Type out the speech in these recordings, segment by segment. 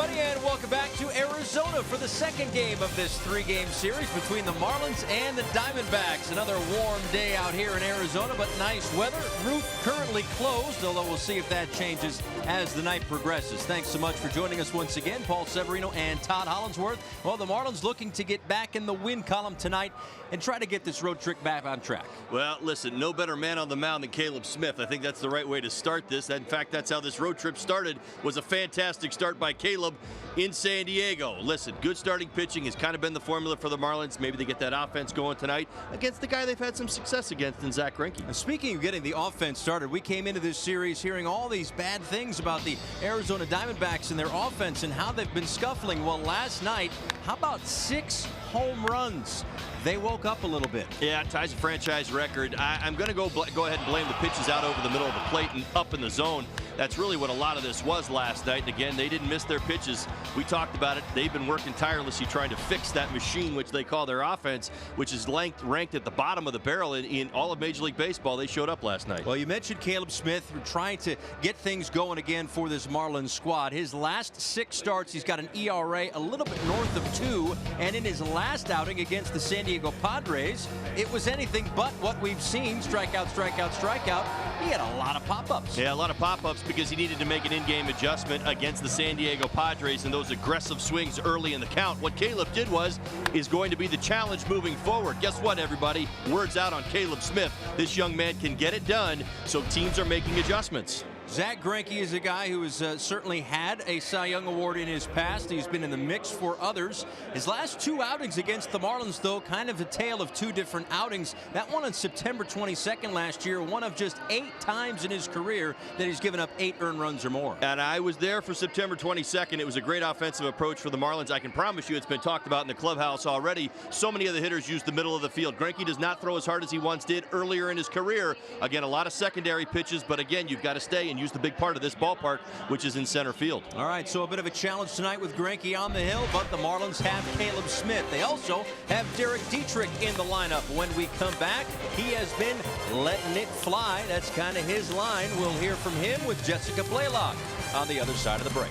everybody, and welcome back to Arizona for the second game of this three-game series between the Marlins and the Diamondbacks. Another warm day out here in Arizona, but nice weather. Roof currently closed, although we'll see if that changes as the night progresses. Thanks so much for joining us once again, Paul Severino and Todd Hollinsworth. Well, the Marlins looking to get back in the win column tonight and try to get this road trip back on track. Well, listen, no better man on the mound than Caleb Smith. I think that's the right way to start this. In fact, that's how this road trip started. Was a fantastic start by Caleb in San Diego. Listen, good starting pitching has kind of been the formula for the Marlins. Maybe they get that offense going tonight against the guy they've had some success against in Zach Greinke. And speaking of getting the offense started, we came into this series hearing all these bad things about the Arizona Diamondbacks and their offense and how they've been scuffling. Well, last night, how about 6 home runs? They woke up a little bit. Yeah, it ties a franchise record. I'm going to go ahead and blame the pitches out over the middle of the plate and up in the zone. That's really what a lot of this was last night. And again, they didn't miss their pitches. We talked about it. They've been working tirelessly trying to fix that machine, which they call their offense, which is ranked at the bottom of the barrel in all of Major League Baseball. They showed up last night. Well, you mentioned Caleb Smith trying to get things going again for this Marlins squad. His last 6 starts, he's got an ERA a little bit north of 2. And in his last outing against the San Diego Padres, it was anything but what we've seen. Strikeout, strikeout, strikeout. He had a lot of pop-ups. Yeah, a lot of pop-ups because he needed to make an in-game adjustment against the San Diego Padres and those aggressive swings early in the count. What Caleb did is going to be the challenge moving forward. Guess what, everybody? Word's out on Caleb Smith. This young man can get it done, so teams are making adjustments. Zach Greinke is a guy who has certainly had a Cy Young Award in his past. He's been in the mix for others. His last 2 outings against the Marlins, though, kind of a tale of 2 different outings. That one on September 22nd last year, one of just 8 times in his career that he's given up 8 earned runs or more. And I was there for September 22nd. It was a great offensive approach for the Marlins. I can promise you it's been talked about in the clubhouse already. So many of the hitters use the middle of the field. Greinke does not throw as hard as he once did earlier in his career. Again, a lot of secondary pitches, but again, you've got to stay and use the big part of this ballpark, which is in center field. All right, so a bit of a challenge tonight with Greinke on the hill, but the Marlins have Caleb Smith. They also have Derek Dietrich in the lineup. When we come back, he has been letting it fly. That's kind of his line. We'll hear from him with Jessica Blaylock on the other side of the break.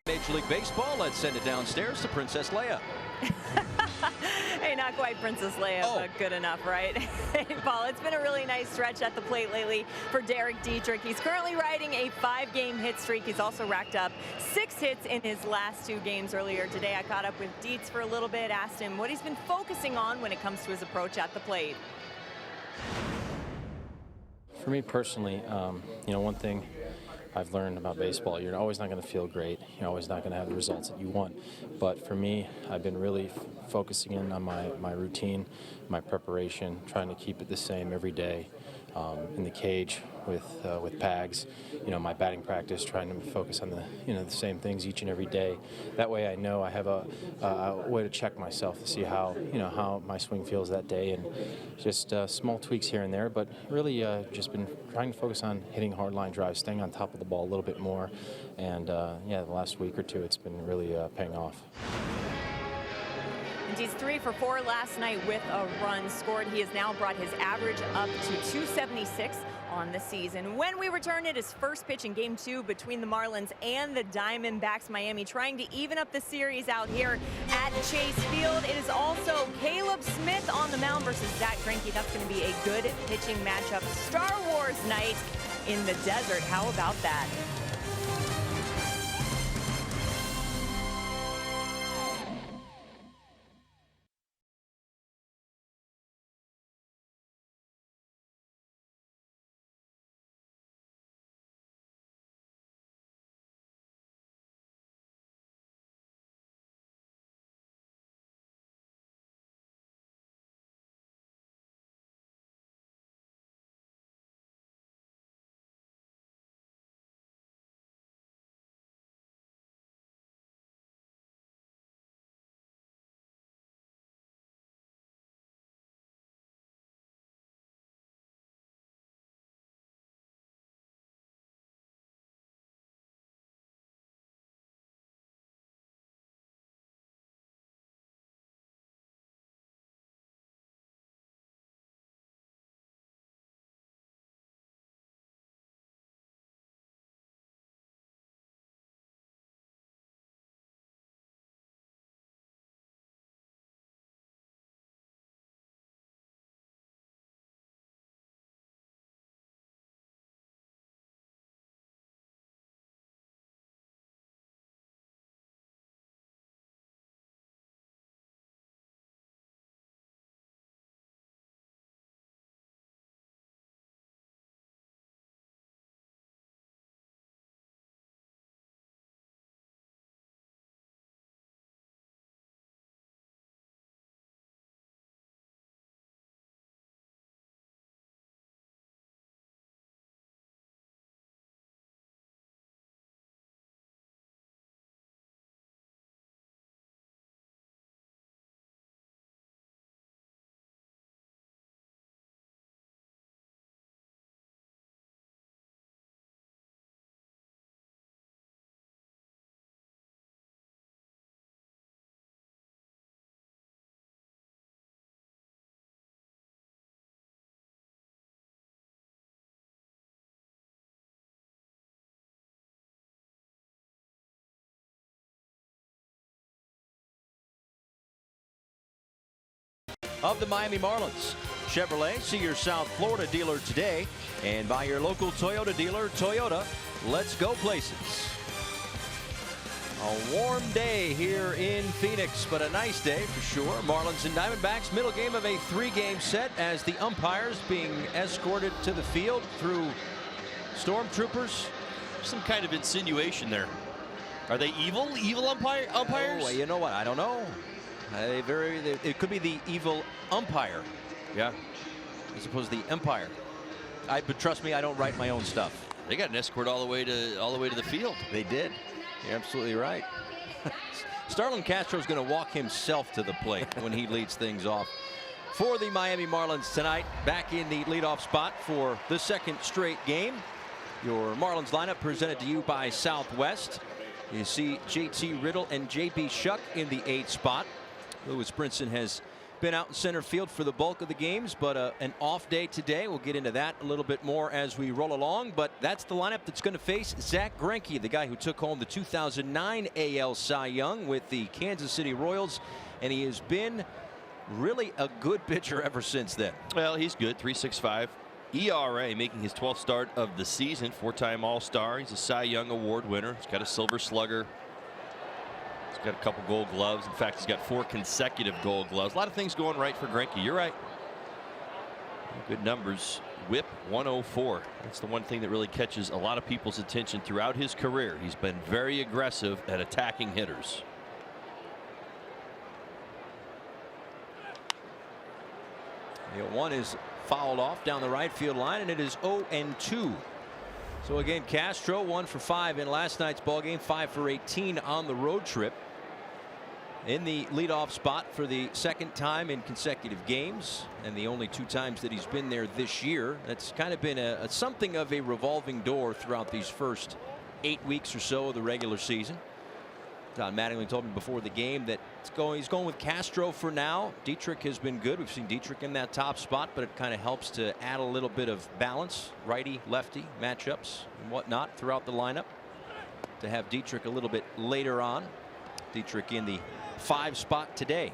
Major League Baseball. Let's send it downstairs to Princess Leia. Hey, not quite Princess Leia, but good enough, right? Hey, Paul, it's been a really nice stretch at the plate lately for Derek Dietrich. He's currently riding a 5-game hit streak. He's also racked up 6 hits in his last 2 games. Earlier today, I caught up with Dietz for a little bit, asked him what he's been focusing on when it comes to his approach at the plate. For me personally, one thing I've learned about baseball, you're always not going to feel great. You're always not going to have the results that you want. But for me, I've been really focusing in on my routine, my preparation, trying to keep it the same every day. In the cage with Pags, my batting practice, trying to focus on the same things each and every day. That way I know I have a way to check myself to see how my swing feels that day, and just small tweaks here and there, but really just been trying to focus on hitting hard line drives, staying on top of the ball a little bit more, and the last week or two it's been really paying off. And he's 3 for 4 last night with a run scored. He has now brought his average up to 276 on the season. When we return, it is first pitch in Game 2 between the Marlins and the Diamondbacks. Miami trying to even up the series out here at Chase Field. It is also Caleb Smith on the mound versus Zach Greinke. That's going to be a good pitching matchup. Star Wars night in the desert. How about that? Of the Miami Marlins. Chevrolet, see your South Florida dealer today, and by your local Toyota dealer. Toyota, let's go places. A warm day here in Phoenix, but a nice day for sure. Marlins and Diamondbacks, middle game of a 3-game set as the umpires being escorted to the field through stormtroopers. Some kind of insinuation there. Are they evil umpires? Oh, you know what? I don't know. It could be the evil umpire. Yeah. As opposed to the empire. But trust me, I don't write my own stuff. They got an escort all the way to the field. They did. You're absolutely right. Starlin Castro's going to walk himself to the plate when he leads things off for the Miami Marlins tonight. Back in the leadoff spot for the 2nd straight game. Your Marlins lineup presented to you by Southwest. You see JT Riddle and JB Shuck in the 8th spot. Lewis Brinson has been out in center field for the bulk of the games, but an off day today. We'll get into that a little bit more as we roll along, but that's the lineup that's going to face Zack Greinke, the guy who took home the 2009 AL Cy Young with the Kansas City Royals, and he has been really a good pitcher ever since then. Well, he's good. 3.65 ERA, making his 12th start of the season. 4-time All-Star. He's a Cy Young Award winner. He's got a Silver Slugger. He's got a couple Gold Gloves. In fact, he's got 4 consecutive Gold Gloves. A lot of things going right for Greinke. You're right. Good numbers. Whip 104. That's the one thing that really catches a lot of people's attention throughout his career. He's been very aggressive at attacking hitters. The 1 is fouled off down the right field line, and it is 0-2. So again, Castro 1 for 5 in last night's ball game, 5 for 18 on the road trip. In the leadoff spot for the second time in consecutive games, and the only 2 times that he's been there this year. That's kind of been something of a revolving door throughout these first 8 weeks or so of the regular season. Don Mattingly told me before the game that he's going with Castro for now. Dietrich has been good. We've seen Dietrich in that top spot, but it kind of helps to add a little bit of balance, righty lefty matchups and whatnot throughout the lineup, to have Dietrich a little bit later on. Dietrich in the 5 spot today.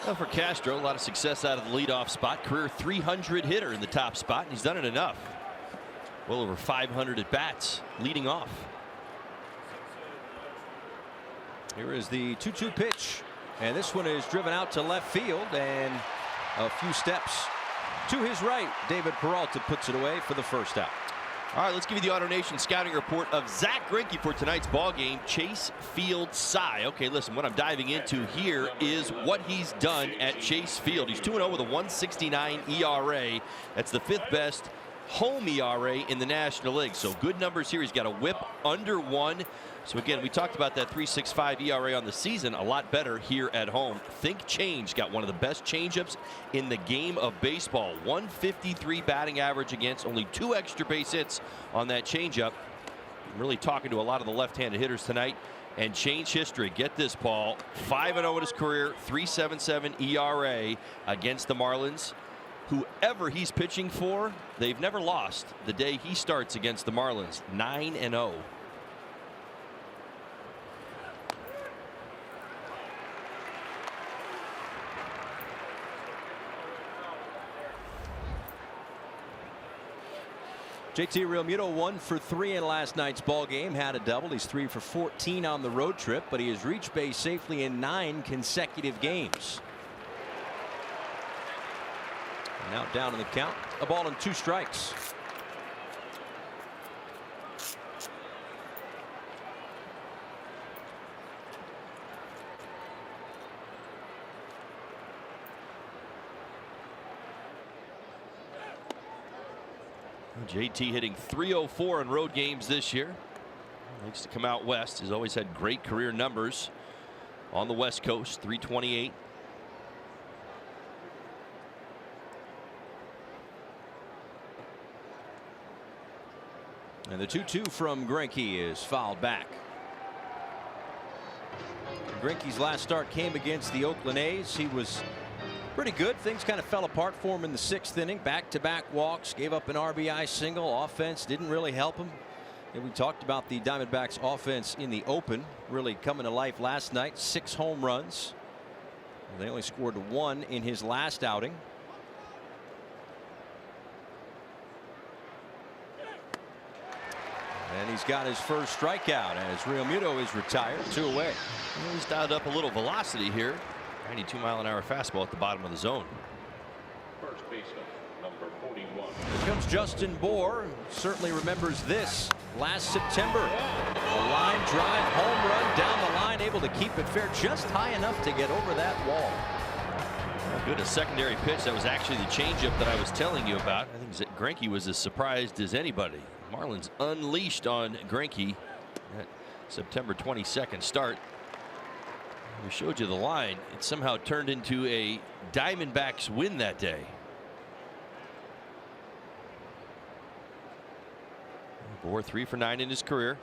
Well, for Castro, a lot of success out of the leadoff spot. Career 300 hitter in the top spot, and he's done it enough. Well over 500 at bats leading off. Here is the 2-2 pitch, and this one is driven out to left field, and a few steps to his right. David Peralta puts it away for the first out. All right, let's give you the AutoNation scouting report of Zack Greinke for tonight's ball game. Chase Field Cy. Okay, listen, what I'm diving into here is what he's done at Chase Field. He's 2-0 with a 1.69 ERA. That's the 5th best home ERA in the National League. So good numbers here. He's got a whip under 1. So again, we talked about that 3.65 ERA on the season. A lot better here at home. Think change. Got one of the best changeups in the game of baseball. 153 batting average against, only 2 extra base hits on that changeup. I'm really talking to a lot of the left-handed hitters tonight and change history. Get this, Paul. 5-0 in his career, 3.77 ERA against the Marlins. Whoever he's pitching for, they've never lost the day he starts against the Marlins. 9-0. JT Realmuto 1 for 3 in last night's ball game, had a double. He's 3 for 14 on the road trip, but he has reached base safely in 9 consecutive games. And now down in the count, a ball and 2 strikes. JT hitting 304 in road games this year. Likes to come out west. He's always had great career numbers on the West Coast. 328. And the 2-2 from Greinke is fouled back. Greinke's last start came against the Oakland A's. He was pretty good. Things kind of fell apart for him in the 6th inning. Back-to-back walks, gave up an RBI single. Offense didn't really help him. And we talked about the Diamondbacks offense in the open really coming to life last night. 6 home runs. They only scored 1 in his last outing. And he's got his first strikeout as Realmuto is retired. 2 away. Well, he's dialed up a little velocity here. 92-mile-an-hour fastball at the bottom of the zone. First baseman, number 41. Here comes Justin Bohr. Certainly remembers this last September. A line drive, home run down the line, able to keep it fair just high enough to get over that wall. Good, a secondary pitch. That was actually the changeup that I was telling you about. I think Greinke was as surprised as anybody. Marlins unleashed on Greinke at September 22nd start. We showed you the line. It somehow turned into a Diamondbacks win that day. Bohr 3 for 9 in his career.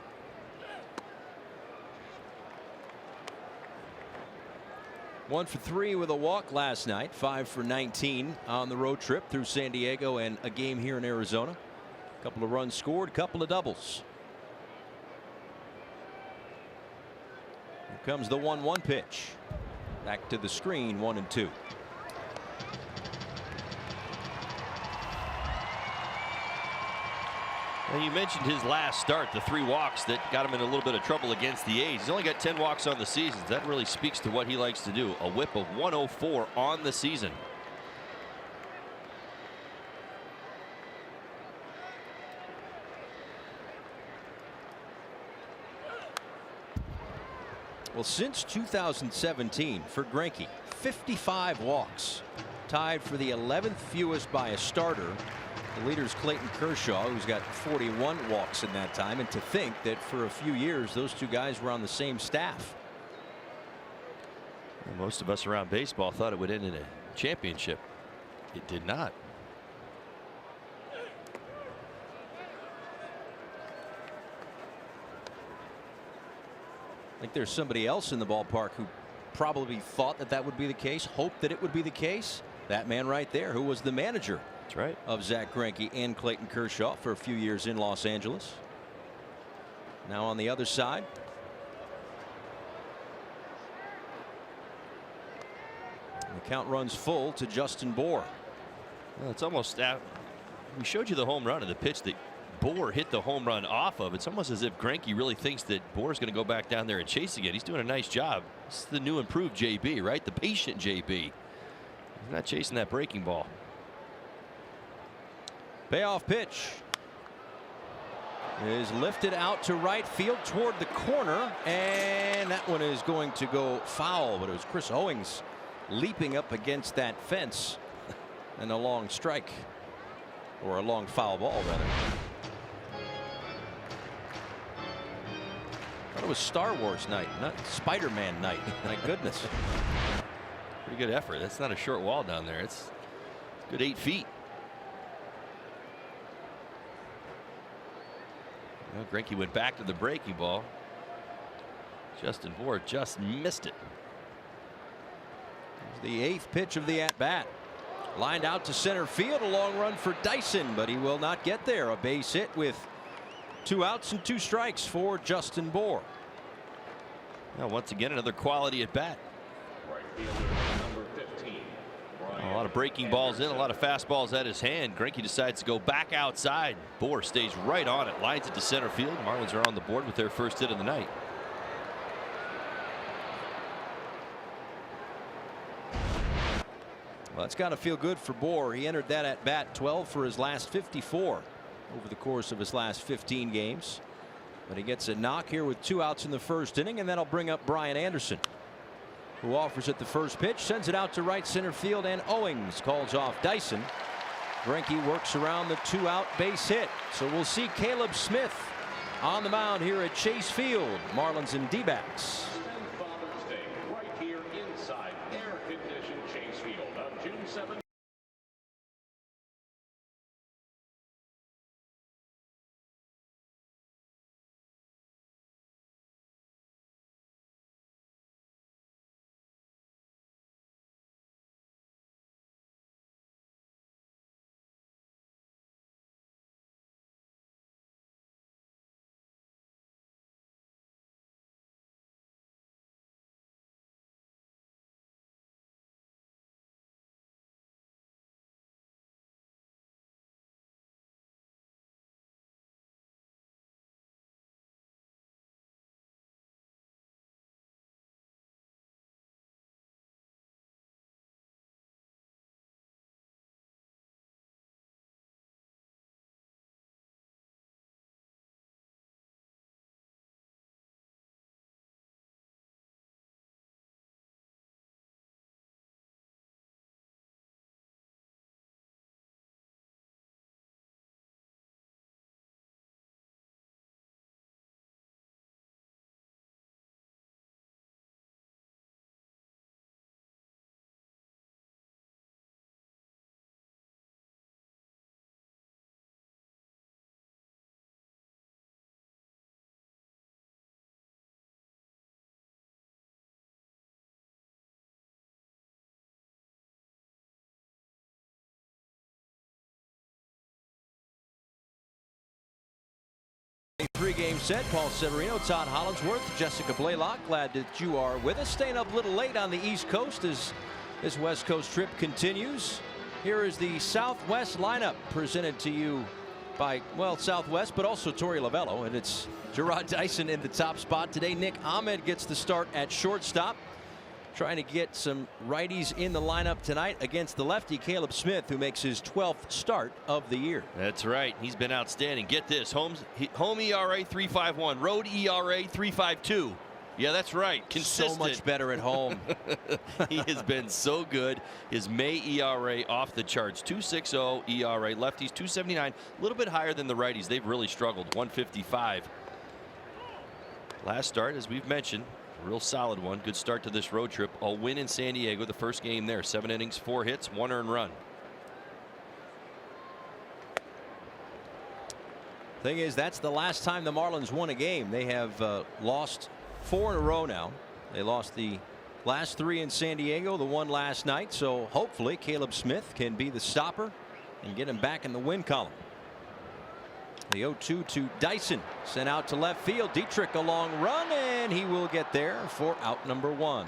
1 for 3 with a walk last night. 5 for 19 on the road trip through San Diego and a game here in Arizona. A couple of runs scored, a couple of doubles. Here comes the 1-1 pitch. Back to the screen, 1-2. Well, you mentioned his last start, the 3 walks that got him in a little bit of trouble against the A's. He's only got 10 walks on the season. That really speaks to what he likes to do. A whip of 104 on the season. Well, since 2017 for Greinke, 55 walks, tied for the 11th fewest by a starter. The leader's Clayton Kershaw, who's got 41 walks in that time, and to think that for a few years those two guys were on the same staff. Well, most of us around baseball thought it would end in a championship. It did not. I think there's somebody else in the ballpark who probably thought that that would be the case, hoped that it would be the case. That man right there, who was the manager That's right. of Zach Greinke and Clayton Kershaw for a few years in Los Angeles. Now on the other side. The count runs full to Justin Bour. Well, it's almost we showed you the home run and the pitch that Bour hit the home run off of. It's almost as if Greinke really thinks that Bour's going to go back down there and chase again. He's doing a nice job. This is the new improved JB, right? The patient JB. He's not chasing that breaking ball. Payoff pitch is lifted out to right field toward the corner, and that one is going to go foul, but it was Chris Owings leaping up against that fence, and a long strike, or a long foul ball rather. Thought it was Star Wars night, not Spider-Man night. My goodness. Pretty good effort. That's not a short wall down there. It's a good 8 feet. Well, Greinke went back to the breaking ball. Justin Bour just missed it. The 8th pitch of the at-bat. Lined out to center field. A long run for Dyson, but he will not get there. A base hit with 2 outs and 2 strikes for Justin Bour. Now, once again, another quality at bat. Right fielder, number 15. A lot of breaking balls in, a lot of fastballs at his hand. Greinke decides to go back outside. Bour stays right on it, lines it to center field. Marlins are on the board with their first hit of the night. Well, it's got to feel good for Bour. He entered that at bat 12 for his last 54 over the course of his last 15 games. But he gets a knock here with 2 outs in the first inning, and that'll bring up Brian Anderson, who offers at the first pitch, sends it out to right center field, and Owings calls off Dyson. Greinke works around the 2-out base hit. So we'll see Caleb Smith on the mound here at Chase Field. Marlins and D-backs. Father's Day, right here inside air-conditioned Chase Field on June 7th. A three-game set. Paul Severino, Todd Hollinsworth, Jessica Blaylock. Glad that you are with us. Staying up a little late on the East Coast as this West Coast trip continues. Here is the Southwest lineup presented to you by, well, Southwest, but also Torey Lovello. And it's Gerard Dyson in the top spot today. Nick Ahmed gets the start at shortstop. Trying to get some righties in the lineup tonight against the lefty Caleb Smith, who makes his 12th start of the year. That's right. He's been outstanding. Get this. Home ERA 3.51. Road ERA 3.52. Yeah, that's right. Consistent. So much better at home. He has been so good. His May ERA off the charts. 2.60 ERA. Lefties 2.79. A little bit higher than the righties. They've really struggled. 1.55. Last start, as we've mentioned, a real solid one. Good start to this road trip. A win in San Diego, the first game there. 7 innings, 4 hits, 1 earned run. Thing is, that's the last time the Marlins won a game. They have lost 4 in a row now. They lost the last 3 in San Diego, the one last night. So hopefully Caleb Smith can be the stopper and get him back in the win column. The 0-2 to Dyson, sent out to left field. Dietrich a long run, and he will get there for out number 1.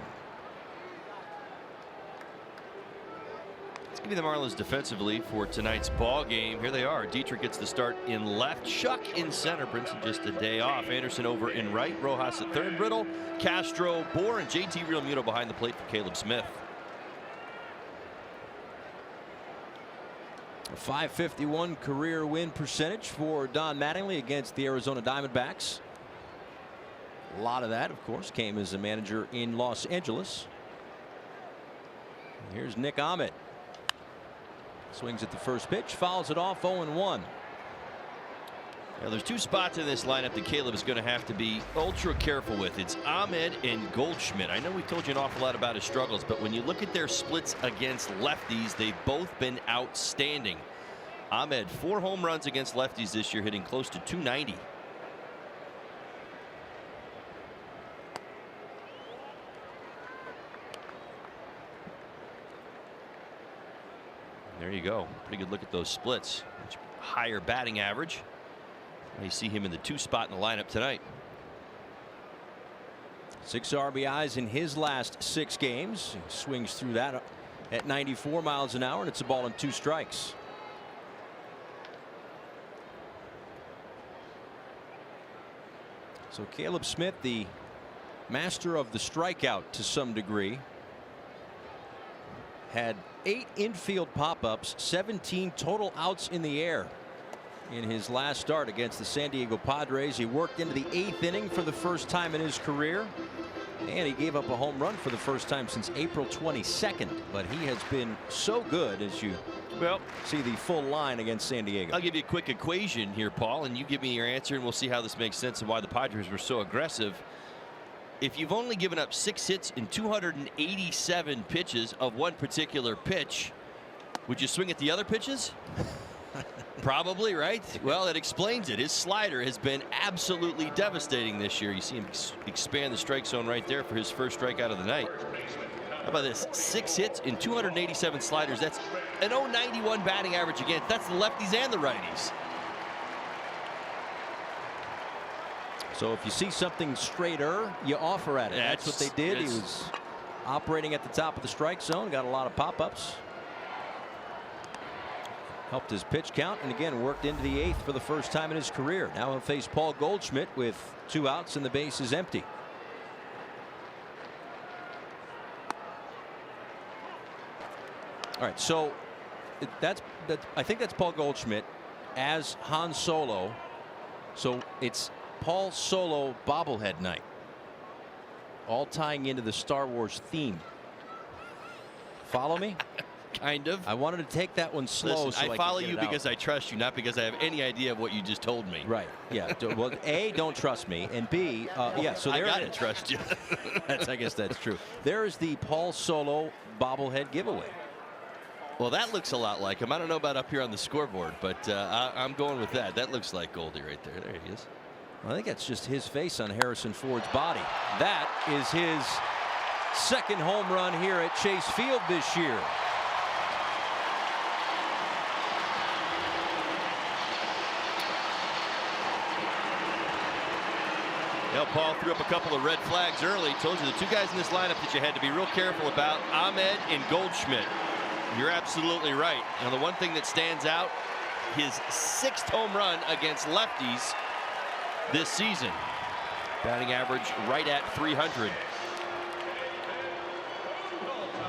Let's give you the Marlins defensively for tonight's ball game. Here they are. Dietrich gets the start in left. Shuck in center. Brinson just a day off. Anderson over in right. Rojas at third. Riddle, Castro, Bohr, and JT Realmuto behind the plate for Caleb Smith. A .551 career win percentage for Don Mattingly against the Arizona Diamondbacks. A lot of that, of course, came as a manager in Los Angeles. Here's Nick Ahmed. Swings at the first pitch, fouls it off. 0-1. Now, there's 2 spots in this lineup that Caleb is going to have to be ultra careful with. It's Ahmed and Goldschmidt. I know we told you an awful lot about his struggles, but when you look at their splits against lefties, they've both been outstanding. Ahmed, 4 home runs against lefties this year, hitting close to .290. There you go. Pretty good look at those splits. Much higher batting average. You see him in the 2 spot in the lineup tonight. 6 RBIs in his last 6 games. He swings through that at 94 miles an hour, and it's a ball and 2 strikes. So Caleb Smith, the master of the strikeout to some degree, had 8 infield pop-ups, 17 total outs in the air in his last start against the San Diego Padres. He worked into the 8th inning for the first time in his career, and he gave up a home run for the first time since April 22nd. But he has been so good, as you see the full line against San Diego. I'll give you a quick equation here, Paul, and you give me your answer, and we'll see how this makes sense and why the Padres were so aggressive. If you've only given up 6 hits in 287 pitches of one particular pitch, would you swing at the other pitches? Probably, right? Well, it explains it. His slider has been absolutely devastating this year. You see him expand the strike zone right there for his first strikeout of the night. How about this? 6 hits in 287 sliders. That's an .091 batting average again. That's the lefties and the righties. So if you see something straighter, you offer at it. That's what they did. He was operating at the top of the strike zone, got a lot of pop-ups. Helped his pitch count, and again worked into the 8th for the first time in his career. Now he'll face Paul Goldschmidt with 2 outs and the base is empty. All right, so I think that's Paul Goldschmidt as Han Solo. So it's Paul Solo bobblehead night, all tying into the Star Wars theme. Follow me? Kind of. I wanted to take that one slow. Listen, so I follow you because I trust you, not because I have any idea of what you just told me. Right. Yeah. Well, A, don't trust me, and B, yeah. So there I gotta trust you. I guess that's true. There is the Paul Solo bobblehead giveaway. Well, that looks a lot like him. I don't know about up here on the scoreboard, but I'm going with that. That looks like Goldie right there. There he is. Well, I think that's just his face on Harrison Ford's body. That is his 2nd home run here at Chase Field this year. Now, Paul threw up a couple of red flags early. Told you the two guys in this lineup that you had to be real careful about, Ahmed and Goldschmidt. You're absolutely right. Now, the one thing that stands out, his 6th home run against lefties this season. Batting average right at 300.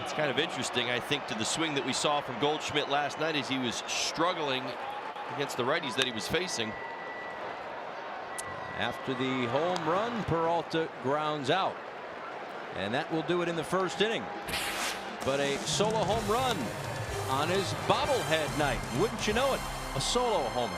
It's kind of interesting, I think, to the swing that we saw from Goldschmidt last night as he was struggling against the righties that he was facing. After the home run, Peralta grounds out. And that will do it in the first inning. But a solo home run on his bobblehead night. Wouldn't you know it? A solo homer.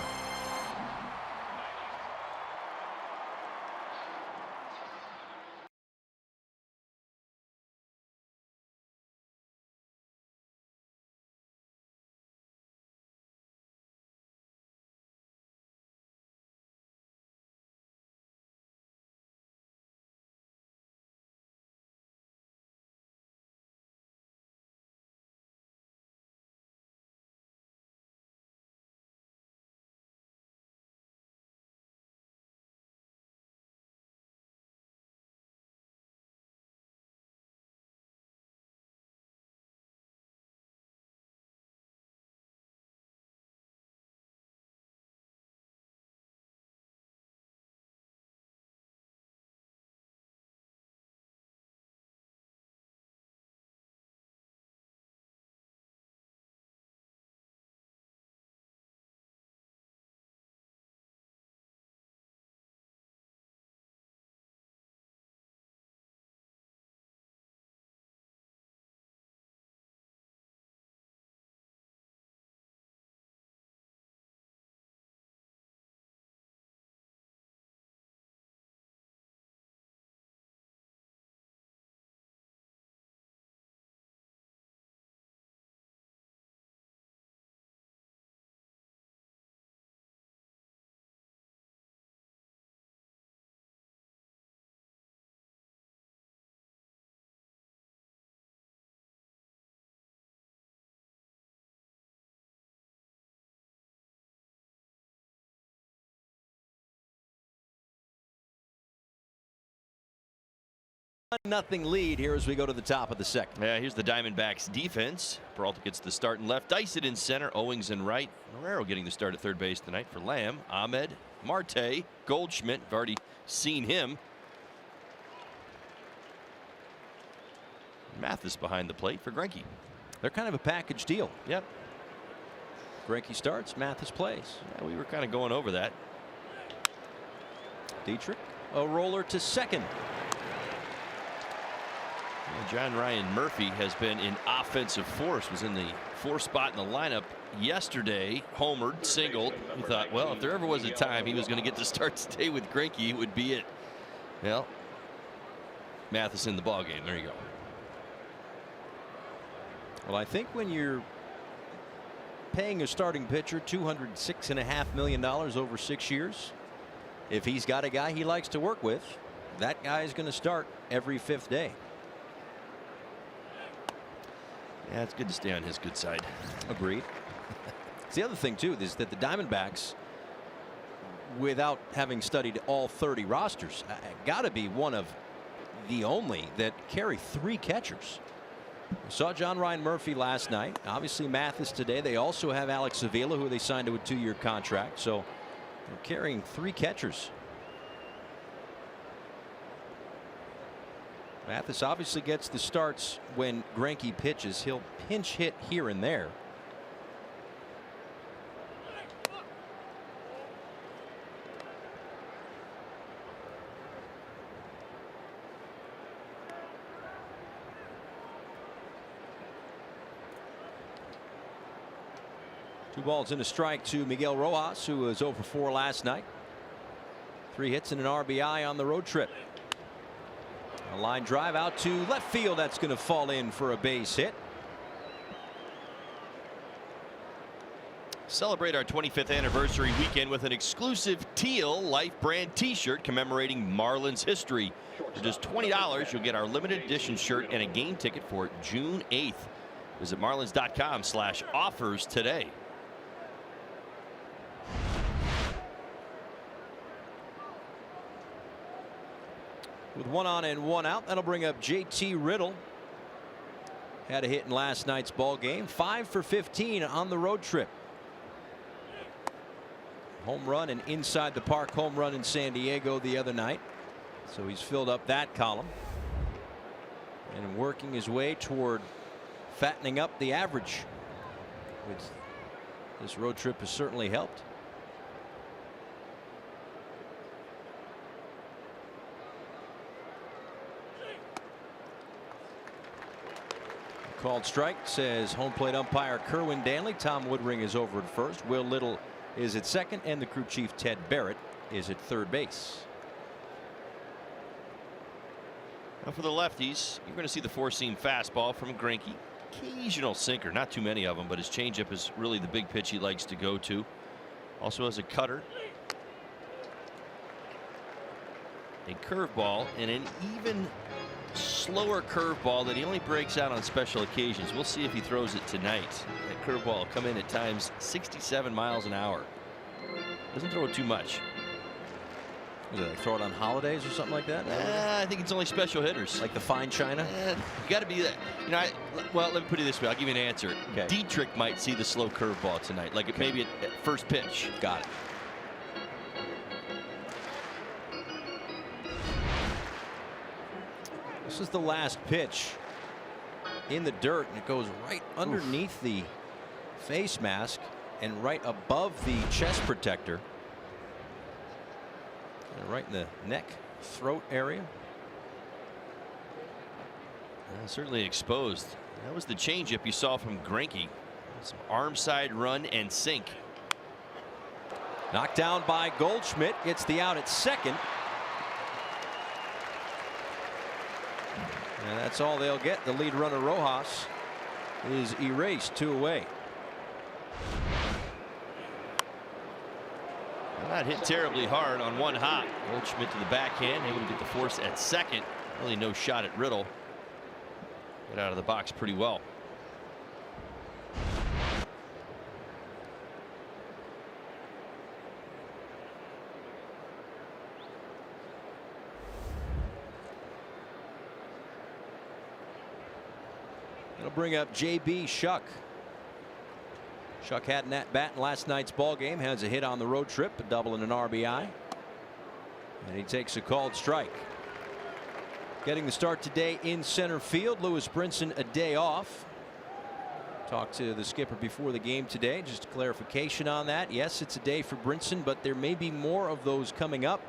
Nothing lead here as we go to the top of the second. Yeah, here's the Diamondbacks defense. Peralta gets the start in left, Dyson in center, Owings in right. Marrero getting the start at third base tonight for Lamb. Ahmed, Marte, Goldschmidt. We've already seen him. Mathis behind the plate for Greinke. They're kind of a package deal. Yep. Greinke starts, Mathis plays. Yeah, we were kind of going over that. Dietrich, a roller to second. John Ryan Murphy has been an offensive force, was in the 4th spot in the lineup yesterday, homered, singled. We thought, well, if there ever was a time he was going to get the start today with Greinke, it would be it. Well, Mathis in the ballgame. There you go. Well, I think when you're paying a starting pitcher $206.5 million over 6 years, if he's got a guy he likes to work with, that guy's going to start every 5th day. Yeah, it's good to stay on his good side. Agreed. It's the other thing, too, is that the Diamondbacks, without having studied all 30 rosters, got to be one of the only that carry 3 catchers. We saw John Ryan Murphy last night. Obviously, Mathis today. They also have Alex Avila, who they signed to a 2-year contract. So they're carrying 3 catchers. Mathis obviously gets the starts when Greinke pitches. He'll pinch hit here and there. Two balls and a strike to Miguel Rojas, who was 0 for 4 last night. 3 hits and an RBI on the road trip. A line drive out to left field. That's going to fall in for a base hit. Celebrate our 25th anniversary weekend with an exclusive teal Life brand t-shirt commemorating Marlins history. For just $20, you'll get our limited edition shirt and a game ticket for June 8th. Visit marlins.com/offers today. with 1 on and 1 out. That'll bring up JT Riddle. Had a hit in last night's ball game. 5 for 15 on the road trip. Home run and inside the park home run in San Diego the other night. So he's filled up that column and working his way toward fattening up the average, which this road trip has certainly helped. Called strike, says home plate umpire Kerwin Danley. Tom Woodring is over at first. Will Little is at second, and the crew chief Ted Barrett is at third base. Now for the lefties, you're going to see the four-seam fastball from Greinke. Occasional sinker, not too many of them, but his changeup is really the big pitch he likes to go to. Also has a cutter, a curveball, and an even slower curveball that he only breaks out on special occasions. We'll see if he throws it tonight. That curveball will come in at times 67 miles an hour. Doesn't throw it too much. Was it like throw it on holidays or something like that? I think it's only special hitters. Like the fine china? You got to be that. You know, well, let me put it this way. I'll give you an answer. Okay. Dietrich might see the slow curveball tonight, like maybe at first pitch. Got it. This is the last pitch in the dirt, and it goes right underneath the face mask and right above the chest protector. And right in the neck, throat area. Certainly exposed. That was the changeup you saw from Greinke. Some arm side run and sink. Knocked down by Goldschmidt. Gets the out at second. And that's all they'll get. The lead runner Rojas is erased, 2 away. Not hit terribly hard on one hop. Goldschmidt to the backhand, able to get the force at second. Really no shot at Riddle. Get out of the box pretty well. That'll bring up J.B. Shuck. Shuck had an at bat in last night's ball game. Has a hit on the road trip, a double and an RBI. And he takes a called strike. Getting the start today in center field. Lewis Brinson a day off. Talked to the skipper before the game today. Just a clarification on that. Yes, it's a day for Brinson, but there may be more of those coming up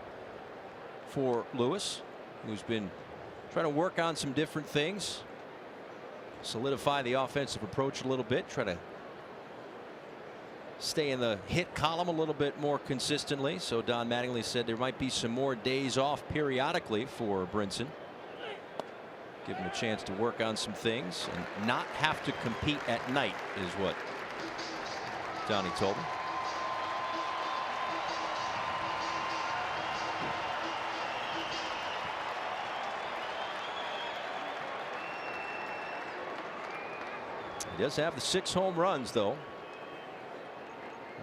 for Lewis, who's been trying to work on some different things. Solidify the offensive approach a little bit. Try to stay in the hit column a little bit more consistently. So Don Mattingly said there might be some more days off periodically for Brinson. Give him a chance to work on some things and not have to compete at night is what Donnie told him. He does have the 6 home runs, though,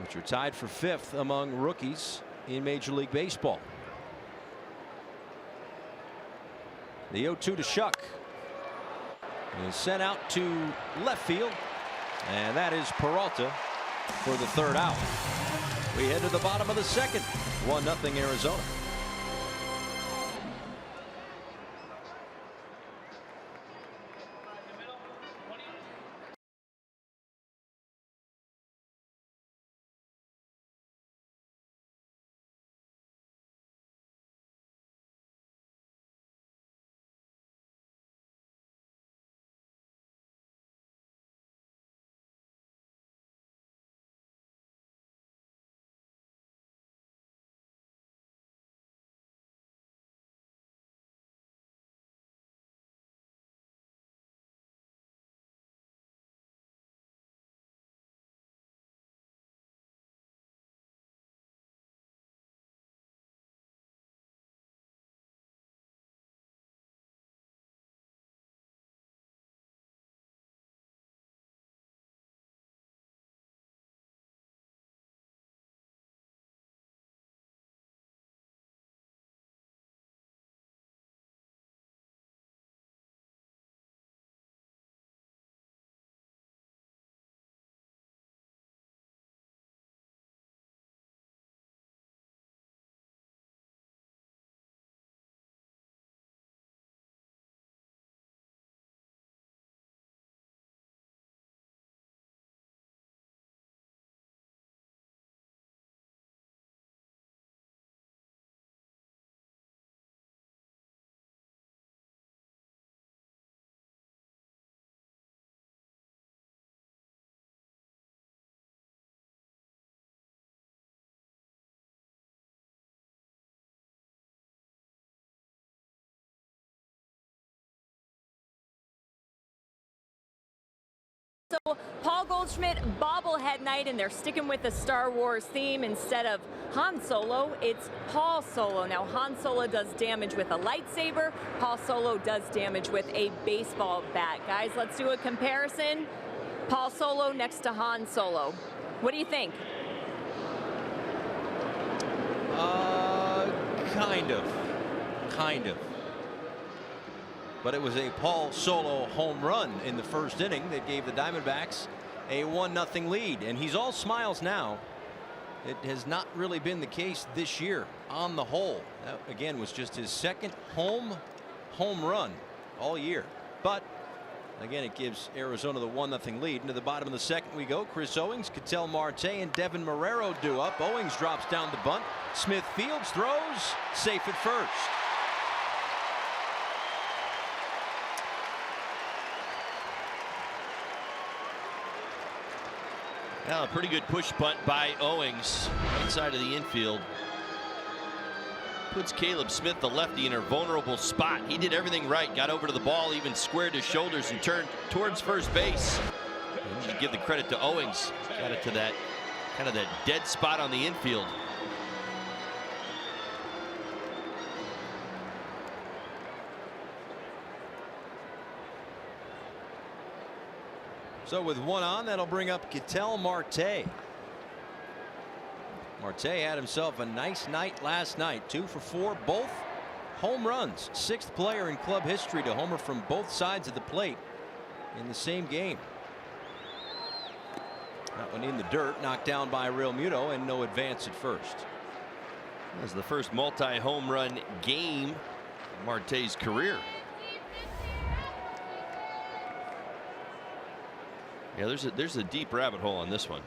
which are tied for 5th among rookies in Major League Baseball. The 0-2 to Shuck is sent out to left field, and that is Peralta for the 3rd out. We head to the bottom of the 2nd. 1-0 Arizona. Paul Goldschmidt bobblehead night, and they're sticking with the Star Wars theme. Instead of Han Solo, it's Paul Solo. Now, Han Solo does damage with a lightsaber. Paul Solo does damage with a baseball bat. Guys, let's do a comparison. Paul Solo next to Han Solo. What do you think? Kind of. But it was a Paul Solo home run in the first inning that gave the Diamondbacks a 1-0 lead. And he's all smiles now. It has not really been the case this year on the whole. That, again, was just his second home run all year. But again, it gives Arizona the 1-0 lead. Into the bottom of the second we go. Chris Owings, Ketel Marte, and Devin Marrero due up. Owings drops down the bunt. Smith fields, throws, safe at first. Now, a pretty good push bunt by Owings outside of the infield. Puts Caleb Smith, the lefty, in a vulnerable spot. He did everything right. Got over to the ball, even squared his shoulders and turned towards first base. And you give the credit to Owings. Got it to that kind of that dead spot on the infield. So with one on, that'll bring up Ketel Marte. Marte had himself a nice night last night. 2 for 4, both home runs. 6th player in club history to homer from both sides of the plate in the same game. That one in the dirt, knocked down by Real Muto, and no advance at first. That was the first multi-home run game of Marte's career. Yeah, there's a deep rabbit hole on this one.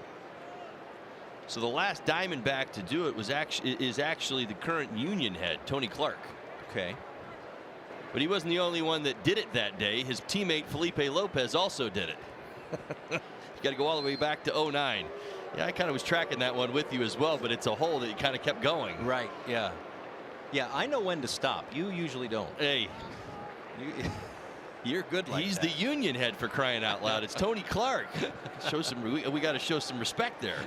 So the last Diamondback to do it is actually the current Union head, Tony Clark. Okay. But he wasn't the only one that did it that day. His teammate Felipe Lopez also did it. You got to go all the way back to 09. Yeah, I kind of was tracking that one with you as well, but it's a hole that you kind of kept going. Right. Yeah. Yeah, I know when to stop. You usually don't. Hey. You're good like He's that. the Union head, for crying out loud. It's Tony Clark. We got to show some respect there.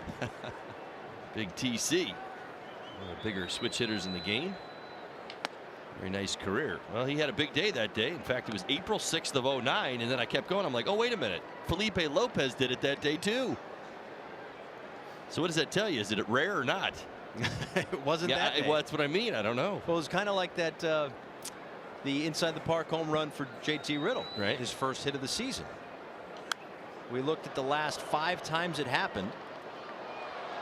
Big TC. One of the bigger switch hitters in the game. Very nice career. Well, he had a big day that day. In fact, it was April 6th of 09, and then I kept going. I'm like, oh, wait a minute. Felipe Lopez did it that day too. So what does that tell you? Is it rare or not? It wasn't that day. Well, that's what I mean. I don't know. Well, it was kind of like that the inside the park home run for JT Riddle, right? His first hit of the season. We looked at the last 5 times it happened,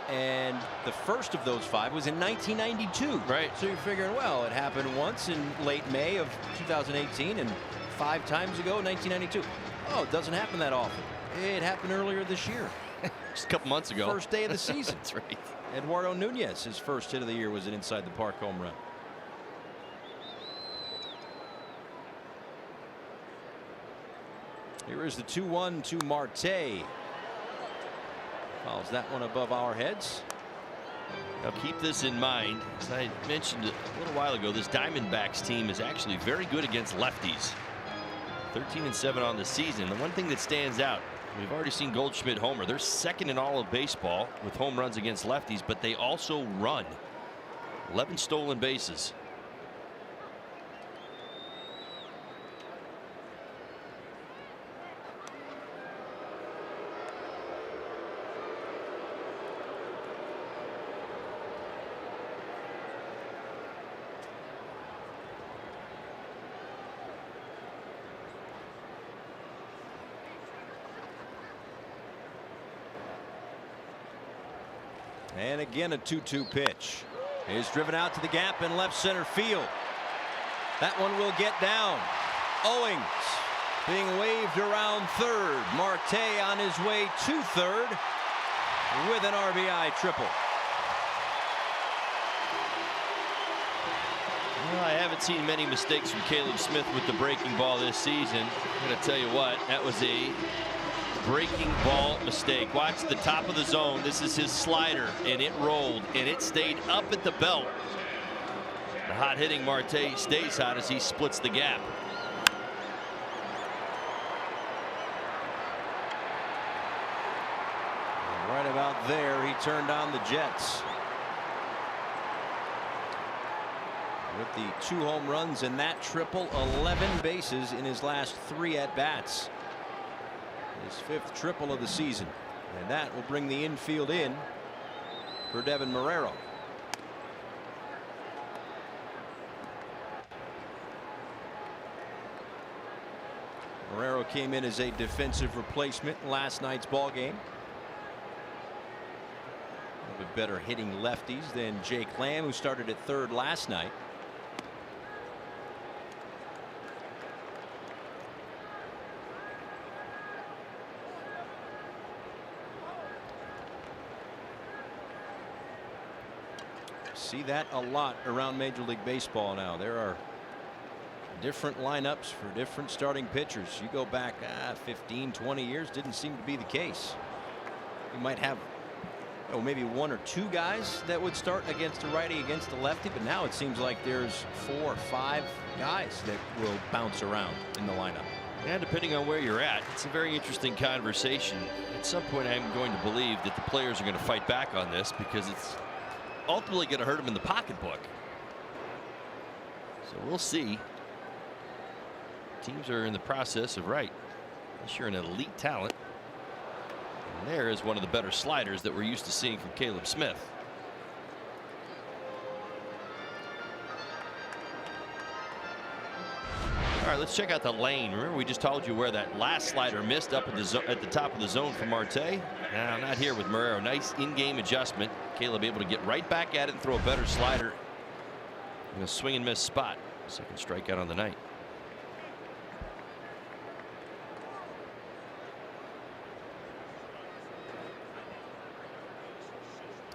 and the first of those 5 was in 1992. Right. So you're figuring, well, it happened once in late May of 2018 and 5 times ago in 1992. Oh, it doesn't happen that often. It happened earlier this year. Just a couple months ago. First day of the season. That's right. Eduardo Nunez, his first hit of the year was an inside the park home run. Here is the 2-1 to Marte. Fouls that one above our heads. Now keep this in mind. As I mentioned a little while ago, this Diamondbacks team is actually very good against lefties. 13-7 on the season. The one thing that stands out, we've already seen Goldschmidt homer. They're second in all of baseball with home runs against lefties, but they also run. 11 stolen bases. And again, a 2-2 pitch is driven out to the gap in left center field. That one will get down. Owings being waved around third. Marte on his way to third with an RBI triple. Well, I haven't seen many mistakes from Caleb Smith with the breaking ball this season. I'm going to tell you what, that was a breaking ball mistake. Watch the top of the zone. This is his slider, and it rolled, and it stayed up at the belt. The hot hitting Marte stays hot as he splits the gap. Right about there, he turned on the Jets. With the 2 home runs and that triple, 11 bases in his last 3 at-bats. His 5th triple of the season. And that will bring the infield in for Devin Marrero. Marrero came in as a defensive replacement in last night's ball game. A little bit better hitting lefties than Jake Lamb, who started at 3rd last night. See that a lot around Major League Baseball now. There are different lineups for different starting pitchers. You go back 15, 20 years, didn't seem to be the case. You might have maybe 1 or 2 guys that would start against a righty, against a lefty, but now it seems like there's 4 or 5 guys that will bounce around in the lineup. And depending on where you're at, it's a very interesting conversation. At some point, I'm going to believe that the players are going to fight back on this because it's ultimately going to hurt them in the pocketbook. So we'll see. Teams are in the process of unless you're an elite talent. And there is one of the better sliders that we're used to seeing from Caleb Smith. All right, let's check out the lane. Remember, we just told you where that last slider missed up at the top of the zone for Marte. Now, not here with Marrero. Nice in-game adjustment. Caleb able to get right back at it and throw a better slider in a swing and miss spot. 2nd strikeout on the night.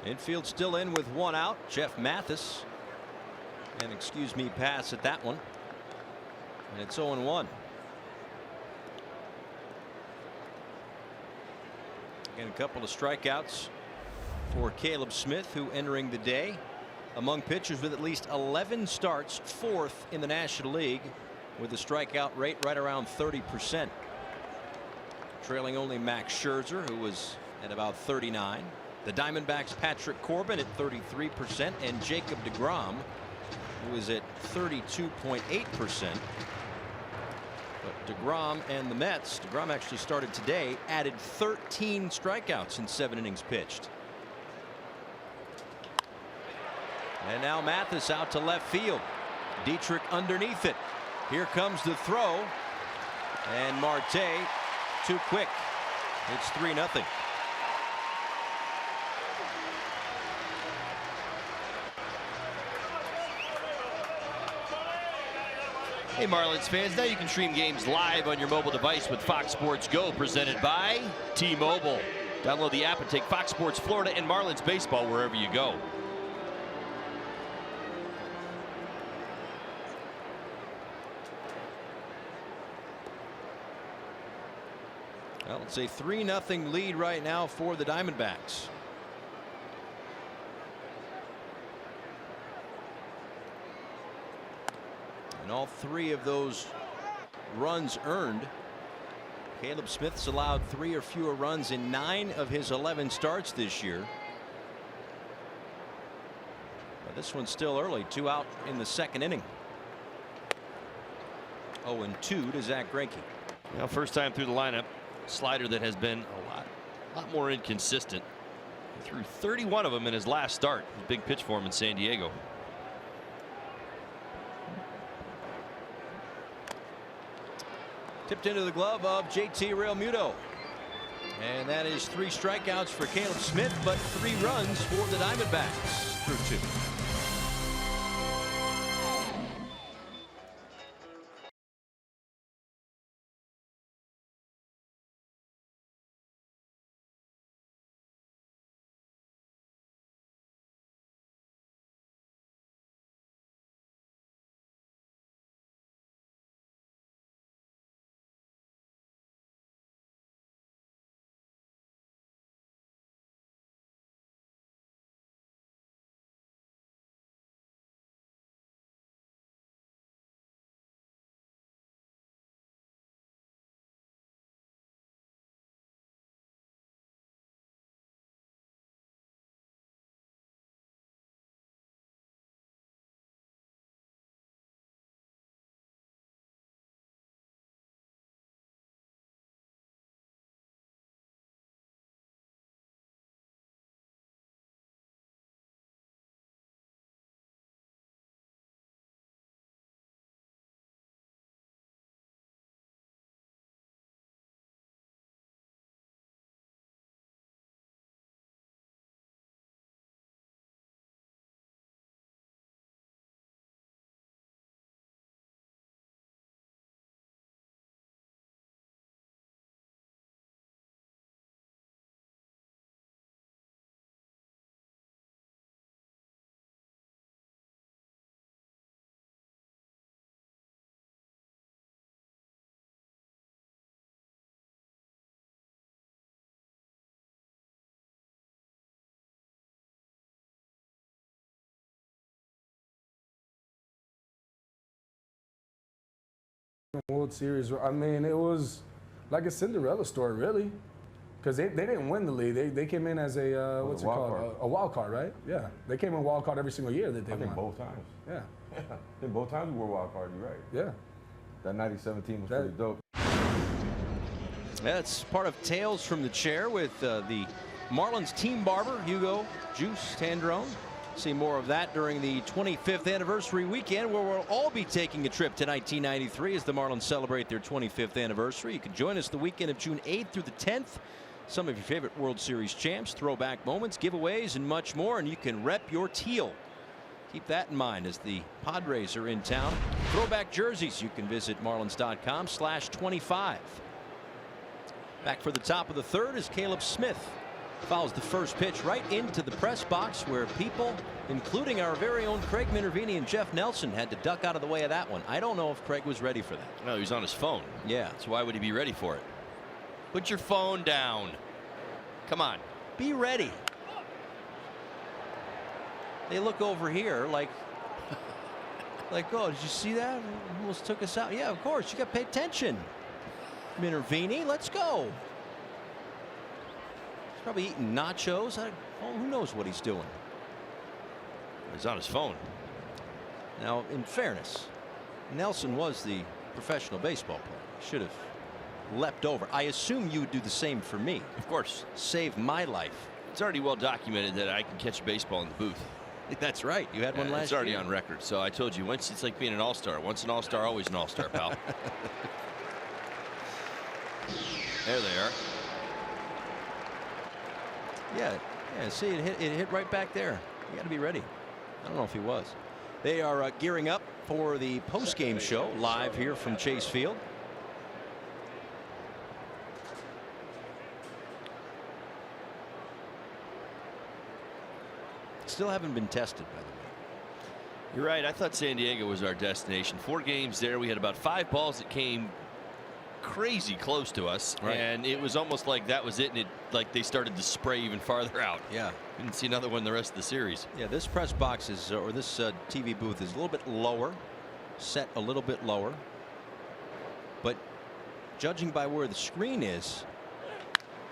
Infield still in with 1 out. Jeff Mathis. And excuse me, pass at that one. And it's 0-1. Again, a couple of strikeouts for Caleb Smith, who entering the day among pitchers with at least 11 starts, 4th in the National League, with a strikeout rate right around 30%. Trailing only Max Scherzer, who was at about 39. The Diamondbacks' Patrick Corbin at 33%, and Jacob deGrom, who is at 32.8%. But deGrom and the Mets, deGrom actually started today, added 13 strikeouts in 7 innings pitched. And now Mathis out to left field. Dietrich underneath it. Here comes the throw. And Marte too quick. It's 3-0. Hey Marlins fans, now you can stream games live on your mobile device with Fox Sports Go, presented by T-Mobile. Download the app and take Fox Sports Florida and Marlins baseball wherever you go. Well, it's a 3-0 lead right now for the Diamondbacks. And all 3 of those runs earned. Caleb Smith's allowed 3 or fewer runs in 9 of his 11 starts this year. But this one's still early. 2 out in the 2nd inning. 0-2 to Zach Greinke. Now, first time through the lineup. Slider that has been a lot more inconsistent. He threw 31 of them in his last start. A big pitch for him in San Diego. Tipped into the glove of JT Realmuto. And that is 3 strikeouts for Caleb Smith, but 3 runs for the Diamondbacks through 2. World Series. I mean, it was like a Cinderella story, really, because they didn't win the league. They came in as a what's it called? A wild card, right? Yeah, they came in wild card every single year that they won. I think both times. Yeah. I think both times we were wild card. You're right. Yeah. That '97 team was pretty dope. That's part of Tales from the Chair with the Marlins team barber, Hugo Juice Tandrone. See more of that during the 25th anniversary weekend, where we'll all be taking a trip to 1993 as the Marlins celebrate their 25th anniversary. You can join us the weekend of June 8th through the 10th. Some of your favorite World Series champs, throwback moments, giveaways, and much more. And you can rep your teal. Keep that in mind as the Padres are in town. Throwback jerseys, you can visit marlins.com/25. Back for the top of the third is Caleb Smith. Fouls the first pitch right into the press box, where people, including our very own Craig Minervini and Jeff Nelson, had to duck out of the way of that one. I don't know if Craig was ready for that. No, he was on his phone. Yeah. So why would he be ready for it? Put your phone down. Come on. Be ready. They look over here like, oh, did you see that? Almost took us out. Yeah, of course. You got to pay attention. Minervini, let's go. He's probably eating nachos. Who knows what he's doing? He's on his phone. Now, in fairness, Nelson was the professional baseball player. Should have leapt over. I assume you would do the same for me. Of course. Save my life. It's already well documented that I can catch a baseball in the booth. That's right. You had one last year. It's already on record. So I told you, once it's like being an all-star. Once an all-star, always an all-star, pal. There they are. Yeah. See, it hit right back there. You got to be ready. I don't know if he was. They are gearing up for the post-game show live here from Chase Field. Still haven't been tested, by the way. You're right. I thought San Diego was our destination. 4 games there. We had about 5 balls that came crazy close to us, right, and it was almost like that was it, and like they started to spray even farther out. Yeah. Didn't see another one the rest of the series. Yeah, this press box is, or this TV booth is a little bit lower, set a little bit lower, but judging by where the screen is,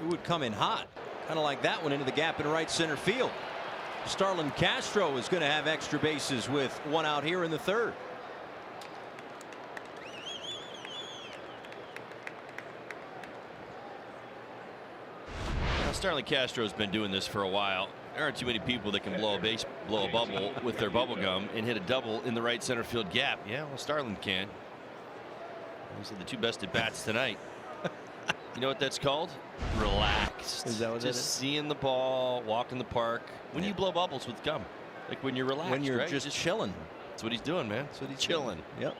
it would come in hot, kind of like that one into the gap in right center field. Starlin Castro is going to have extra bases with 1 out here in the third. Now, Starlin Castro's been doing this for a while. There aren't too many people that can blow a bubble with their bubble gum and hit a double in the right center field gap. Yeah, well, Starlin can. Those are the 2 best at bats tonight. You know what that's called? Relaxed. Is that what just that is? Seeing the ball, walking the park. When do you blow bubbles with gum? Like when you're relaxed, when you're right? just chilling. That's what he's doing, man. That's what he's chilling. Yep.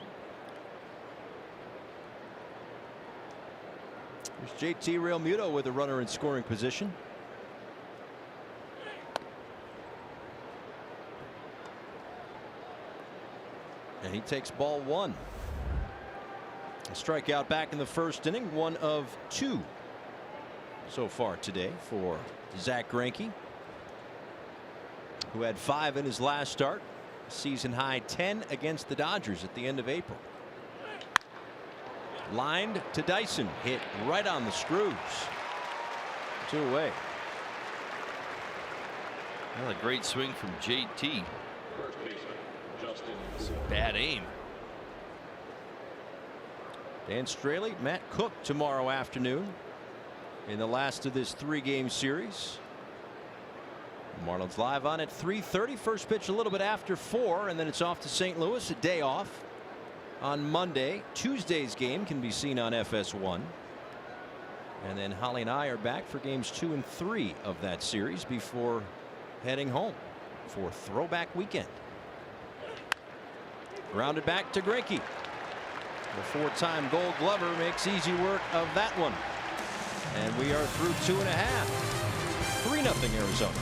There's JT Realmuto with a runner in scoring position. And he takes ball 1. A strikeout back in the first inning, 1 of 2 so far today for Zach Greinke, who had 5 in his last start. Season high 10 against the Dodgers at the end of April. Lined to Dyson, hit right on the screws. 2 away. Well, a great swing from JT. First baseman, Justin. Bad aim. Dan Straley, Matt Cook tomorrow afternoon in the last of this 3-game series. Marlins live on at 3:30. First pitch a little bit after 4, and then it's off to St. Louis. A day off on Monday. Tuesday's game can be seen on FS1. And then Holly and I are back for games 2 and 3 of that series before heading home for throwback weekend. Grounded back to Greinke. The 4-time Gold Glover makes easy work of that one. And we are through 2.5. 3-0 Arizona.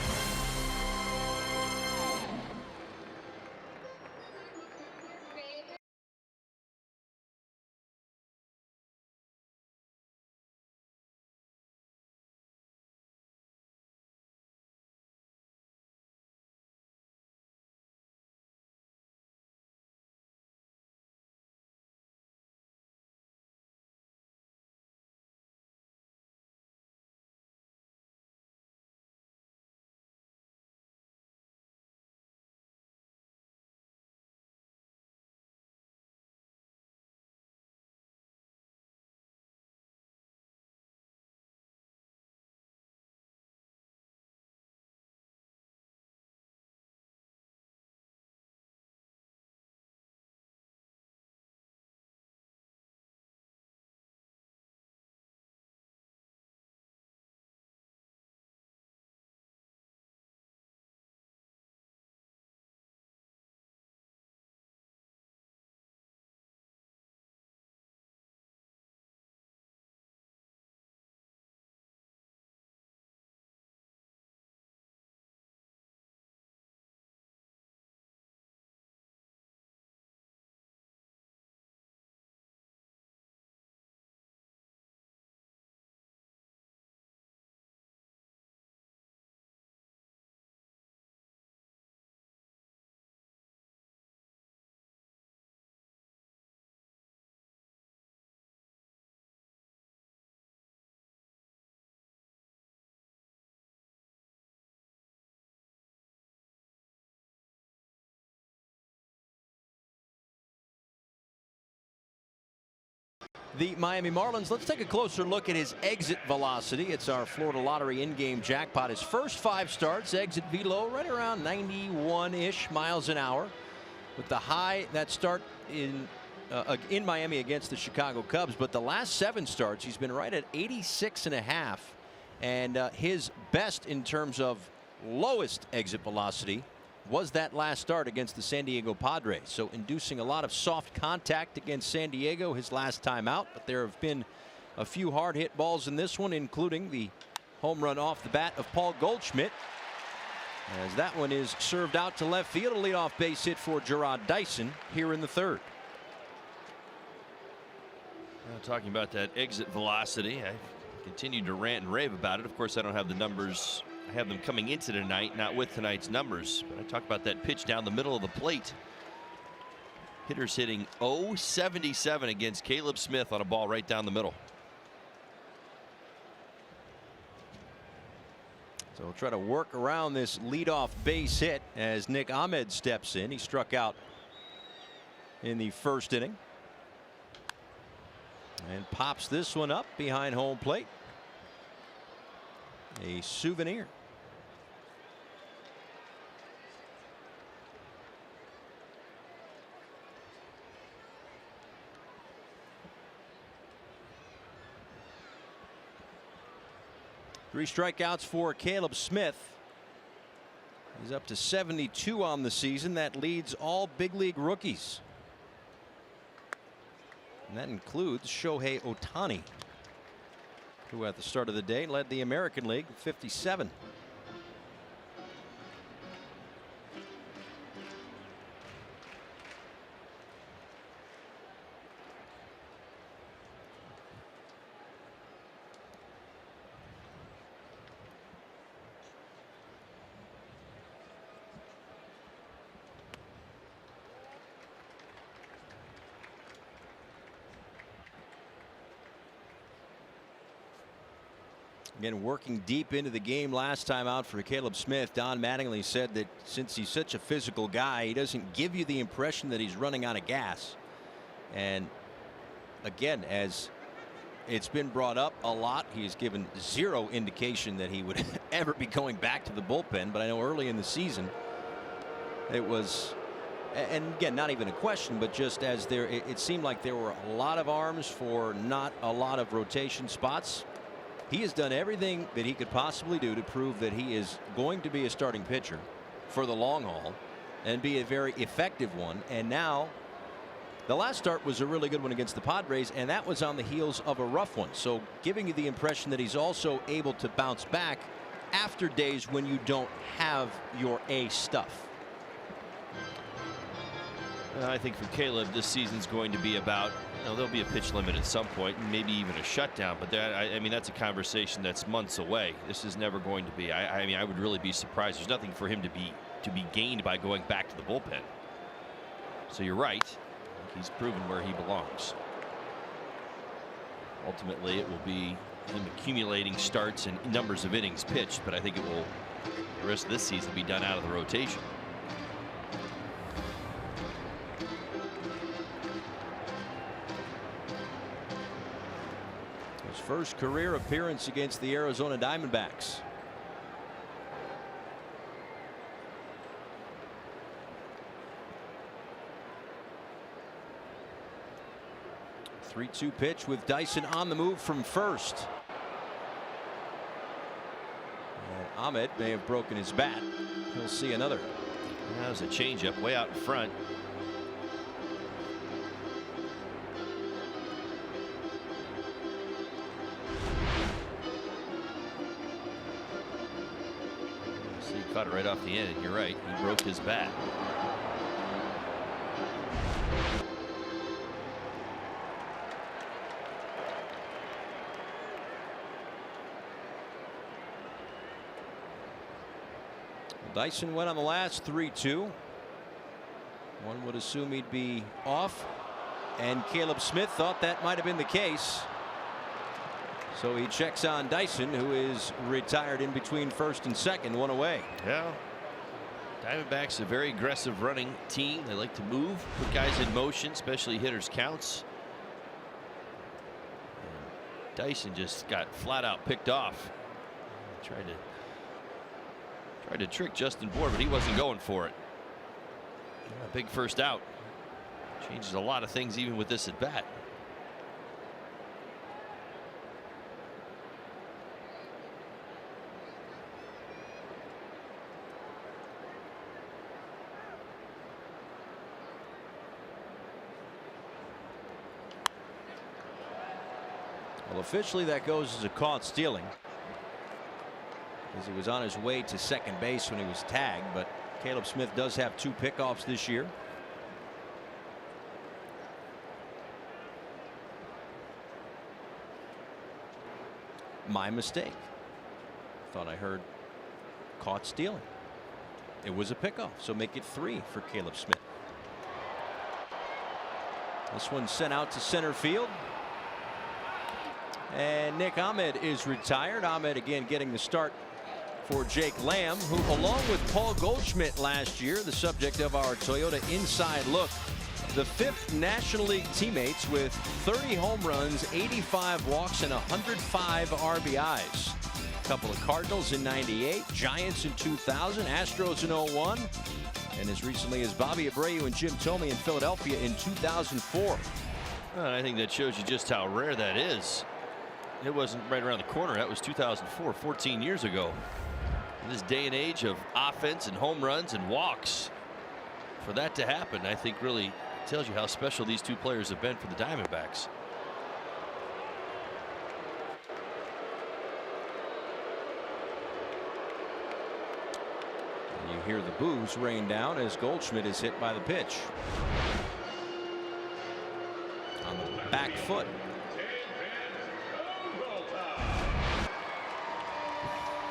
the Miami Marlins. Let's take a closer look at his exit velocity. It's our Florida Lottery in-game jackpot. His first 5 starts, exit velo right around 91-ish miles an hour, with the high that start in Miami against the Chicago Cubs. But the last 7 starts, he's been right at 86.5, and his best in terms of lowest exit velocity was that last start against the San Diego Padres. So inducing a lot of soft contact against San Diego his last time out. But there have been a few hard hit balls in this one, including the home run off the bat of Paul Goldschmidt, as that one is served out to left field. A leadoff base hit for Gerard Dyson here in the 3rd. Talking about that exit velocity, I continued to rant and rave about it. Of course, I don't have the numbers. I have them coming into tonight, not with tonight's numbers. But I talked about that pitch down the middle of the plate. Hitters hitting .077 against Caleb Smith on a ball right down the middle. So we'll try to work around this leadoff base hit as Nick Ahmed steps in. He struck out in the 1st inning and pops this one up behind home plate. A souvenir. Three strikeouts for Caleb Smith. He's up to 72 on the season. That leads all big league rookies. And that includes Shohei Ohtani, who at the start of the day led the American League, 57. Again, working deep into the game last time out for Caleb Smith. Don Mattingly said that since he's such a physical guy, he doesn't give you the impression that he's running out of gas. And again, as it's been brought up a lot, he's given zero indication that he would ever be going back to the bullpen. But I know early in the season it was, and again, not even a question, but just as there, it seemed like there were a lot of arms for not a lot of rotation spots. He has done everything that he could possibly do to prove that he is going to be a starting pitcher for the long haul and be a very effective one. And now the last start was a really good one against the Padres, and that was on the heels of a rough one. So giving you the impression that he's also able to bounce back after days when you don't have your A stuff. I think for Caleb, this season's going to be about, there'll be a pitch limit at some point, and maybe even a shutdown. But that, I mean, that's a conversation that's months away. This is never going to be. I mean, I would really be surprised. There's nothing for him to be gained by going back to the bullpen. So you're right. He's proven where he belongs. Ultimately, it will be him accumulating starts and numbers of innings pitched, but I think it will, the rest of this season, be done out of the rotation. His first career appearance against the Arizona Diamondbacks. Three-two pitch with Dyson on the move from first. And Ahmed may have broken his bat. He'll see another. That was a changeup way out in front. See, he caught it right off the end, and you're right, he broke his bat. Dyson went on the last 3-2. One would assume he'd be off, and Caleb Smith thought that might have been the case. So he checks on Dyson, who is retired in between first and second, one away. Yeah. Diamondbacks a very aggressive running team. They like to move, put guys in motion, especially hitters counts. Dyson just got flat out picked off. Tried to trick Justin Bohr, but he wasn't going for it. A big first out. Changes a lot of things even with this at bat. Well, officially that goes as a caught stealing, as he was on his way to second base when he was tagged. But Caleb Smith does have 2 pickoffs this year. My mistake. Thought I heard caught stealing. It was a pickoff, so make it 3 for Caleb Smith. This one sent out to center field. And Nick Ahmed is retired. Ahmed again getting the start for Jake Lamb, who, along with Paul Goldschmidt last year, the subject of our Toyota Inside Look, the 5th National League teammates with 30 home runs, 85 walks, and 105 RBIs. A couple of Cardinals in '98, Giants in 2000, Astros in '01, and as recently as Bobby Abreu and Jim Thome in Philadelphia in 2004. Well, I think that shows you just how rare that is. It wasn't right around the corner. That was 2004, 14 years ago. In this day and age of offense and home runs and walks, for that to happen, I think really tells you how special these 2 players have been for the Diamondbacks. And you hear the boos rain down as Goldschmidt is hit by the pitch. On the back foot.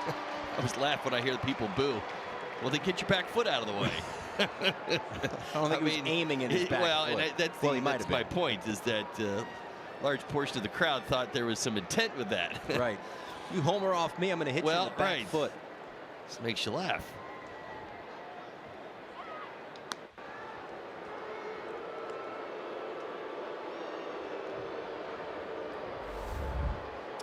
I always laugh when I hear the people boo. Well, then get your back foot out of the way. I don't think he was aiming at his back foot. And that's my point, is that large portion of the crowd thought there was some intent with that. Right. You homer off me, I'm going to hit you in the back foot. This makes you laugh.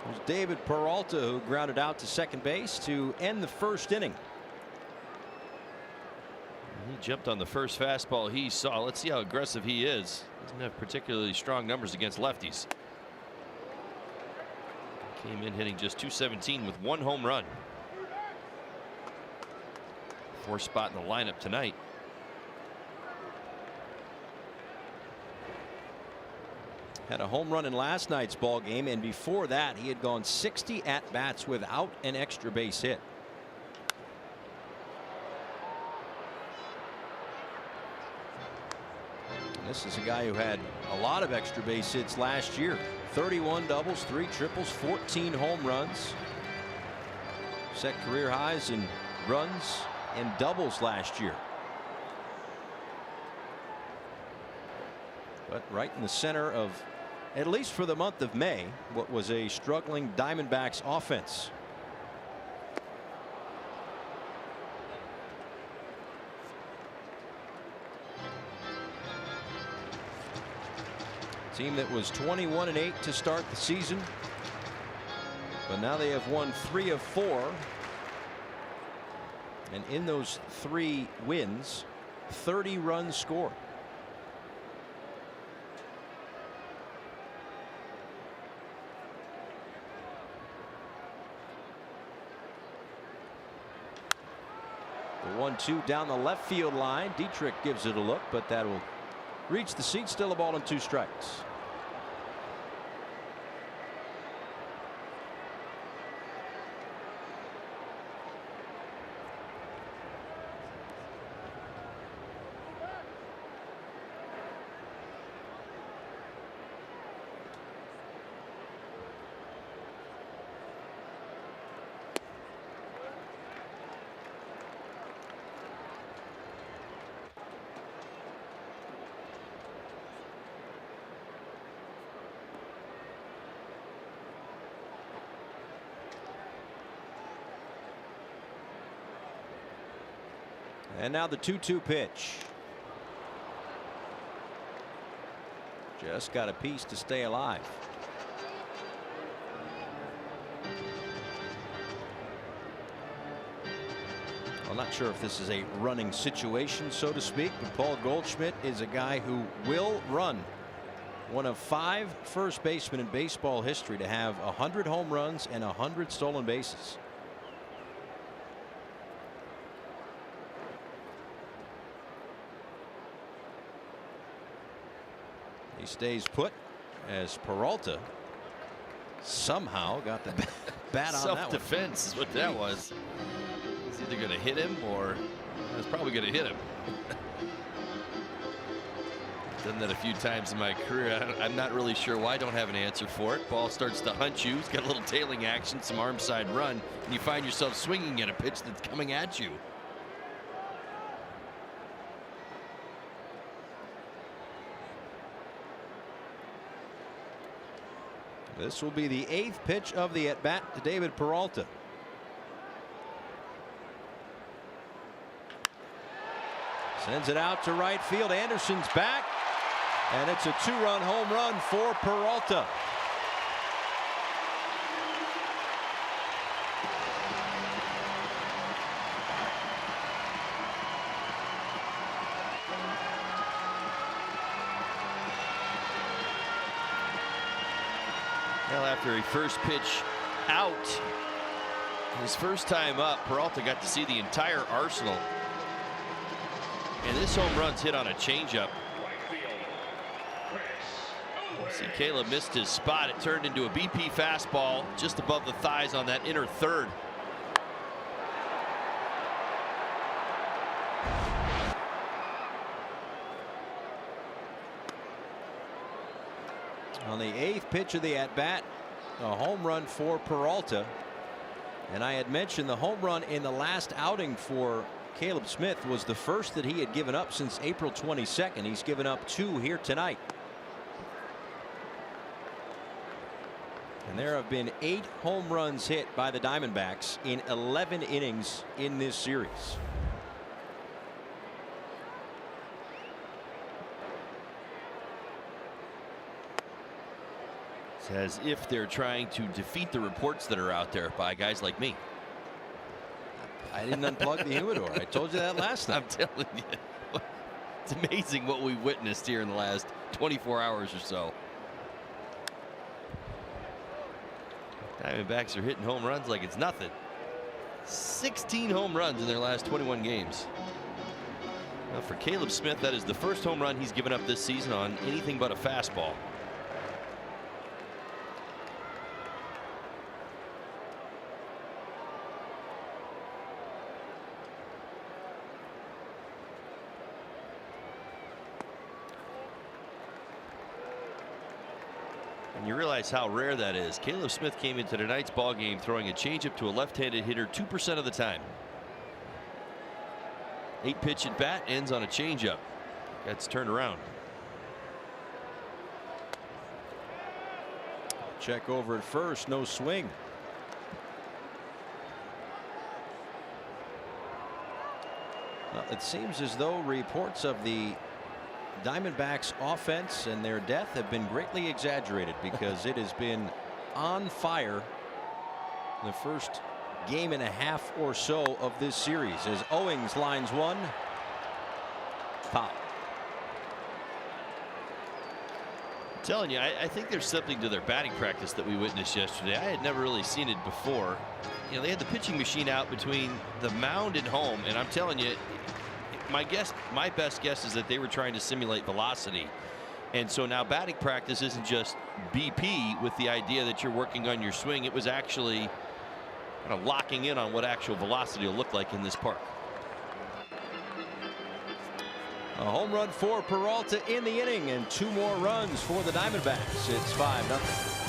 There's David Peralta, who grounded out to second base to end the first inning. He jumped on the first fastball he saw. Let's see how aggressive he is. Doesn't have particularly strong numbers against lefties. Came in hitting just .217 with 1 home run. 4th spot in the lineup tonight. Had a home run in last night's ball game, and before that he had gone 60 at bats without an extra base hit. And this is a guy who had a lot of extra base hits last year. 31 doubles, 3 triples, 14 home runs. Set career highs in runs and doubles last year. But right in the center of, at least for the month of May, what was a struggling Diamondbacks offense. Team that was 21-8 to start the season, but now they have won 3 of 4, and in those 3 wins, 30 runs scored. The 1-2 down the left field line. Dietrich gives it a look, but that will reach the seat. Still a ball and 2 strikes. And now the 2-2 pitch. Just got a piece to stay alive. I'm not sure if this is a running situation, so to speak, but Paul Goldschmidt is a guy who will run. One of 5 first basemen in baseball history to have 100 home runs and 100 stolen bases. He stays put as Peralta somehow got the bat on that one. Self-defense is what that was. He's either going to hit him or it's probably going to hit him. Done that a few times in my career. I'm not really sure why. I don't have an answer for it. Ball starts to hunt you. It's got a little tailing action, some arm side run, and you find yourself swinging at a pitch that's coming at you. This will be the 8th pitch of the at bat to David Peralta. Sends it out to right field. Anderson's back, and it's a 2-run home run for Peralta. Well, after a first pitch out, his first time up, Peralta got to see the entire arsenal. And this home run's hit on a changeup. See, Caleb missed his spot. It turned into a BP fastball just above the thighs on that inner third. On the 8th pitch of the at bat, a home run for Peralta. And I had mentioned the home run in the last outing for Caleb Smith was the first that he had given up since April 22nd. He's given up 2 here tonight. And there have been 8 home runs hit by the Diamondbacks in 11 innings in this series. It's as if they're trying to defeat the reports that are out there by guys like me. I didn't unplug the humidor. I told you that last time. I'm telling you. It's amazing what we've witnessed here in the last 24 hours or so. Diamondbacks are hitting home runs like it's nothing. 16 home runs in their last 21 games. Now for Caleb Smith, that is the first home run he's given up this season on anything but a fastball. And you realize how rare that is. Caleb Smith came into tonight's ball game throwing a changeup to a left-handed hitter 2% of the time. 8 pitch at bat ends on a changeup. That's turned around. Check over at first, no swing. Well, it seems as though reports of the Diamondbacks offense and their death have been greatly exaggerated because it has been on fire the first game and a half or so of this series as Owings lines one. Pop. I'm telling you, I think there's something to their batting practice that we witnessed yesterday. I had never really seen it before. You know, they had the pitching machine out between the mound and home, and I'm telling you, my best guess is that they were trying to simulate velocity. And so now batting practice isn't just BP with the idea that you're working on your swing. It was actually kind of locking in on what actual velocity will look like in this park. A home run for Peralta in the inning and 2 more runs for the Diamondbacks. It's 5-0.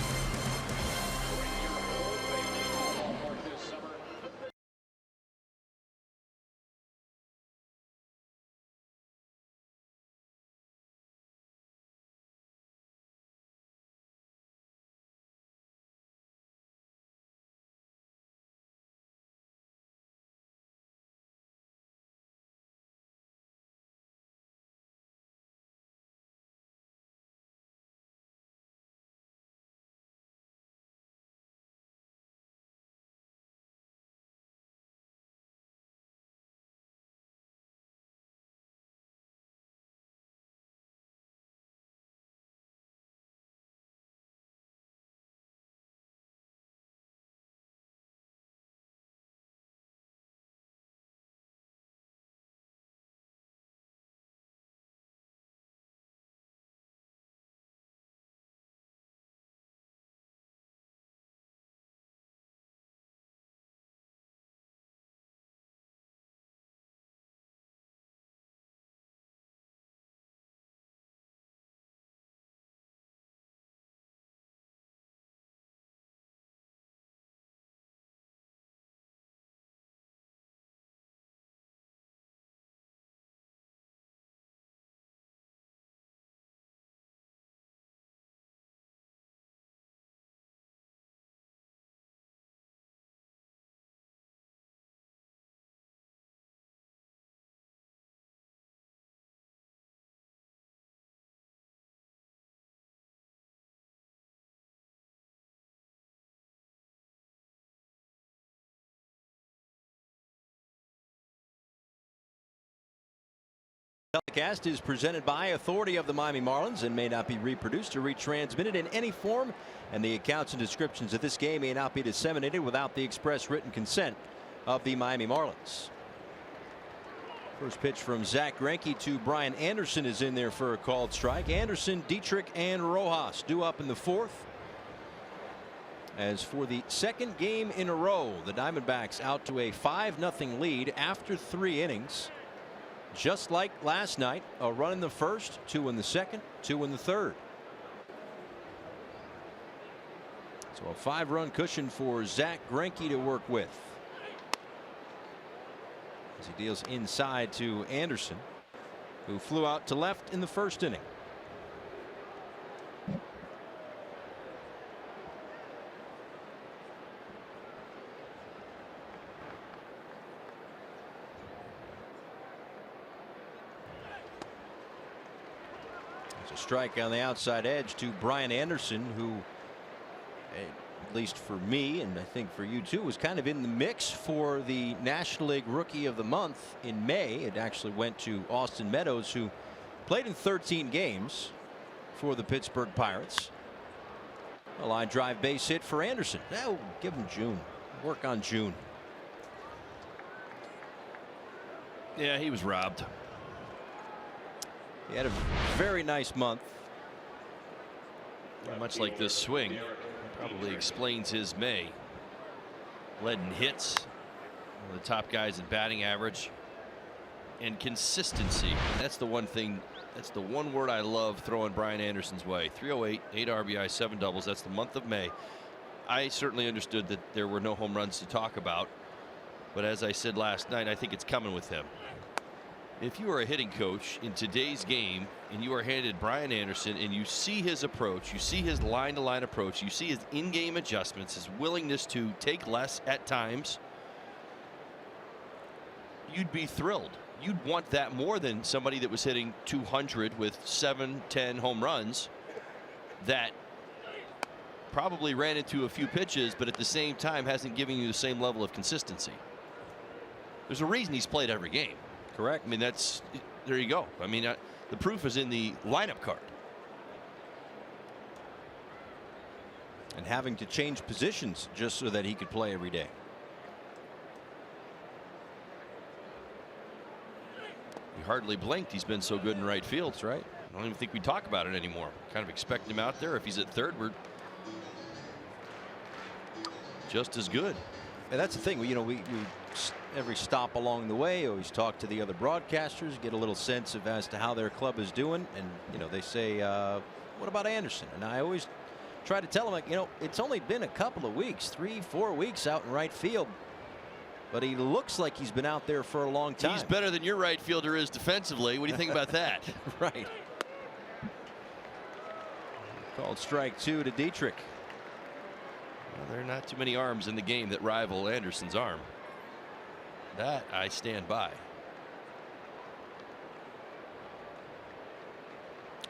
Telecast is presented by Authority of the Miami Marlins and may not be reproduced or retransmitted in any form, and the accounts and descriptions of this game may not be disseminated without the express written consent of the Miami Marlins. First pitch from Zach Greinke to Brian Anderson is in there for a called strike. Anderson, Dietrich, and Rojas due up in the fourth. As for the second game in a row, the Diamondbacks out to a 5-0 lead after 3 innings. Just like last night, a run in the first, 2 in the second, 2 in the third. So a 5-run cushion for Zach Greinke to work with, as he deals inside to Anderson, who flew out to left in the first inning. A strike on the outside edge to Brian Anderson, who, at least for me and I think for you too, was kind of in the mix for the National League Rookie of the Month in May. It actually went to Austin Meadows, who played in 13 games for the Pittsburgh Pirates. A line drive base hit for Anderson. Now give him June. Work on June. Yeah, he was robbed. He had a very nice month. Much like this swing, probably explains his May. Led in hits, one of the top guys in batting average, and consistency. That's the one thing. That's the one word I love throwing Brian Anderson's way. 308, 8 RBI, 7 doubles. That's the month of May. I certainly understood that there were no home runs to talk about, but as I said last night, I think it's coming with him. If you are a hitting coach in today's game and you are handed Brian Anderson and you see his approach, you see his line-to-line approach, you see his in-game adjustments, his willingness to take less at times, you'd be thrilled. You'd want that more than somebody that was hitting 200 with 7-10 home runs that probably ran into a few pitches, but at the same time hasn't given you the same level of consistency. There's a reason he's played every game. Correct. I mean, that's, there you go. I mean, the proof is in the lineup card. And having to change positions just so that he could play every day. We hardly blinked. He's been so good in right field. That's right. I don't even think we talk about it anymore. Kind of expect him out there. If he's at third, we're just as good. And that's the thing. We every stop along the way always talk to the other broadcasters, get a little sense of as to how their club is doing, and they say, what about Anderson? And I always try to tell them, like, it's only been a couple of weeks, 3-4 weeks out in right field, but he looks like he's been out there for a long time. He's better than your right fielder is defensively. What do you think about that? Right. Called strike 2 to Dietrich. Well, there are not too many arms in the game that rival Anderson's arm. That I stand by.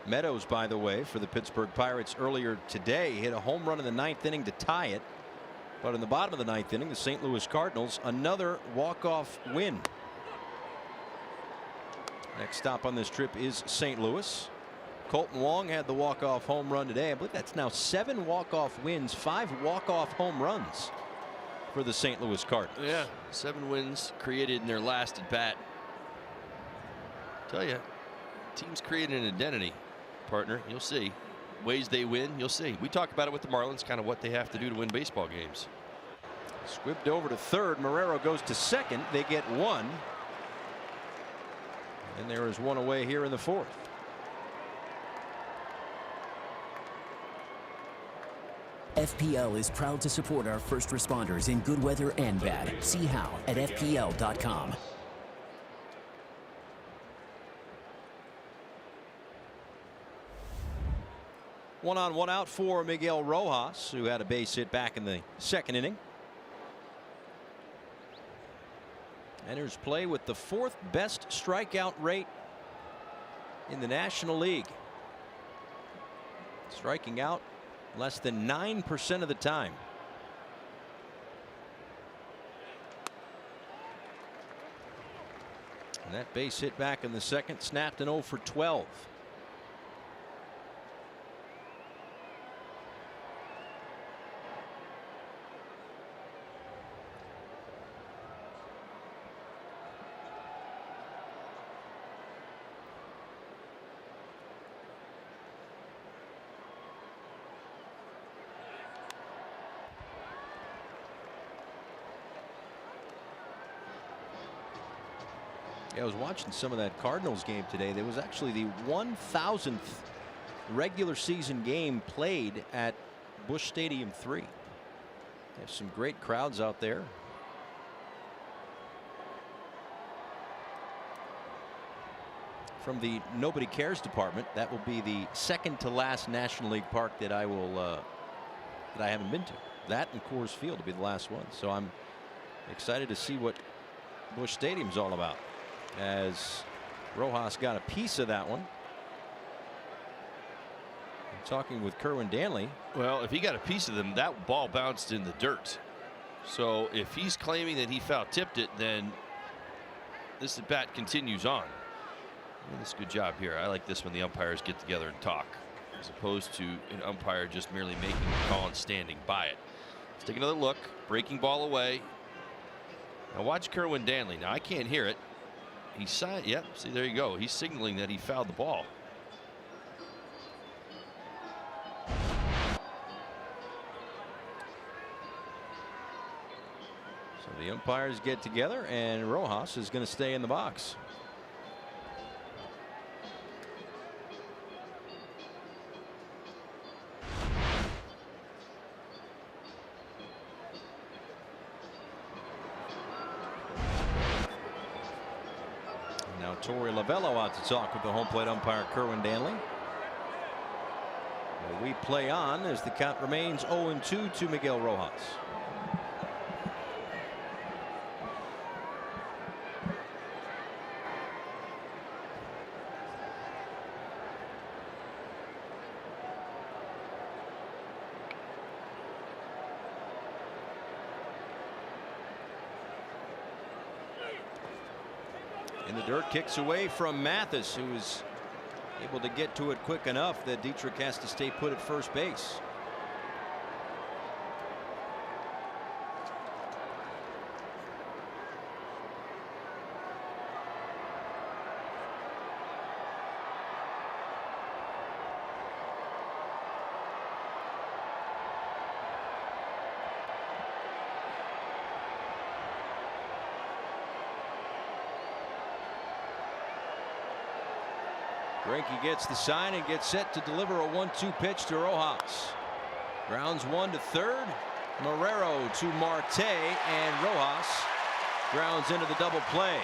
Meadows, by the way, for the Pittsburgh Pirates earlier today, hit a home run in the 9th inning to tie it. But in the bottom of the 9th inning, the St. Louis Cardinals, another walk-off win. Next stop on this trip is St. Louis. Colton Wong had the walk-off home run today. I believe that's now 7 walk-off wins, 5 walk-off home runs for the St. Louis Cardinals. Yeah, 7 wins created in their last at bat. Tell you, teams created an identity, partner. You'll see. Ways they win, you'll see. We talk about it with the Marlins, kind of what they have to do to win baseball games. Squibbed over to third. Marrero goes to second. They get 1. And there is 1 away here in the 4th. FPL is proud to support our first responders in good weather and bad. See how at FPL.com. One on, one out for Miguel Rojas, who had a base hit back in the 2nd inning. Enters play with the 4th best strikeout rate in the National League. Striking out less than 9% of the time. That base hit back in the second, snapped an 0 for 12. Yeah, I was watching some of that Cardinals game today. There was actually the 1,000th regular season game played at Busch Stadium 3. They have some great crowds out there. From the Nobody Cares department, that will be the second to last National League park that I will that I haven't been to. That and Coors Field will be the last one. So I'm excited to see what Busch Stadium's all about, as Rojas got a piece of that one. I'm talking with Kerwin Danley. Well, if he got a piece of them, that ball bounced in the dirt. So if he's claiming that he foul tipped it, then this at bat continues on. That's a good job here. I like this when the umpires get together and talk, as opposed to an umpire just merely making a call and standing by it. Let's take another look. Breaking ball away. Now watch Kerwin Danley. Now I can't hear it. He signed. Yep. See, there you go. He's signaling that he fouled the ball. So the umpires get together, and Rojas is going to stay in the box. Now Torey Lovello out to talk with the home plate umpire Kerwin Danley. We play on as the count remains 0-2 to Miguel Rojas. In the dirt, kicks away from Mathis, who is able to get to it quick enough that Dietrich has to stay put at first base. Greinke gets the sign and gets set to deliver a 1-2 pitch to Rojas. Grounds one to third. Marrero to Marte, and Rojas grounds into the double play.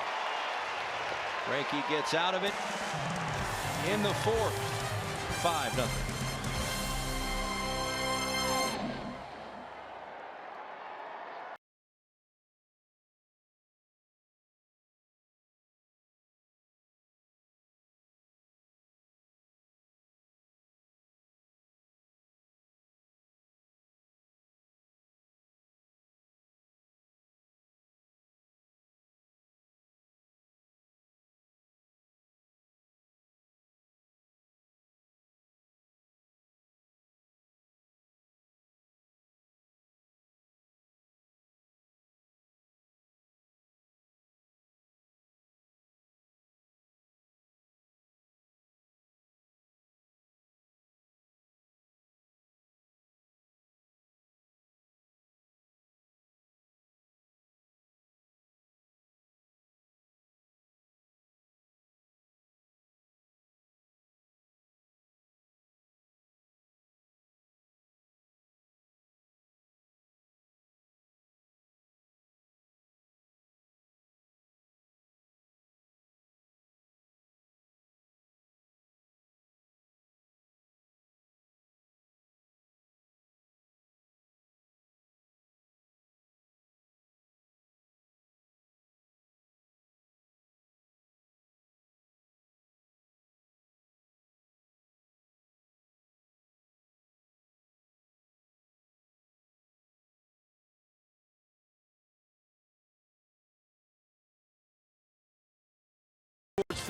Greinke gets out of it in the fourth. 5-0.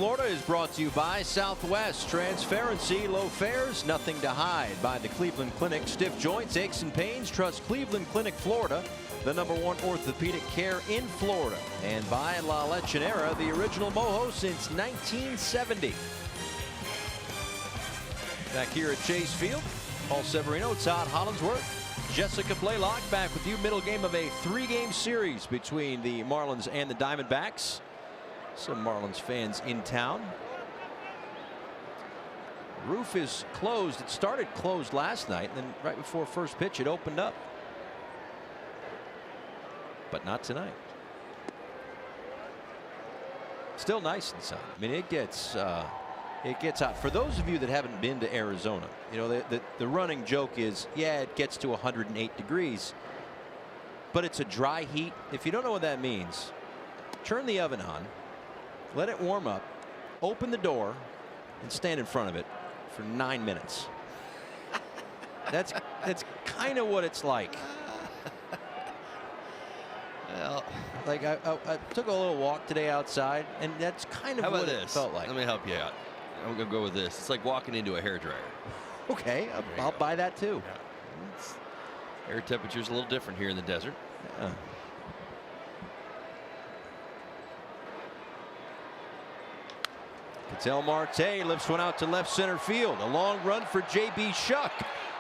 Florida is brought to you by Southwest. Transparency, low fares, nothing to hide. By the Cleveland Clinic. Stiff joints, aches and pains. Trust Cleveland Clinic Florida, the #1 orthopedic care in Florida. And by La Lechonera, the original mojo since 1970. Back here at Chase Field, Paul Severino, Todd Hollinsworth, Jessica Blaylock back with you. Middle game of a 3-game series between the Marlins and the Diamondbacks. Some Marlins fans in town. Roof is closed. It started closed last night, and then right before first pitch it opened up. But not tonight. Still nice inside. I mean, it gets hot. For those of you that haven't been to Arizona, you know, the running joke is, yeah, it gets to 108 degrees, but it's a dry heat. If you don't know what that means, turn the oven on, let it warm up, open the door, and stand in front of it for 9 minutes. That's kind of what it's like. Well, like I took a little walk today outside, and that's kind of what it felt like. Let me help you out. I'm gonna go with this. It's like walking into a hairdryer. Okay, I'll buy that too. Yeah. Air temperature's a little different here in the desert. Yeah. Ketel Marte lifts one out to left center field. A long run for J.B. Shuck,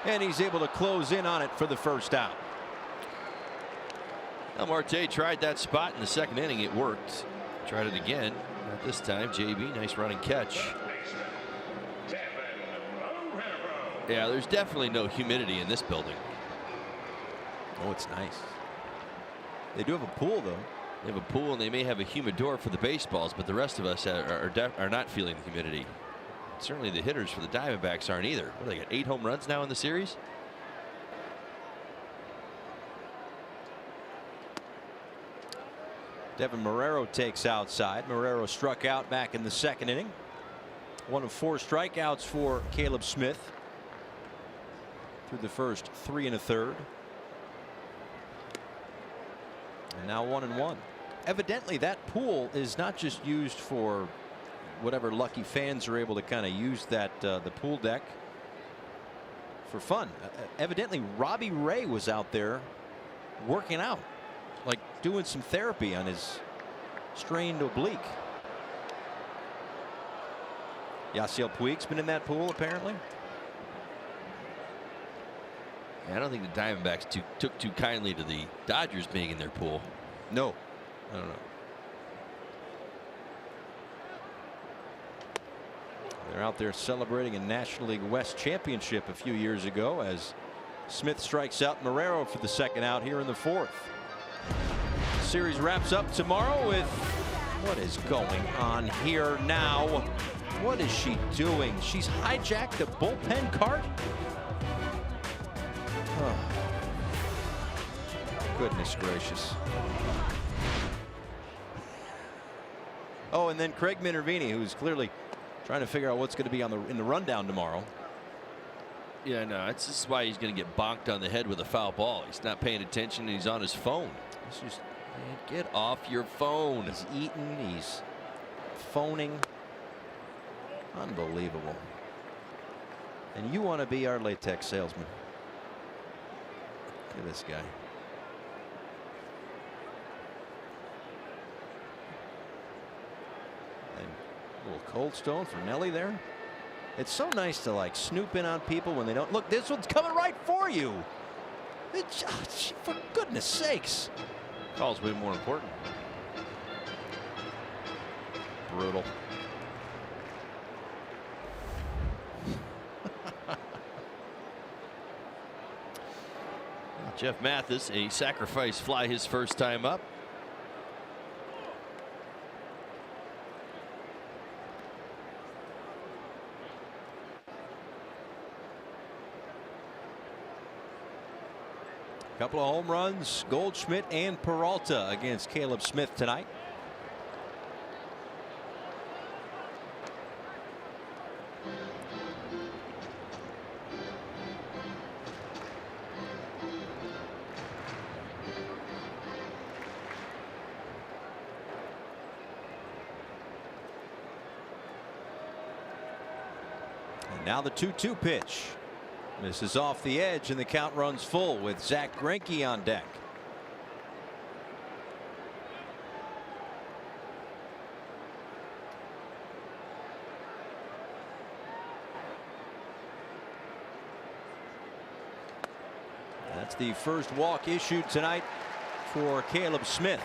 and he's able to close in on it for the first out. Well, Marte tried that spot in the second inning. It worked. Tried it again. Not this time. J.B. nice running catch. Yeah, there's definitely no humidity in this building. Oh, it's nice. They do have a pool, though. They have a pool, and they may have a humidor for the baseballs, but the rest of us are not feeling the humidity. Certainly the hitters for the Diamondbacks aren't either. What, they got 8 home runs now in the series? Devin Marrero takes outside. Marrero struck out back in the second inning. 1 of 4 strikeouts for Caleb Smith through the first 3 1/3. And now 1-1. Evidently that pool is not just used for whatever lucky fans are able to kind of use that the pool deck for fun. Evidently Robbie Ray was out there working out, like doing some therapy on his strained oblique. Yasiel Puig's been in that pool apparently. I don't think the Diamondbacks took too kindly to the Dodgers being in their pool. No, I don't know. They're out there celebrating a National League West championship a few years ago as Smith strikes out Marrero for the second out here in the 4th. The series wraps up tomorrow with what is going on here now? What is she doing? She's hijacked the bullpen cart. Oh. Goodness gracious. Oh, and then Craig Minervini, who's clearly trying to figure out what's going to be in the rundown tomorrow. Yeah, no, this is why he's going to get bonked on the head with a foul ball. He's not paying attention, and he's on his phone. It's just, man, get off your phone. He's eating, he's phoning. Unbelievable. And you want to be our latex salesman. Look at this guy. And a little Cold Stone for Nelly there. It's so nice to like snoop in on people when they don't look. This one's coming right for you. It's, for goodness sakes. Call's way more important. Brutal. Jeff Mathis, a sacrifice fly his first time up. Couple of home runs, Goldschmidt and Peralta against Caleb Smith tonight. Now the 2-2 pitch. Misses off the edge, and the count runs full with Zach Greinke on deck. That's the first walk issued tonight for Caleb Smith.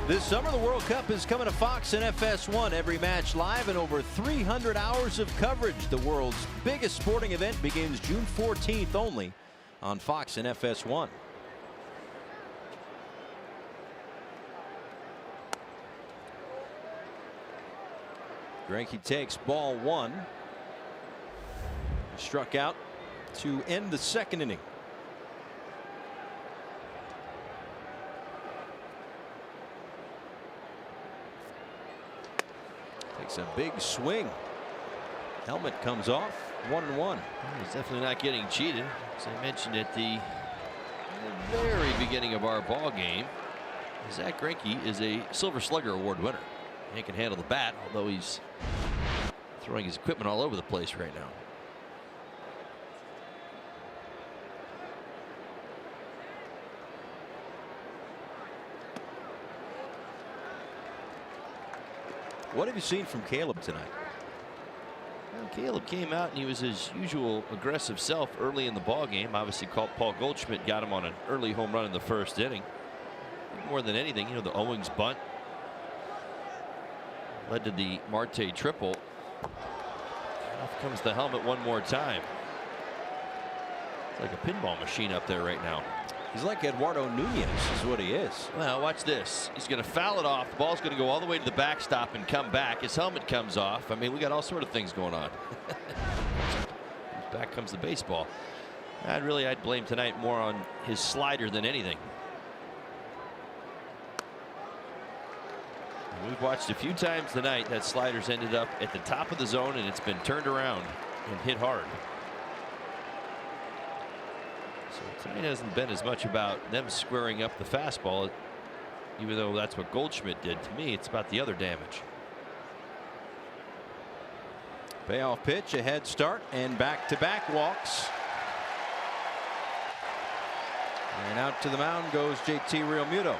This summer, the World Cup is coming to Fox and FS1. Every match live and over 300 hours of coverage. The world's biggest sporting event begins June 14th only on Fox and FS1. Greinke takes ball one. Struck out to end the second inning. Takes a big swing. Helmet comes off. 1-1. He's definitely not getting cheated. As I mentioned at the very beginning of our ball game, Zach Greinke is a Silver Slugger Award winner. He can handle the bat, although he's throwing his equipment all over the place right now. What have you seen from Caleb tonight? Well, Caleb came out and he was his usual aggressive self early in the ball game. Obviously, Paul Goldschmidt got him on an early home run in the first inning. More than anything, you know, the Owings bunt led to the Marte triple. Off comes the helmet one more time. It's like a pinball machine up there right now. He's like Eduardo Nunez is what he is. Well, watch this. He's going to foul it off. The ball's going to go all the way to the backstop and come back. His helmet comes off. I mean, we got all sort of things going on. Back comes the baseball. I'd blame tonight more on his slider than anything. We've watched a few times tonight that slider's ended up at the top of the zone and it's been turned around and hit hard. So tonight hasn't been as much about them squaring up the fastball, even though that's what Goldschmidt did. To me, it's about the other damage. Payoff pitch, a head start, and back-to-back walks. And out to the mound goes JT Realmuto.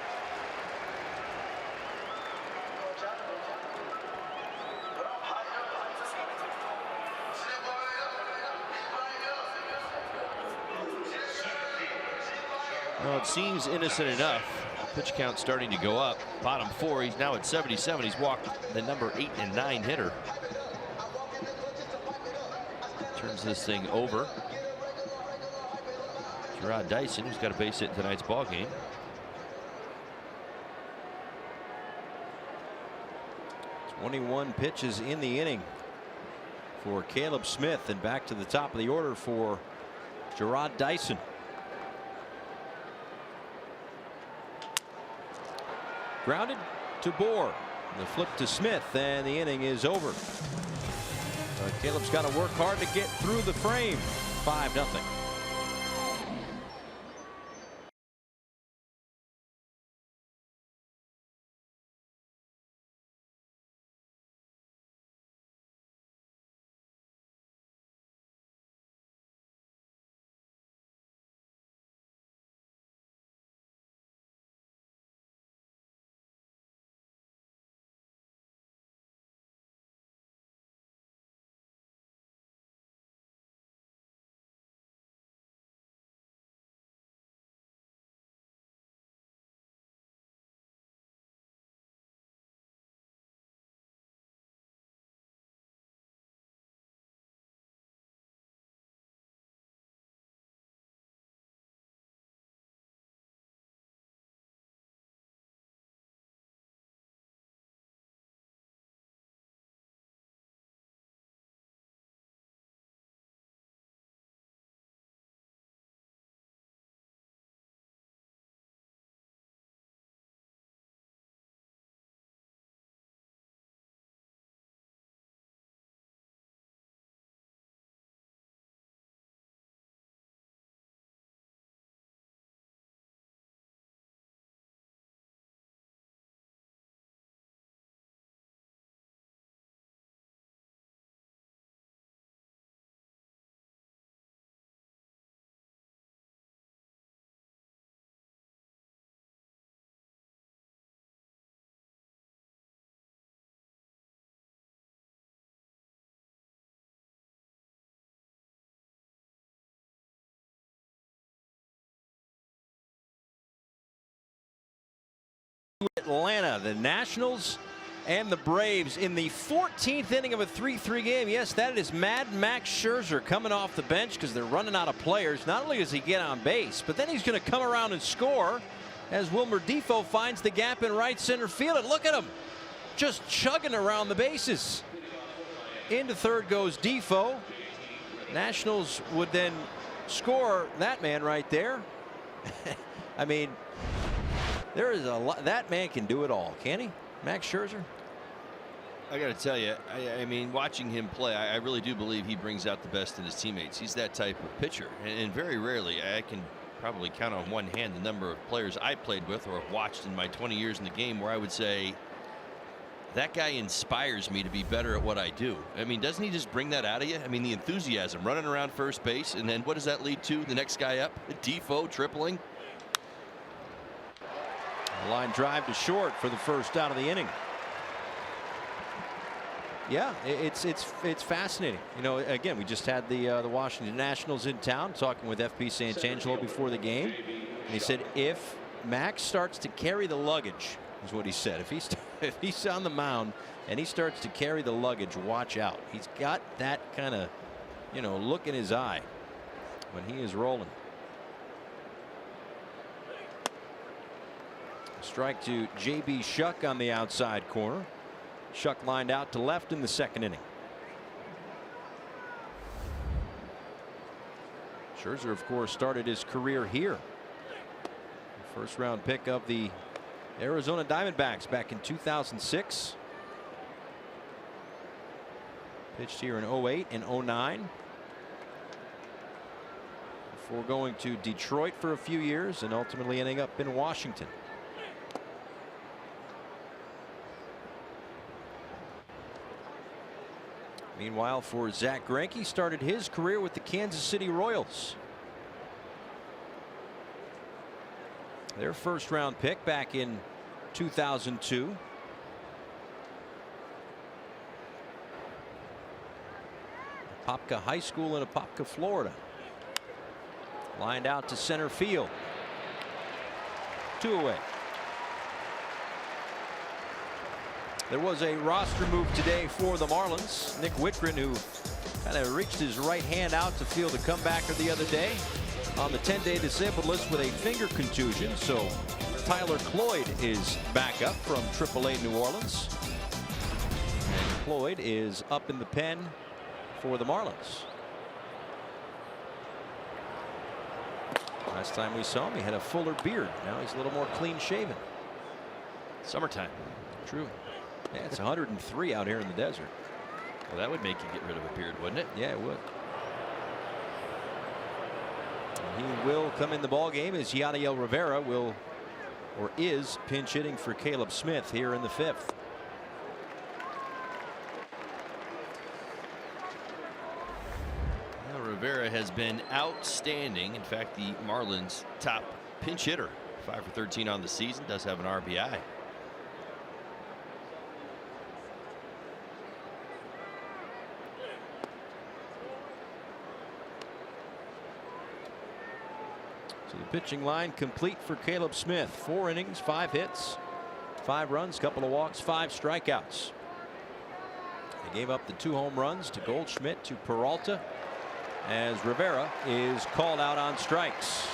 Well, it seems innocent enough. Pitch count starting to go up. Bottom four. He's now at 77. He's walked the number 8 and 9 hitter. Turns this thing over. Gerard Dyson, who's got a base hit in tonight's ball game. "21 pitches in the inning for Caleb Smith, and back to the top of the order for Gerard Dyson. Grounded to Bohr. The flip to Smith, and the inning is over. Caleb's got to work hard to get through the frame. 5-0. Atlanta. The Nationals and the Braves in the 14th inning of a 3-3 game. Yes, that is Mad Max Scherzer coming off the bench because they're running out of players. Not only does he get on base, but then he's going to come around and score as Wilmer Defoe finds the gap in right center field. And look at him, just chugging around the bases. Into third goes Defoe. Nationals would then score that man right there. I mean, there is a lot. That man can do it all, can he? Max Scherzer. I got to tell you, I mean, watching him play, I really do believe he brings out the best in his teammates. He's that type of pitcher, and very rarely, I can probably count on one hand the number of players I played with or have watched in my 20 years in the game where I would say that guy inspires me to be better at what I do. I mean, doesn't he just bring that out of you? I mean, the enthusiasm, running around first base, and then what does that lead to? The next guy up, Defoe tripling. A line drive to short for the first out of the inning. Yeah, it's fascinating. You know, again, we just had the Washington Nationals in town talking with FP Santangelo before the game. And he said if Max starts to carry the luggage, is what he said. If he's on the mound and he starts to carry the luggage, watch out. He's got that kind of, you know, look in his eye when he is rolling. Strike to J.B. Shuck on the outside corner. Shuck lined out to left in the second inning. Scherzer, of course, started his career here. First round pick of the Arizona Diamondbacks back in 2006. Pitched here in 08 and 09. Before going to Detroit for a few years and ultimately ending up in Washington. Meanwhile, for Zach Greinke, started his career with the Kansas City Royals. Their first round pick back in 2002. Apopka High School in Apopka, Florida. Lined out to center field. 2 away. There was a roster move today for the Marlins. Nick Whitgren, who kind of reached his right hand out to field a comebacker the other day, on the 10-day disabled list with a finger contusion. So Tyler Cloyd is back up from AAA New Orleans. And Cloyd is up in the pen for the Marlins. Last time we saw him, he had a fuller beard. Now he's a little more clean shaven. Summertime. True. Yeah, it's 103 out here in the desert. Well, that would make you get rid of a beard, wouldn't it? Yeah, it would. And he will come in the ball game as Yadiel Rivera is pinch hitting for Caleb Smith here in the 5th. Well, Rivera has been outstanding. In fact, the Marlins' top pinch hitter, 5 for 13 on the season, does have an RBI. So the pitching line complete for Caleb Smith. 4 innings, 5 hits, 5 runs, couple of walks, 5 strikeouts. They gave up the 2 home runs to Goldschmidt, to Peralta, as Rivera is called out on strikes.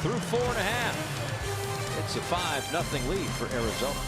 Through 4.5. It's a 5-0 lead for Arizona.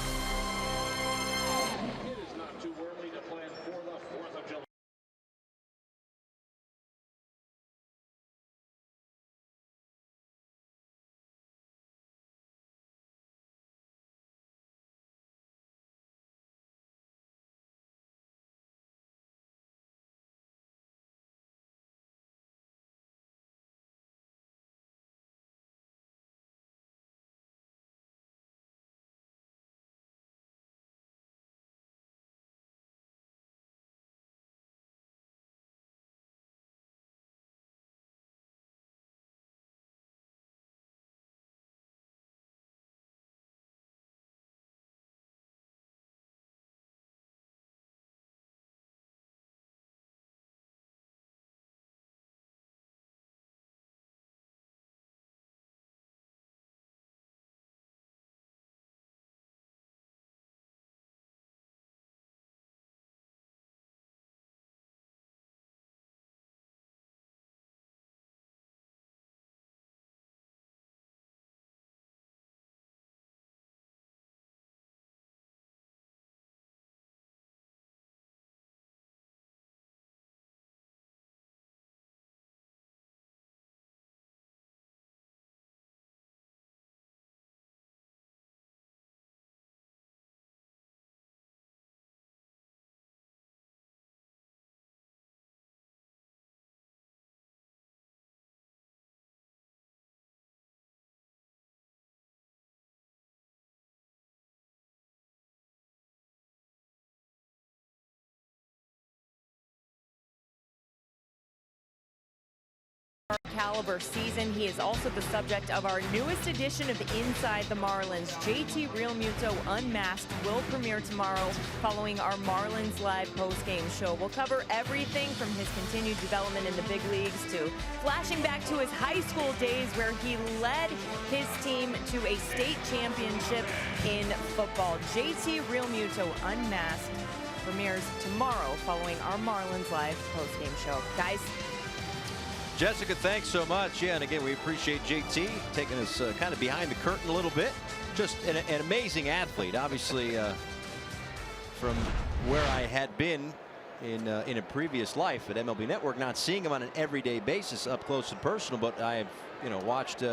caliber season. He is also the subject of our newest edition of Inside the Marlins. JT Realmuto Unmasked will premiere tomorrow following our Marlins Live postgame show. We'll cover everything from his continued development in the big leagues to flashing back to his high school days where he led his team to a state championship in football. JT Realmuto Unmasked premieres tomorrow following our Marlins Live postgame show. Guys. Jessica, thanks so much. Yeah, and again, we appreciate JT taking us kind of behind the curtain a little bit. Just an amazing athlete, obviously, from where I had been in a previous life at MLB Network, not seeing him on an everyday basis up close and personal, but I have, watched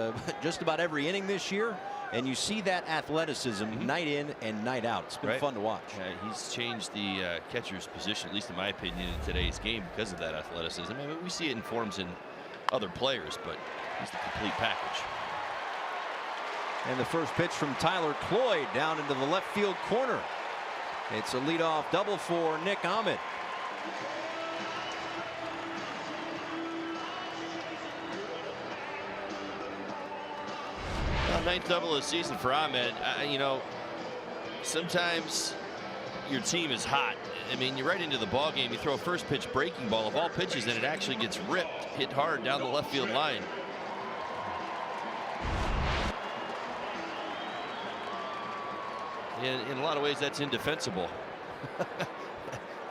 just about every inning this year, and you see that athleticism night in and night out. It's been fun to watch. He's changed the catcher's position, at least in my opinion, in today's game because of that athleticism. I mean, we see it in forms in other players, but he's the complete package. And the first pitch from Tyler Cloyd down into the left field corner. It's a leadoff double for Nick Ahmed. Well, ninth double of the season for Ahmed. Sometimes your team is hot. I mean, you're right into the ball game. You throw a first pitch breaking ball of all pitches, and it actually gets ripped, hit hard down the left field line. In a lot of ways, that's indefensible.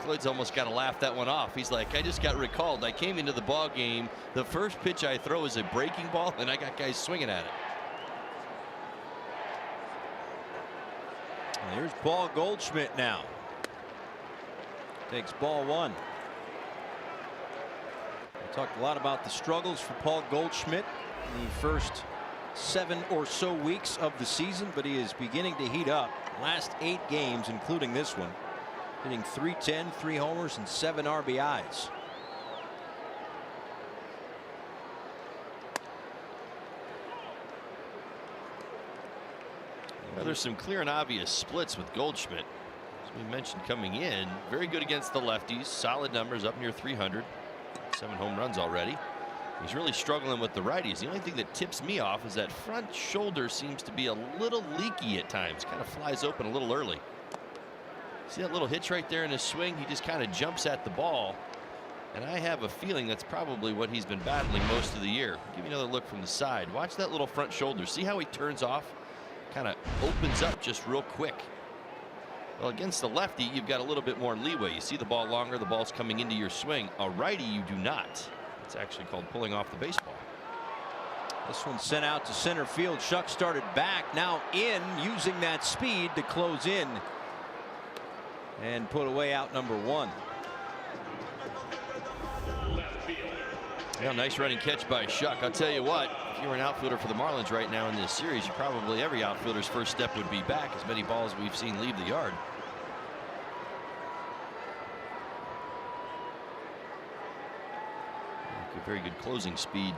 Floyd's almost got to laugh that one off. He's like, I just got recalled. I came into the ball game. The first pitch I throw is a breaking ball, and I got guys swinging at it. And here's Paul Goldschmidt now. Takes ball one. We talked a lot about the struggles for Paul Goldschmidt in the first 7 or so weeks of the season, but he is beginning to heat up. Last 8 games, including this one, hitting .310, 3 homers, and 7 RBIs. Well, there's some clear and obvious splits with Goldschmidt. As we mentioned coming in, very good against the lefties, solid numbers up near 300, 7 home runs already. He's really struggling with the righties. The only thing that tips me off is that front shoulder seems to be a little leaky at times, kind of flies open a little early. See that little hitch right there in his swing? He just kind of jumps at the ball, and I have a feeling that's probably what he's been battling most of the year. Give you another look from the side. Watch that little front shoulder. See how he turns off? Kind of opens up just real quick. Well, against the lefty, you've got a little bit more leeway. You see the ball longer, the ball's coming into your swing. A righty, you do not. It's actually called pulling off the baseball. This one sent out to center field. Shuck started back, now in, using that speed to close in and put away out number 1. Yeah, nice running catch by Shuck. I'll tell you what, if you were an outfielder for the Marlins right now in this series, you probably every outfielder's first step would be back. As many balls we've seen leave the yard. A very good closing speed.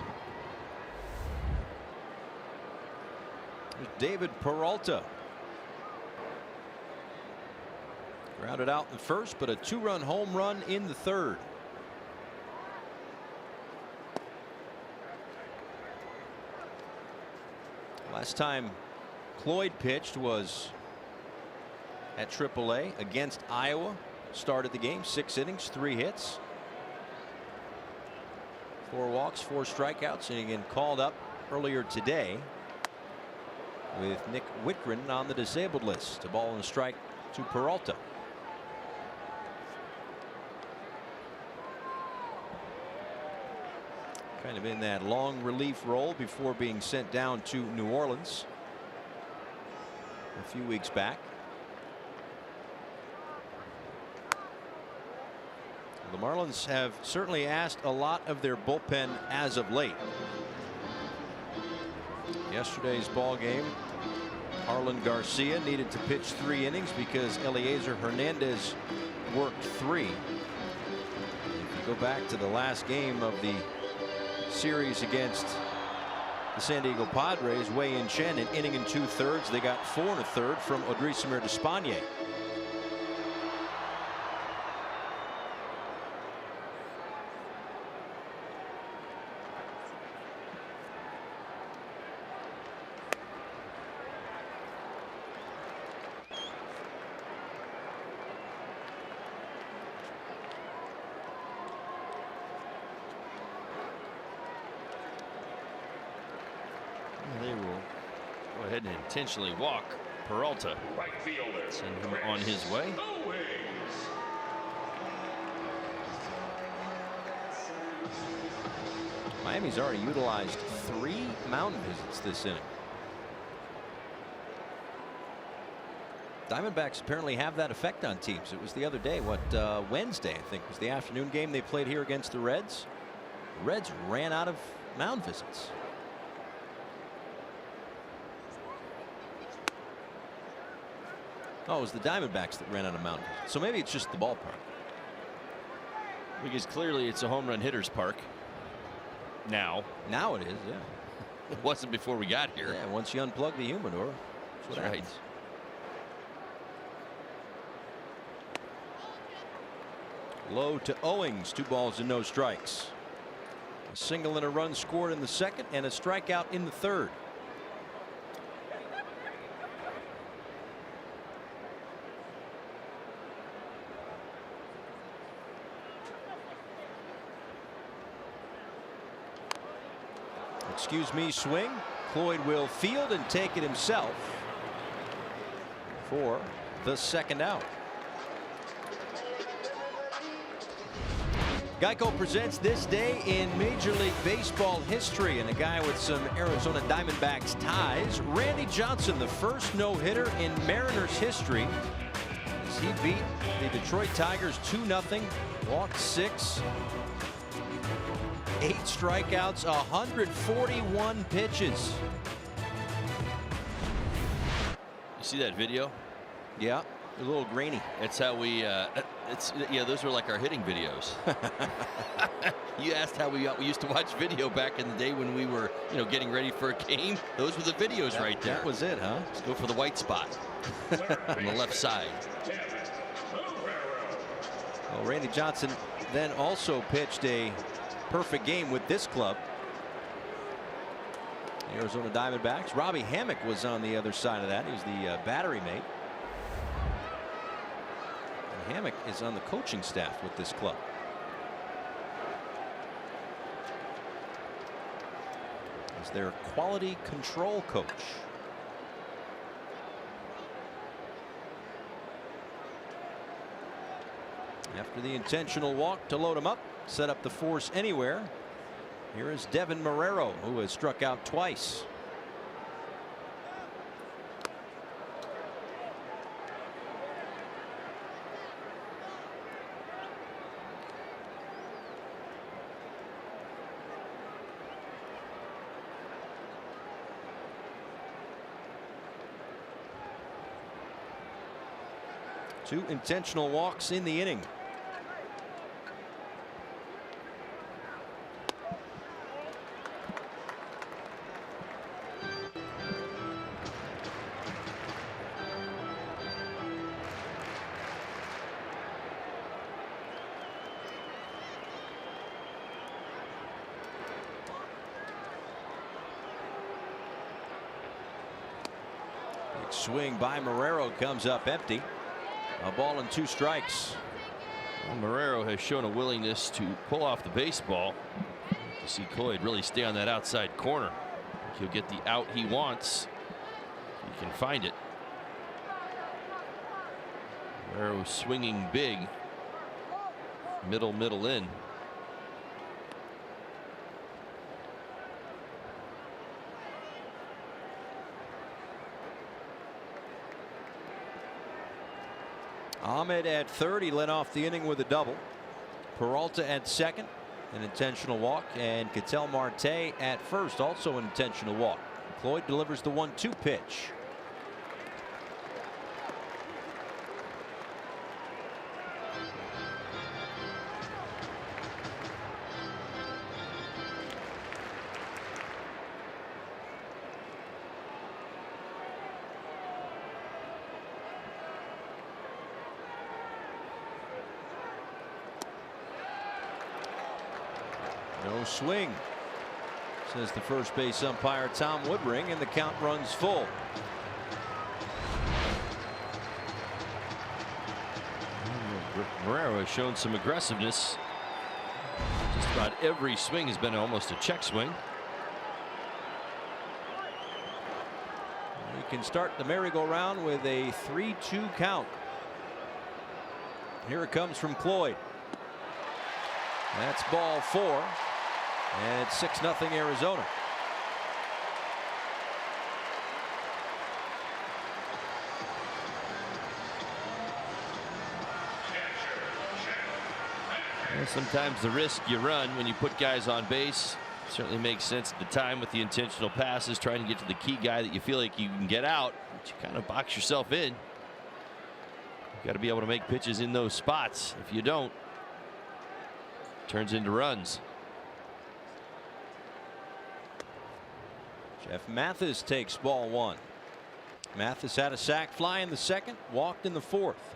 There's David Peralta. Grounded out in the first, but a 2-run home run in the third. Last time Cloyd pitched was at AAA against Iowa. Started the game, 6 innings, 3 hits. 4 walks, 4 strikeouts, and again called up earlier today with Nick Whitgren on the disabled list. A ball and a strike to Peralta. Kind of in that long relief role before being sent down to New Orleans a few weeks back. The Marlins have certainly asked a lot of their bullpen as of late. Yesterday's ball game, Harlan Garcia needed to pitch 3 innings because Eliezer Hernandez worked 3. If you go back to the last game of the series against the San Diego Padres, Wei-Yin Chen, an inning and 2/3. They got 4 1/3 from Odrisamer Despaigne. ahead and intentionally walk Peralta. Right fielder. Send him on his way. Miami's already utilized 3 mound visits this inning. Diamondbacks apparently have that effect on teams. It was the other day, Wednesday, I think, was the afternoon game they played here against the Reds. The Reds ran out of mound visits. Oh, it was the Diamondbacks that ran out of mound visits. So maybe it's just the ballpark. Because clearly it's a home run hitter's park. Now it is, yeah. It wasn't before we got here. Yeah, once you unplug the humidor, that's what happens. Low to Owings, 2 balls and no strikes. A single and a run scored in the second and a strikeout in the third. Excuse me, swing. Cloyd will field and take it himself for the second out. Geico presents this day in Major League Baseball history, and a guy with some Arizona Diamondbacks ties, Randy Johnson, the first no-hitter in Mariners history, as he beat the Detroit Tigers 2-0, walked 6. 8 strikeouts, 141 pitches. You see that video? Yeah, a little grainy. That's how we. Yeah, those were like our hitting videos. You asked how we used to watch video back in the day when we were, getting ready for a game. Those were the videos right there. That was it, huh? Let's go for the white spot on the left side. Well, Randy Johnson then also pitched a perfect game with this club. The Arizona Diamondbacks. Robbie Hammock was on the other side of that. He was the battery mate. And Hammock is on the coaching staff with this club. As their quality control coach. After the intentional walk to load him up, set up the force anywhere. Here is Devin Marrero, who has struck out twice. Two intentional walks in the inning. Swing by Marrero comes up empty. A ball and 2 strikes. Well, Marrero has shown a willingness to pull off the baseball. To see Cloyd really stay on that outside corner. He'll get the out he wants. He can find it. Marrero swinging big. Middle in. Ahmed at third. He led off the inning with a double. Peralta at second, an intentional walk, and Ketel Marte at first, also an intentional walk. Cloyd delivers the 1-2 pitch. No swing, says the first base umpire Tom Woodring, and the count runs full. Marrero has shown some aggressiveness. Just about every swing has been almost a check swing. can start the merry-go-round with a 3-2 count. Here it comes from Cloyd. That's ball 4, and it's 6-0 Arizona. Sometimes the risk you run when you put guys on base certainly makes sense at the time with the intentional passes, trying to get to the key guy that you feel like you can get out, but you kind of box yourself in. You've got to be able to make pitches in those spots. If you don't, it turns into runs. Jeff Mathis takes ball 1. Mathis had a sac fly in the second, walked in the fourth.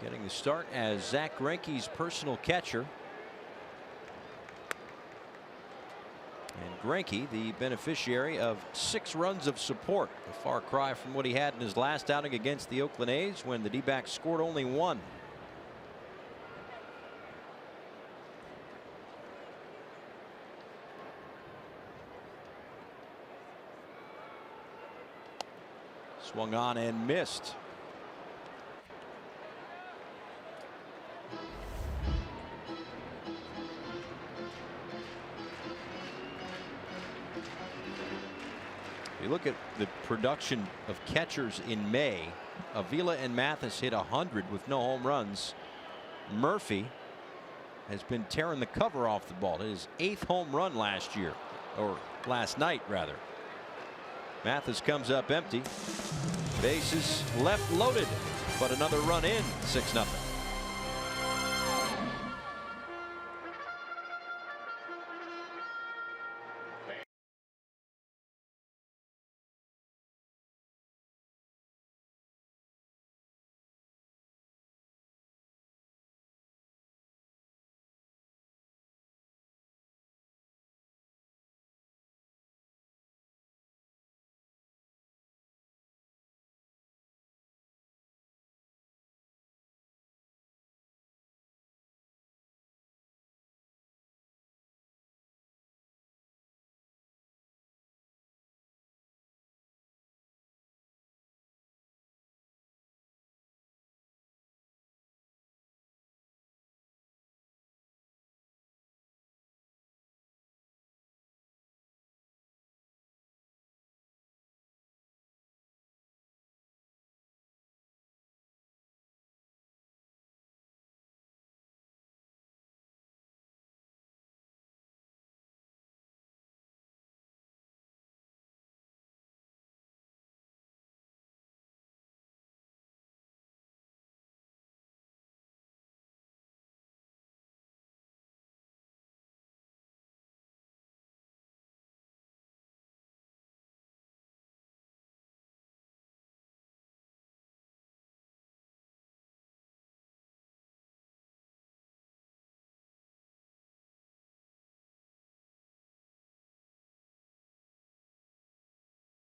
Getting the start as Zach Greinke's personal catcher. And Greinke, the beneficiary of 6 runs of support, a far cry from what he had in his last outing against the Oakland A's when the D-backs scored only 1. Swung on and missed. You look at the production of catchers in May. Avila and Mathis hit 100 with no home runs. Murphy has been tearing the cover off the ball. His 8th home run last year, or last night rather. Mathis comes up empty. Bases left loaded, but another run in. 6-0.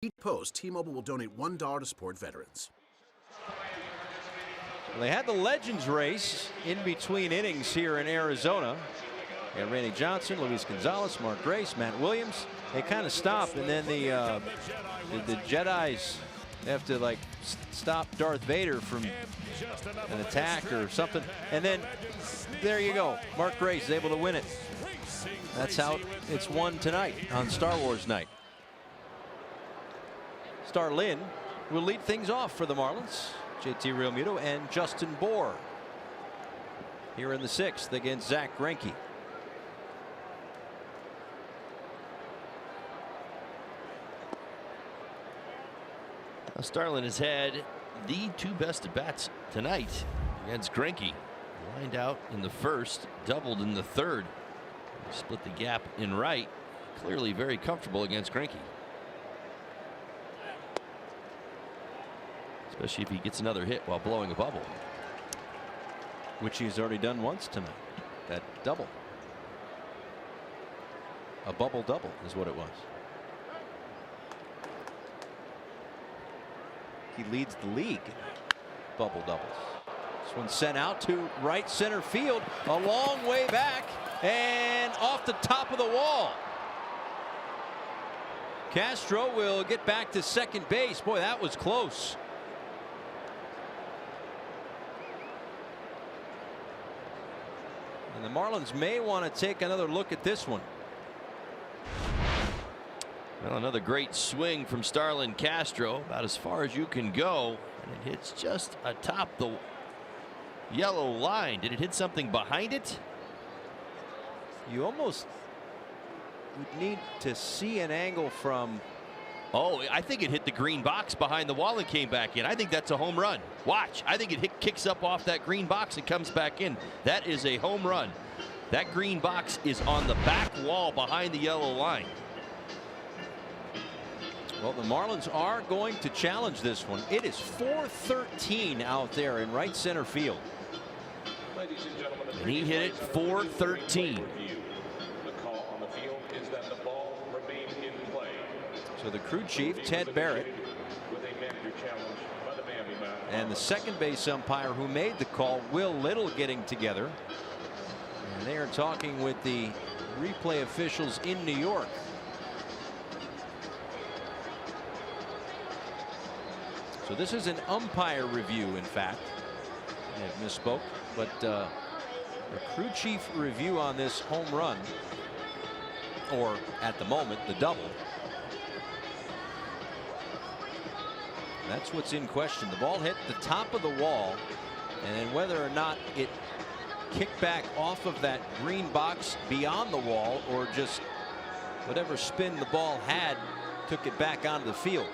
Each post, T-Mobile will donate $1 to support veterans. They had the Legends race in between innings here in Arizona. You got Randy Johnson, Luis Gonzalez, Mark Grace, Matt Williams. They kind of stopped, and then the Jedis have to like stop Darth Vader from an attack or something. And then there you go. Mark Grace is able to win it. That's how it's won tonight on Star Wars night. Starlin will lead things off for the Marlins. JT Realmuto and Justin Bohr here in the 6th against Zach Greinke. Starlin has had the 2 best at bats tonight against Greinke. Lined out in the 1st, doubled in the 3rd. Split the gap in right. Clearly very comfortable against Greinke. Especially if he gets another hit while blowing a bubble. Which he's already done once tonight. That double. A bubble double is what it was. He leads the league in bubble doubles. This one sent out to right center field. A long way back and off the top of the wall. Castro will get back to second base. Boy, that was close. And the Marlins may want to take another look at this one. Well, another great swing from Starlin Castro, about as far as you can go, and it hits just atop the yellow line. Did it hit something behind it? You almost would need to see an angle from. Oh, I think it hit the green box behind the wall and came back in. I think that's a home run. Watch. I think it kicks up off that green box and comes back in. That is a home run. That green box is on the back wall behind the yellow line. Well, the Marlins are going to challenge this one. It is 413 out there in right center field. And he hit it 413. The call on the field is that the ball remained in play. So the crew chief, Ted Barrett, With a manager challenge by the Bambi man. and the second base umpire who made the call, Will Little, getting together. And they are talking with the replay officials in New York. So this is an umpire review, in fact. I misspoke, but the crew chief review on this home run, or at the moment, the double. That's what's in question. The ball hit the top of the wall, and then whether or not it kicked back off of that green box beyond the wall, or just whatever spin the ball had took it back onto the field.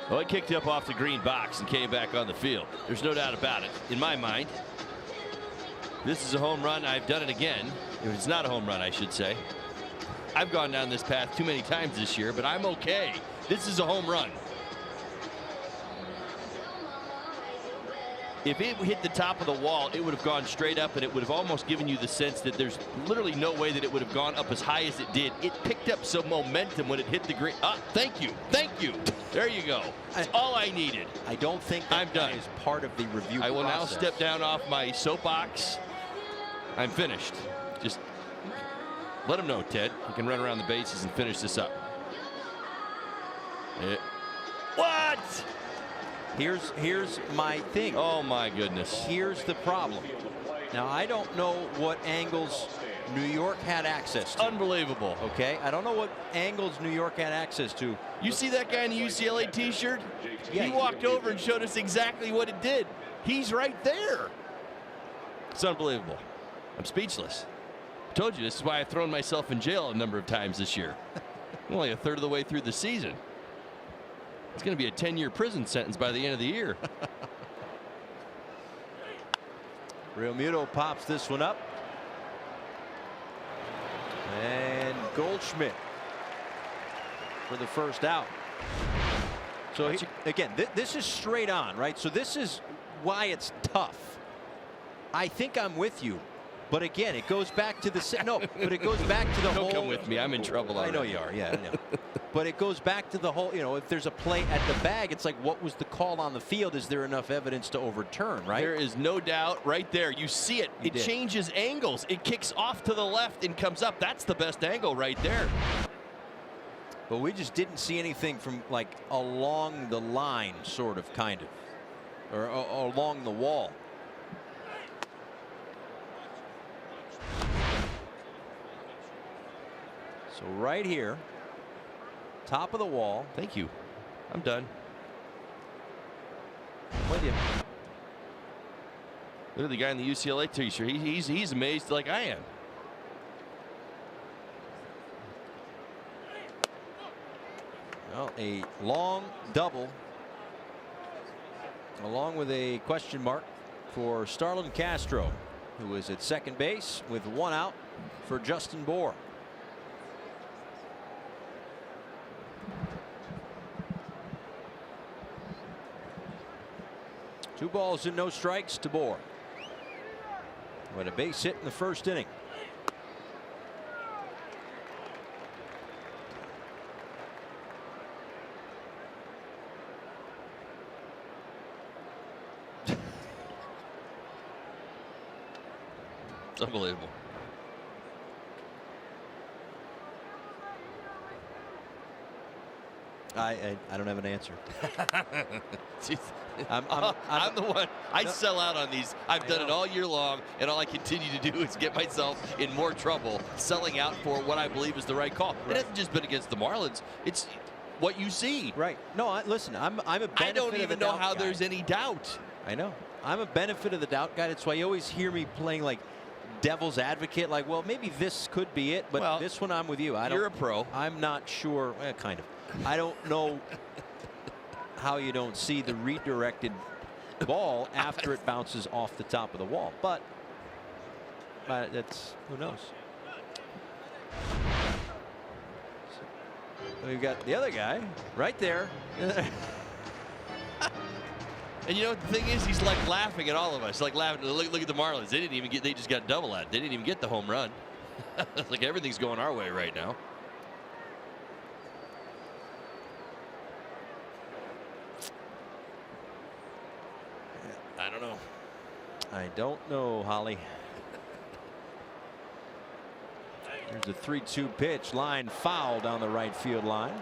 Well, it kicked up off the green box and came back on the field. There's no doubt about it. In my mind, this is a home run. I've done it again. If it's not a home run, I should say. I've gone down this path too many times this year, but I'm okay. This is a home run. If it hit the top of the wall, it would have gone straight up, and it would have almost given you the sense that there's literally no way that it would have gone up as high as it did. It picked up some momentum when it hit the green. Thank you. Thank you. There you go. That's all I needed. I don't think that I'm done. is part of the review I will process. now step down off my soapbox. I'm finished. Just let him know, Ted. He can run around the bases and finish this up. What? Here's my thing. Oh my goodness. Here's the problem. Now, I don't know what angles New York had access to. Unbelievable. Okay, I don't know what angles New York had access to. You see that guy in the UCLA t-shirt? Yeah, he walked over and showed us exactly what it did. He's right there. It's unbelievable. I'm speechless. I told you this is why I've thrown myself in jail a number of times this year. I'm only a third of the way through the season. It's going to be a 10-year prison sentence by the end of the year. Real Muto pops this one up. And Goldschmidt for the first out. So again, this is straight on, right? So this is why it's tough. I think I'm with you. But again, it goes back to the but it goes back to the whole. Don't come with me. I'm in trouble already. I know you are. Yeah, I know. But it goes back to the whole. If there's a play at the bag, it's like, what was the call on the field? Is there enough evidence to overturn? Right. There is no doubt. Right there, you see it. It changes angles. It kicks off to the left and comes up. That's the best angle right there. But we just didn't see anything from like along the line, sort of, kind of, or along the wall. So right here, top of the wall. Thank you. I'm done. With you. Look at the guy in the UCLA t-shirt. He's amazed like I am. Well, a long double, along with a question mark for Starlin Castro, who is at second base with one out for Justin Bour. Two balls and no strikes to Bour. With a base hit in the first inning. It's unbelievable. I don't have an answer. I'm the one. I sell out on these. I've done it all year long, and all I continue to do is get myself in more trouble selling out for what I believe is the right call. It hasn't just been against the Marlins. It's what you see. Right. No, listen, I'm a benefit I don't even know how guy. there's any doubt. I know. I'm a benefit of the doubt guy. That's why you always hear me playing like devil's advocate, like, well, maybe this could be it, but this one I'm with you. You're a pro. I'm not sure. Kind of. I don't know how you don't see the redirected ball after it bounces off the top of the wall, but that's, who knows. So we've got the other guy right there. And you know what the thing is? He's like laughing at all of us. Like laughing. Look at the Marlins. They didn't even get. They just got double at. They didn't even get the home run. It's like everything's going our way right now. I don't know. I don't know, Holly. There's a 3-2 pitch. Line foul down the right field line.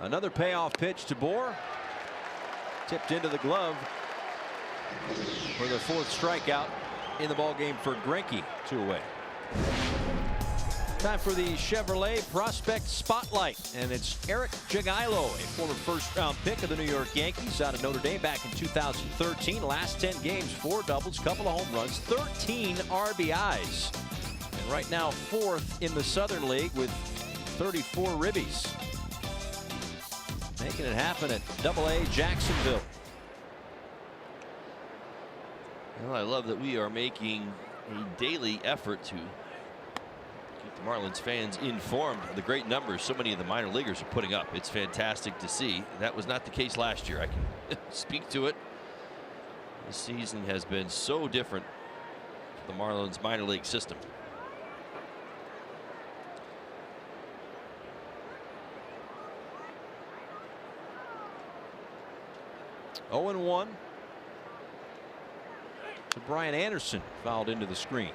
Another payoff pitch to Bohr. Tipped into the glove for the 4th strikeout in the ball game for Greinke. 2 away. Time for the Chevrolet Prospect Spotlight, and it's Eric Jagielo, a former first-round pick of the New York Yankees out of Notre Dame back in 2013. Last 10 games, 4 doubles, couple of home runs, 13 RBIs, and right now 4th in the Southern League with 34 ribbies. Making it happen at AA Jacksonville. Well, I love that we are making a daily effort to keep the Marlins fans informed of the great numbers so many of the minor leaguers are putting up. It's fantastic to see. That was not the case last year. I can speak to it. This season has been so different for the Marlins minor league system. Oh and 1 to Brian Anderson, fouled into the screen.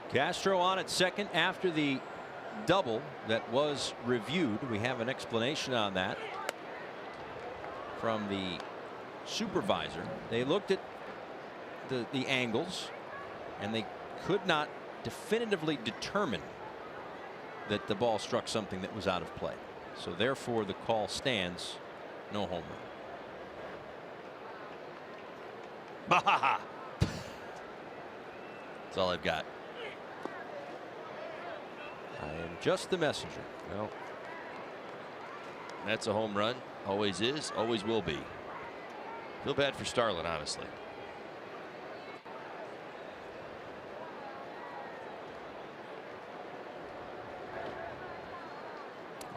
Castro on at second after the double that was reviewed. We have an explanation on that from the supervisor. They looked at the angles, and they could not definitively determine that the ball struck something that was out of play. So therefore the call stands, no home run. Bahaha. That's all I've got. I am just the messenger. Well, that's a home run. Always is, always will be. Feel bad for Starlin, honestly.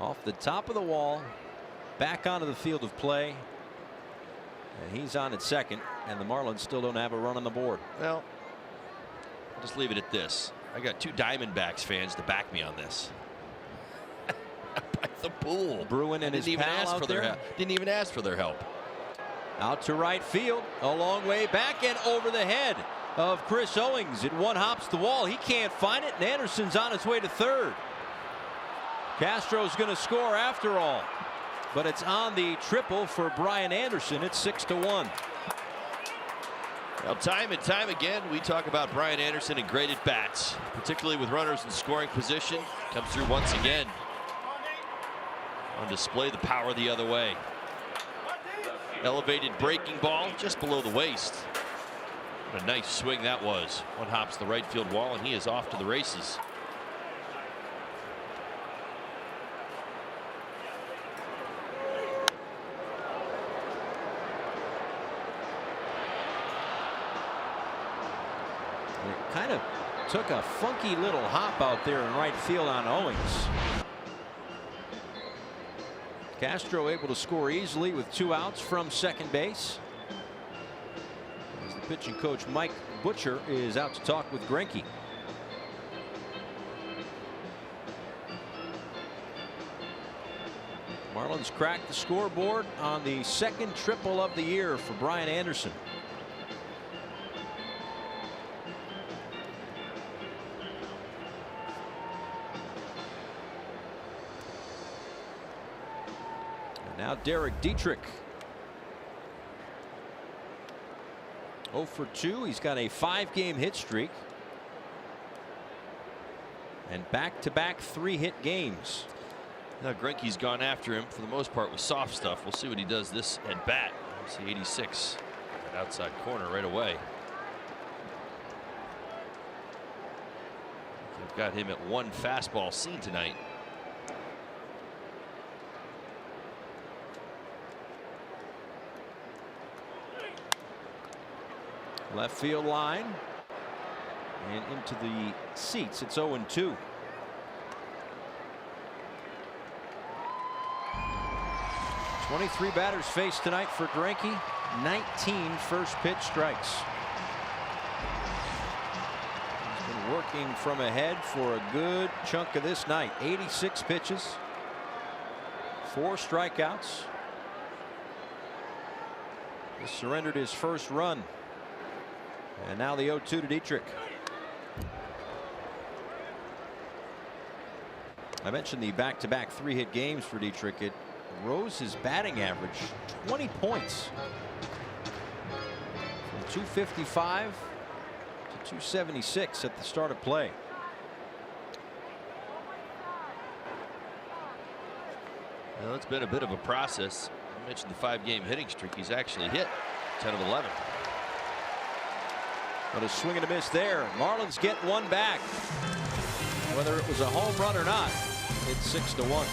Off the top of the wall, back onto the field of play. And he's on at second, and the Marlins still don't have a run on the board. Well, I'll just leave it at this. I got 2 Diamondbacks fans to back me on this. By the pool. Bruin and his pal out there. Didn't even ask for their help. Out to right field, a long way back and over the head of Chris Owings. It one-hops the wall. He can't find it, and Anderson's on his way to third. Castro's going to score after all, but it's on the triple for Brian Anderson. It's 6-1. Well, time and time again, we talk about Brian Anderson and great at bats, particularly with runners in scoring position. Comes through once again. On display the power the other way. Elevated breaking ball just below the waist. What a nice swing that was. One hops the right field wall, and he is off to the races. It kind of took a funky little hop out there in right field on Owings. Castro able to score easily with 2 outs from second base. As the pitching coach Mike Butcher is out to talk with Greinke. Marlins cracked the scoreboard on the second triple of the year for Brian Anderson. Now Derek Dietrich. 0 for 2. He's got a 5-game hit streak. And back-to-back 3-hit games. Now Greinke's gone after him for the most part with soft stuff. We'll see what he does this at bat. See 86 outside corner right away. They've got him at 1 fastball seen tonight. Left field line and into the seats. It's 0-2. "23 batters faced tonight for Greinke. 19 first pitch strikes. He's been working from ahead for a good chunk of this night. 86 pitches, 4 strikeouts. He surrendered his first run. And now the 0-2 to Dietrich. I mentioned the back-to-back 3-hit games for Dietrich. It rose his batting average 20 points from 255 to 276 at the start of play. Well, it's been a bit of a process. I mentioned the 5-game hitting streak. He's actually hit 10 of 11. But a swing and a miss there. Marlins get 1 back. Whether it was a home run or not, it's 6-1.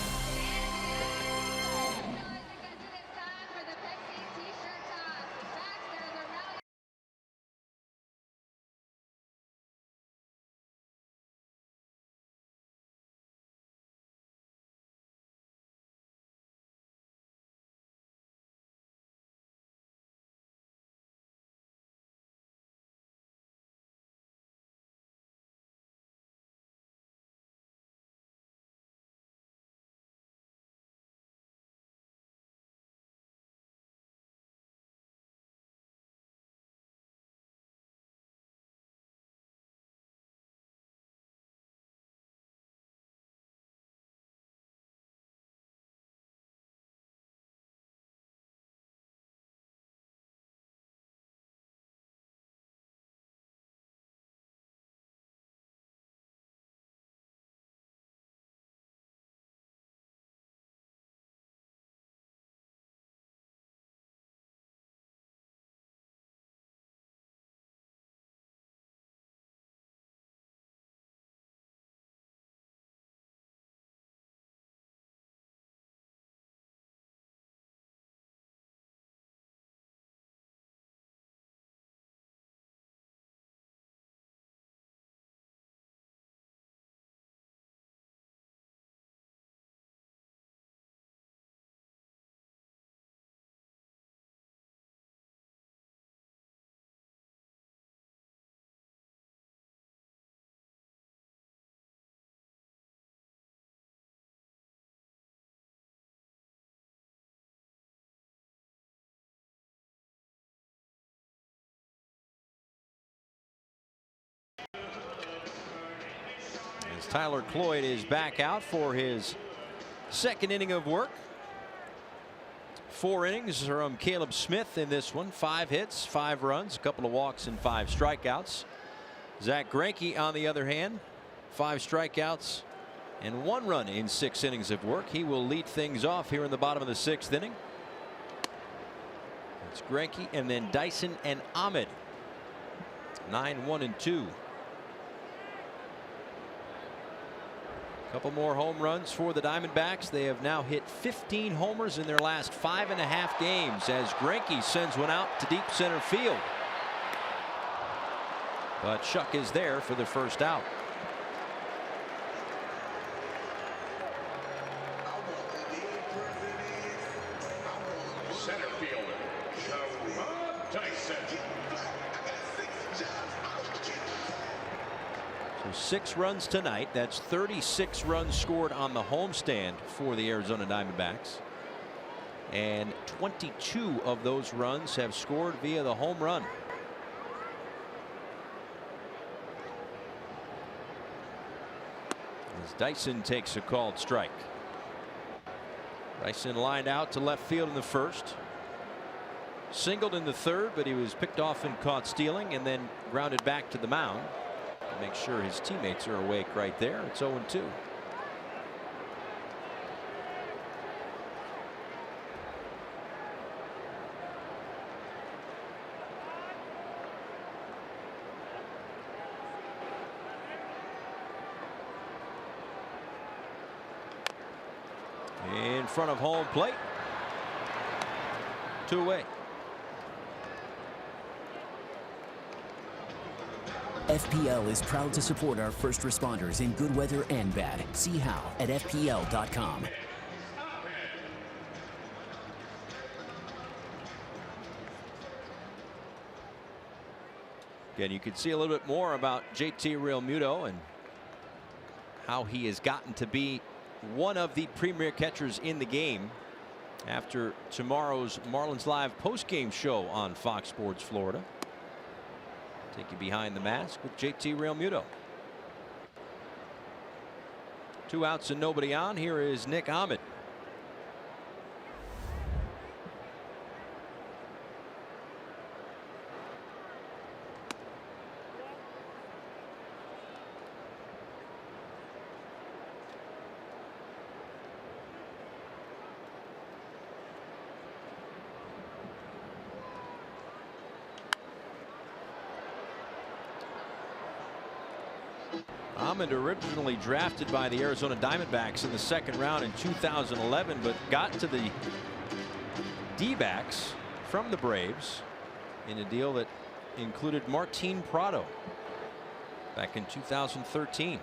As Tyler Cloyd is back out for his second inning of work. 4 innings from Caleb Smith in this one. 5 hits, 5 runs, a couple of walks, and 5 strikeouts. Zach Greinke, on the other hand, 5 strikeouts and 1 run in 6 innings of work. He will lead things off here in the bottom of the 6th inning. It's Greinke and then Dyson and Ahmed. 9-1-2. Couple more home runs for the Diamondbacks. They have now hit 15 homers in their last 5.5 games as Greinke sends one out to deep center field. But Shuck is there for the first out. Center fielder, Dyson. So 6 runs tonight. That's 36 runs scored on the homestand for the Arizona Diamondbacks. And 22 of those runs have scored via the home run. As Dyson takes a called strike. Dyson lined out to left field in the first. Singled in the third, but he was picked off and caught stealing and then grounded back to the mound. Make sure his teammates are awake right there. It's 0-2. In front of home plate. 2 away. FPL is proud to support our first responders in good weather and bad. See how at FPL.com. Again, you can see a little bit more about JT Realmuto and how he has gotten to be one of the premier catchers in the game after tomorrow's Marlins Live postgame show on Fox Sports Florida. Take you behind the mask with JT Realmuto. 2 outs and nobody on. Here is Nick Ahmed. Ahmed originally drafted by the Arizona Diamondbacks in the 2nd round in 2011, but got to the D-backs from the Braves in a deal that included Martin Prado back in 2013.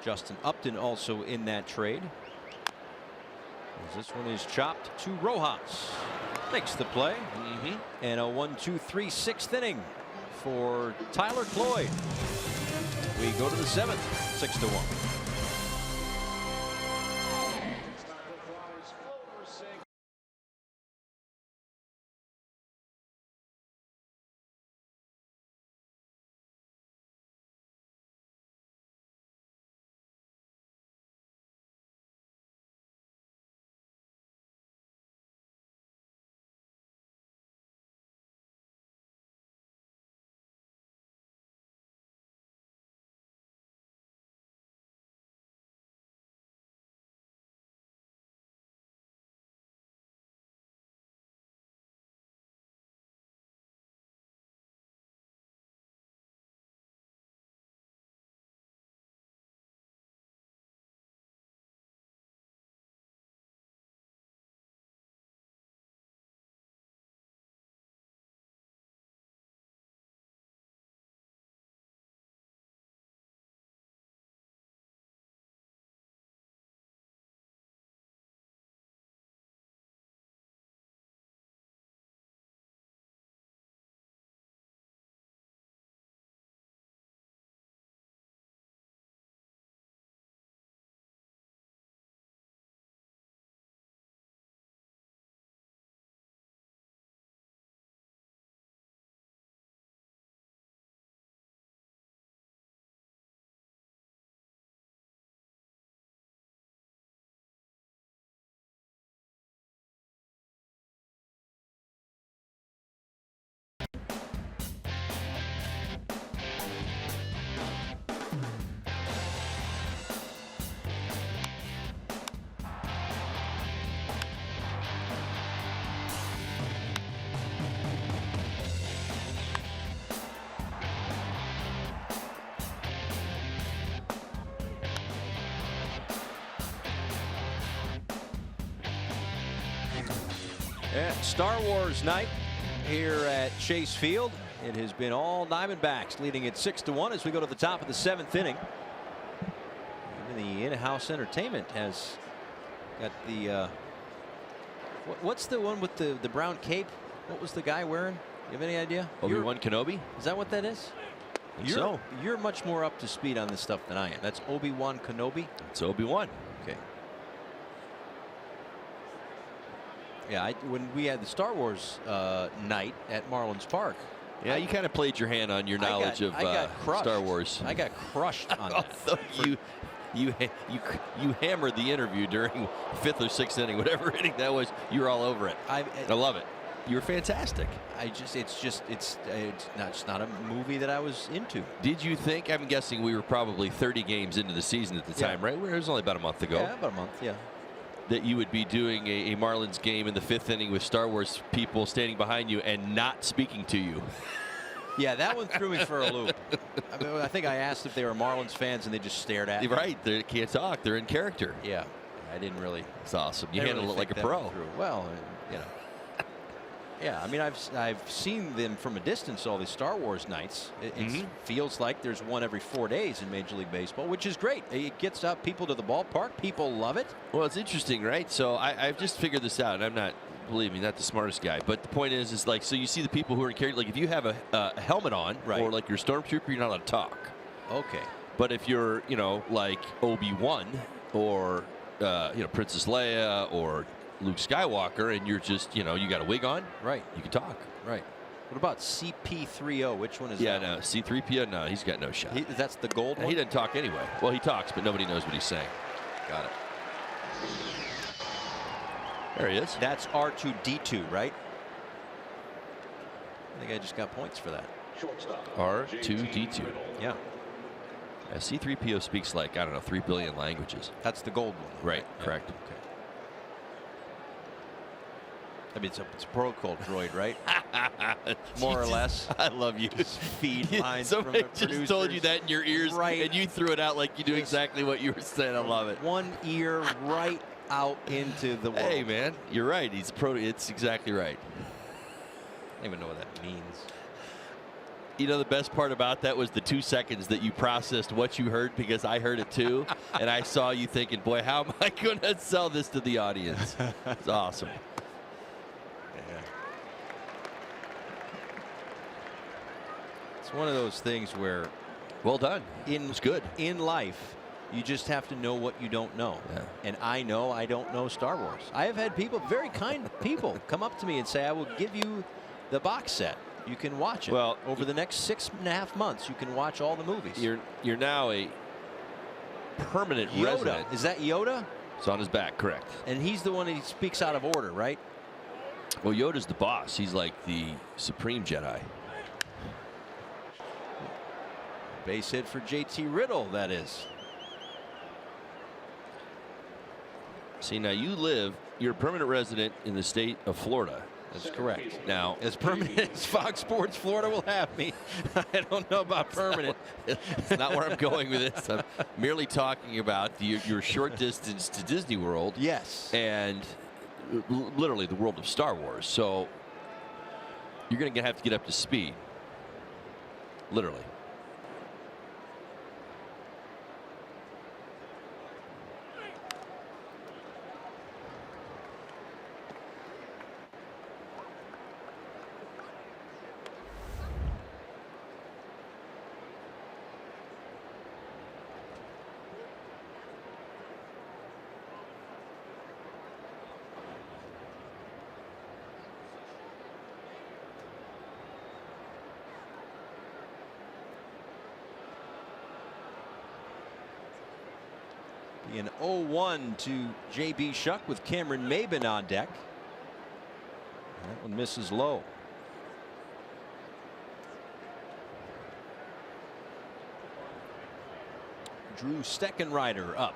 Justin Upton also in that trade. As this one is chopped to Rojas. Makes the play. And a 1-2-3 6th inning for Tyler Cloyd. We go to the 7th, 6-1. Yeah, Star Wars night here at Chase Field. It has been all Diamondbacks leading it 6-1 as we go to the top of the 7th inning. Even the in-house entertainment has got the what's the one with the brown cape? What was the guy wearing? You have any idea? Obi-Wan Kenobi? Is that what that is? You're much more up to speed on this stuff than I am. That's Obi-Wan Kenobi? It's Obi-Wan. Okay. Yeah, when we had the Star Wars night at Marlins Park. Yeah, you kind of played your hand on your knowledge of Star Wars. I got crushed on that. You hammered the interview during 5th or 6th inning, whatever inning that was. You were all over it. I love it. You're fantastic. It's not a movie that I was into. Did you think? I'm guessing we were probably 30 games into the season at the time, right? It was only about a month ago. Yeah, about a month. Yeah. That you would be doing a Marlins game in the 5th inning with Star Wars people standing behind you and not speaking to you. Yeah, that one threw me for a loop. I think I asked if they were Marlins fans and they just stared at me. Right, they can't talk. They're in character. Yeah, I didn't really. It's awesome. You handle it like a pro. Well, you know. Yeah, I mean, I've seen them from a distance, all these Star Wars nights. It feels like there's one every 4 days in Major League Baseball, which is great. It gets out people to the ballpark. People love it. Well, it's interesting, right? So I've just figured this out, and I'm not, believe me, not the smartest guy. But the point is like, so you see the people who are in character. Like if you have a helmet on, right, or like you're a stormtrooper, you're not allowed to talk. Okay. But if you're, like Obi-Wan or, Princess Leia or Luke Skywalker, and you're just, you got a wig on, right, you can talk. Right. What about CP30? Which one is that? Yeah, no, C3PO, no, he's got no shot. That's the gold one? He doesn't talk anyway. Well, he talks, but nobody knows what he's saying. Got it. There he is. That's R2D2, right? I think I just got points for that. R2D2. Yeah. C3PO speaks like, I don't know, 3 billion languages. That's the gold one. Right, correct. Okay. I mean, it's a protocol droid, right? More or less. I love you. Feed lines Somebody from the just producers. told you that in your ears, right, and you threw it out like you do exactly what you were saying. I love it. One ear right out into the world. Hey, man, you're right. It's exactly right. I don't even know what that means. The best part about that was the 2 seconds that you processed what you heard, because I heard it too. And I saw you thinking, boy, how am I going to sell this to the audience? It's awesome. It's one of those things where, well done. It's good. In life, you just have to know what you don't know. Yeah. And I know I don't know Star Wars. I have had people, very kind people, come up to me and say, I will give you the box set. You can watch it. Well, over the next 6.5 months, you can watch all the movies. You're now a permanent resident. Is that Yoda? It's on his back, correct. And he's the one that speaks out of order, right? Well, Yoda's the boss. He's like the supreme Jedi. Base hit for JT Riddle, that is. See, now you're a permanent resident in the state of Florida. That's correct. Now, as permanent as Fox Sports Florida will have me, I don't know about permanent. It's not where I'm going with this. I'm merely talking about your short distance to Disney World. Yes. And literally the world of Star Wars. So you're going to have to get up to speed. Literally. An 0-1 to J.B. Shuck with Cameron Maben on deck. That one misses low. Drew Steckenrider up.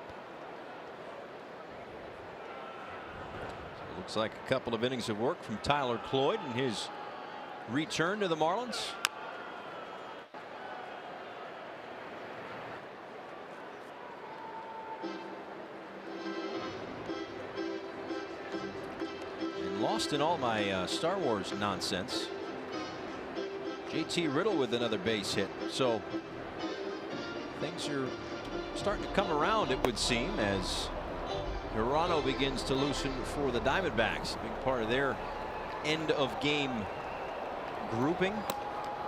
So looks like a couple of innings of work from Tyler Cloyd in his return to the Marlins. lost in all my Star Wars nonsense. JT Riddle with another base hit. So things are starting to come around, it would seem, as Hirano begins to loosen for the Diamondbacks. Big part of their end of game grouping.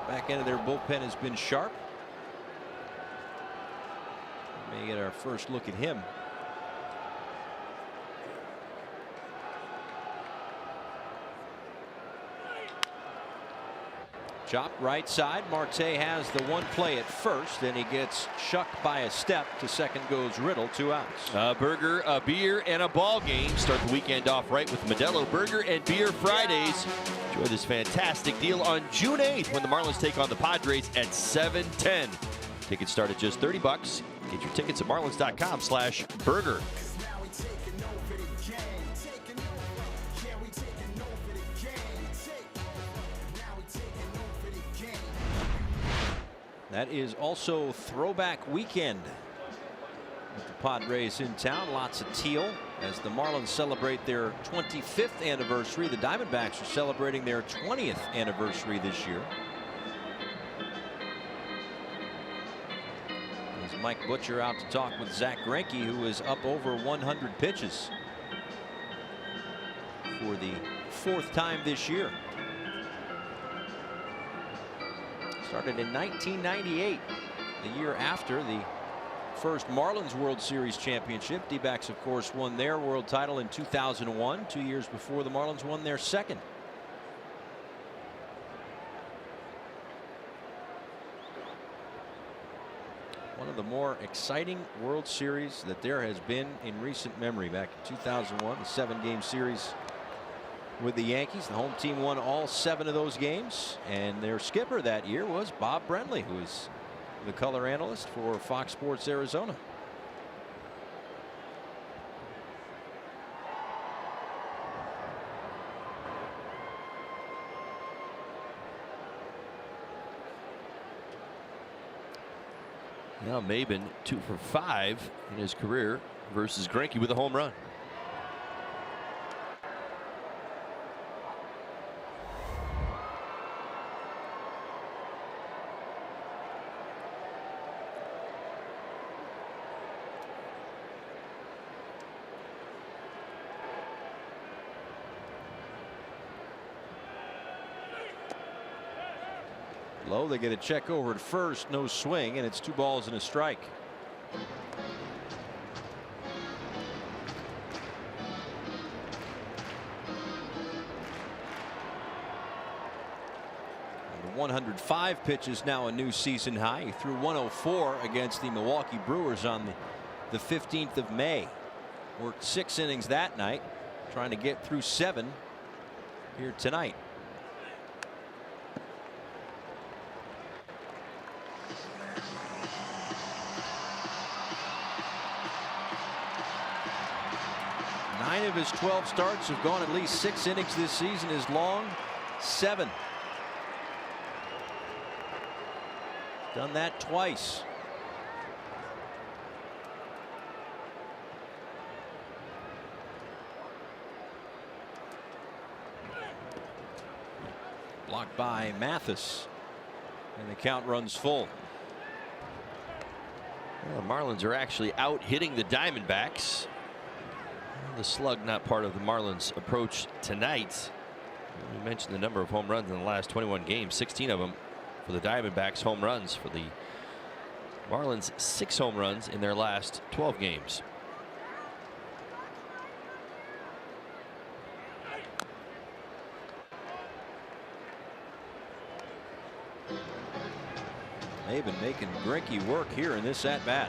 Back end of their bullpen has been sharp. May get our first look at him. Chop right side. Marte has the one play at first, and he gets shucked by a step. To second goes Riddle, 2 outs. A burger, a beer, and a ball game. Start the weekend off right with Modelo Burger and Beer Fridays. Enjoy this fantastic deal on June 8th when the Marlins take on the Padres at 7:10. Tickets start at just $30. Get your tickets at marlins.com/burger. That is also throwback weekend with the Padres in town. Lots of teal as the Marlins celebrate their 25th anniversary. The Diamondbacks are celebrating their 20th anniversary this year. There's Mike Butcher out to talk with Zach Greinke, who is up over 100 pitches for the 4th time this year. Started in 1998, the year after the first Marlins World Series championship. D-backs, of course, won their world title in 2001, 2 years before the Marlins won their second. One of the more exciting World Series that there has been in recent memory. Back in 2001, the 7-game series with the Yankees. The home team won all 7 of those games, and their skipper that year was Bob Brenly, who is the color analyst for Fox Sports Arizona. Now Maben 2 for 5 in his career versus Greinke with a home run. Low, they get a check over at first, no swing, and it's 2 balls and a strike. And the 105 pitch is now a new season high. He threw 104 against the Milwaukee Brewers on the 15th of May. Worked 6 innings that night, trying to get through 7 here tonight. Of his 12 starts have gone at least 6 innings this season. His long 7. Done that twice. Blocked by Mathis, and the count runs full. Well, the Marlins are actually out hitting the Diamondbacks. The slug not part of the Marlins approach tonight. We mentioned the number of home runs in the last 21 games, 16 of them for the Diamondbacks home runs. For the Marlins, 6 home runs in their last 12 games. They've been making Greinke work here in this at bat.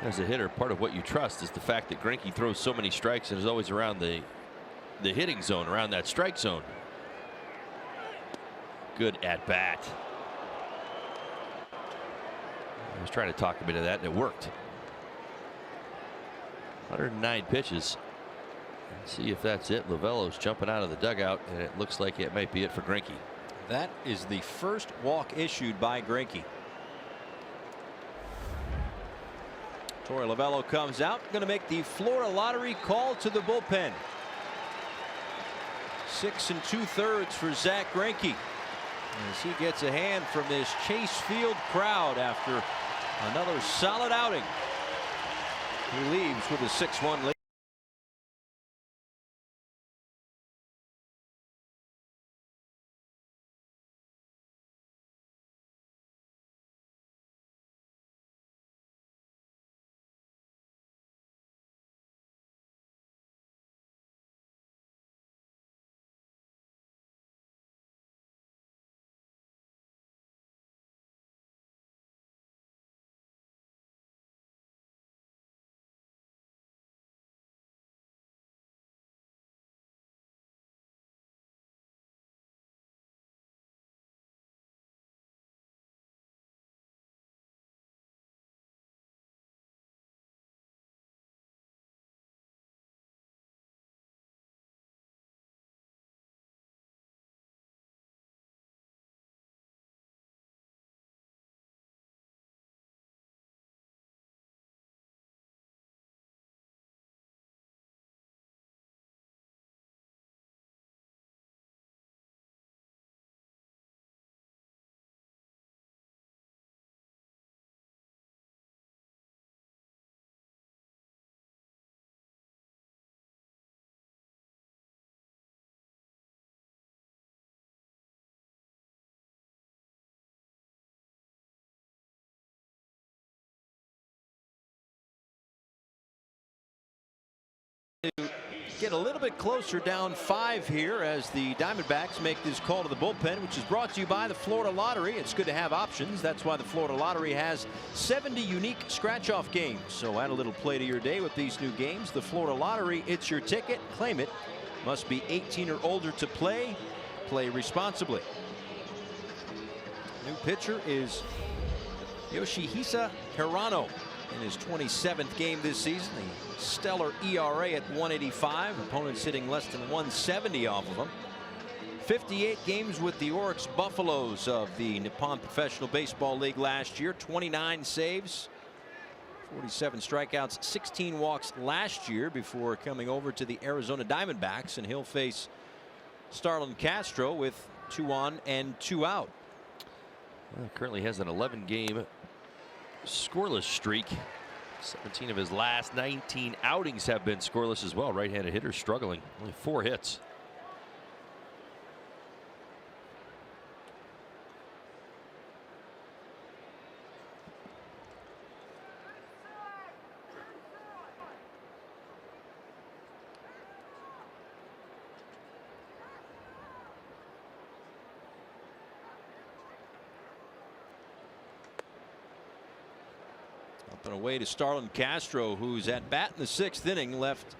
As a hitter, part of what you trust is the fact that Greinke throws so many strikes and is always around the hitting zone, around that strike zone. Good at bat. I was trying to talk him into that, and it worked. 109 pitches. Let's see if that's it. Lovello's jumping out of the dugout, and it looks like it might be it for Greinke. That is the first walk issued by Greinke. Torey Lovello comes out, going to make the Florida Lottery call to the bullpen. 6 2/3 for Zach Greinke as he gets a hand from this Chase Field crowd after another solid outing. He leaves with a 6-1 lead. To get a little bit closer, down 5 here as the Diamondbacks make this call to the bullpen, which is brought to you by the Florida Lottery. It's good to have options. That's why the Florida Lottery has 70 unique scratch-off games. So add a little play to your day with these new games. The Florida Lottery, it's your ticket. Claim it. Must be 18 or older to play. Play responsibly. New pitcher is Yoshihisa Hirano in his 27th game this season. A stellar ERA at 185. Opponents hitting less than 170 off of him. 58 games with the Oryx Buffaloes of the Nippon Professional Baseball League last year. 29 saves, 47 strikeouts, 16 walks last year before coming over to the Arizona Diamondbacks, and he'll face Starlin Castro with 2 on and 2 out. Well, currently has an 11-game scoreless streak. 17 of his last 19 outings have been scoreless as well. Right-handed hitter struggling. Only 4 hits. Up and away to Starlin Castro, who's at bat in the 6th inning, left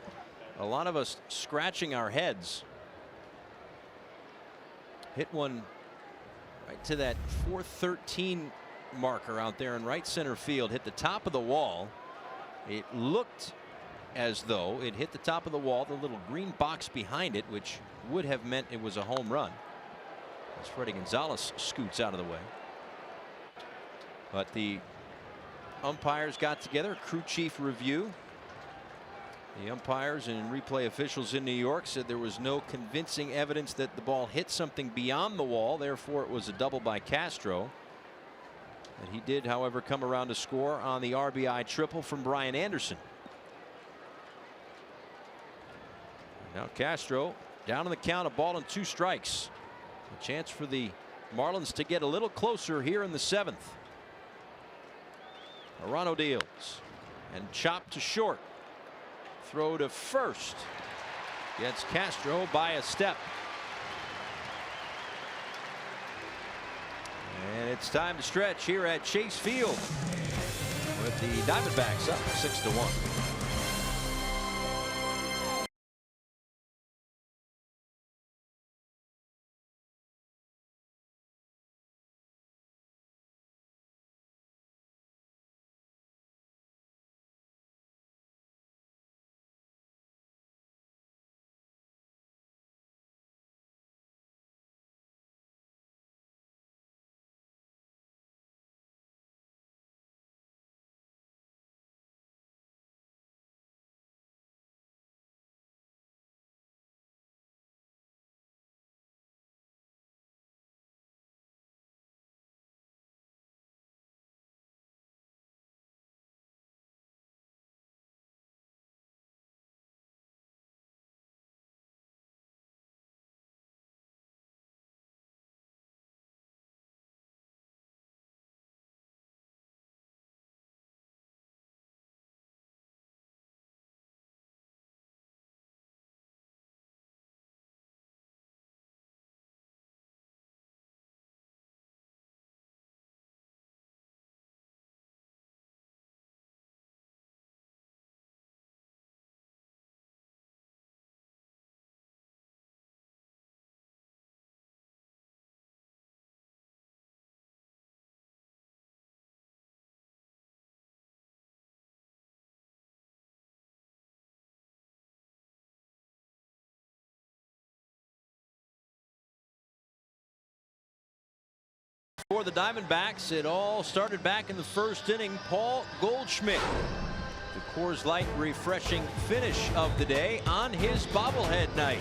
a lot of us scratching our heads. Hit one right to that 413 marker out there in right center field. Hit the top of the wall. It looked as though it hit the top of the wall, the little green box behind it, which would have meant it was a home run, as Freddie Gonzalez scoots out of the way. But the umpires got together, crew chief review. The umpires and replay officials in New York said there was no convincing evidence that the ball hit something beyond the wall. Therefore, it was a double by Castro. And he did, however, come around to score on the RBI triple from Brian Anderson. Now Castro down in the count, a ball and 2 strikes. A chance for the Marlins to get a little closer here in the 7th. Arano deals and chop to short. Throw to first. Gets Castro by a step. And it's time to stretch here at Chase Field with the Diamondbacks up 6-1. For the Diamondbacks, it all started back in the first inning. Paul Goldschmidt, the Coors Light refreshing finish of the day on his bobblehead night.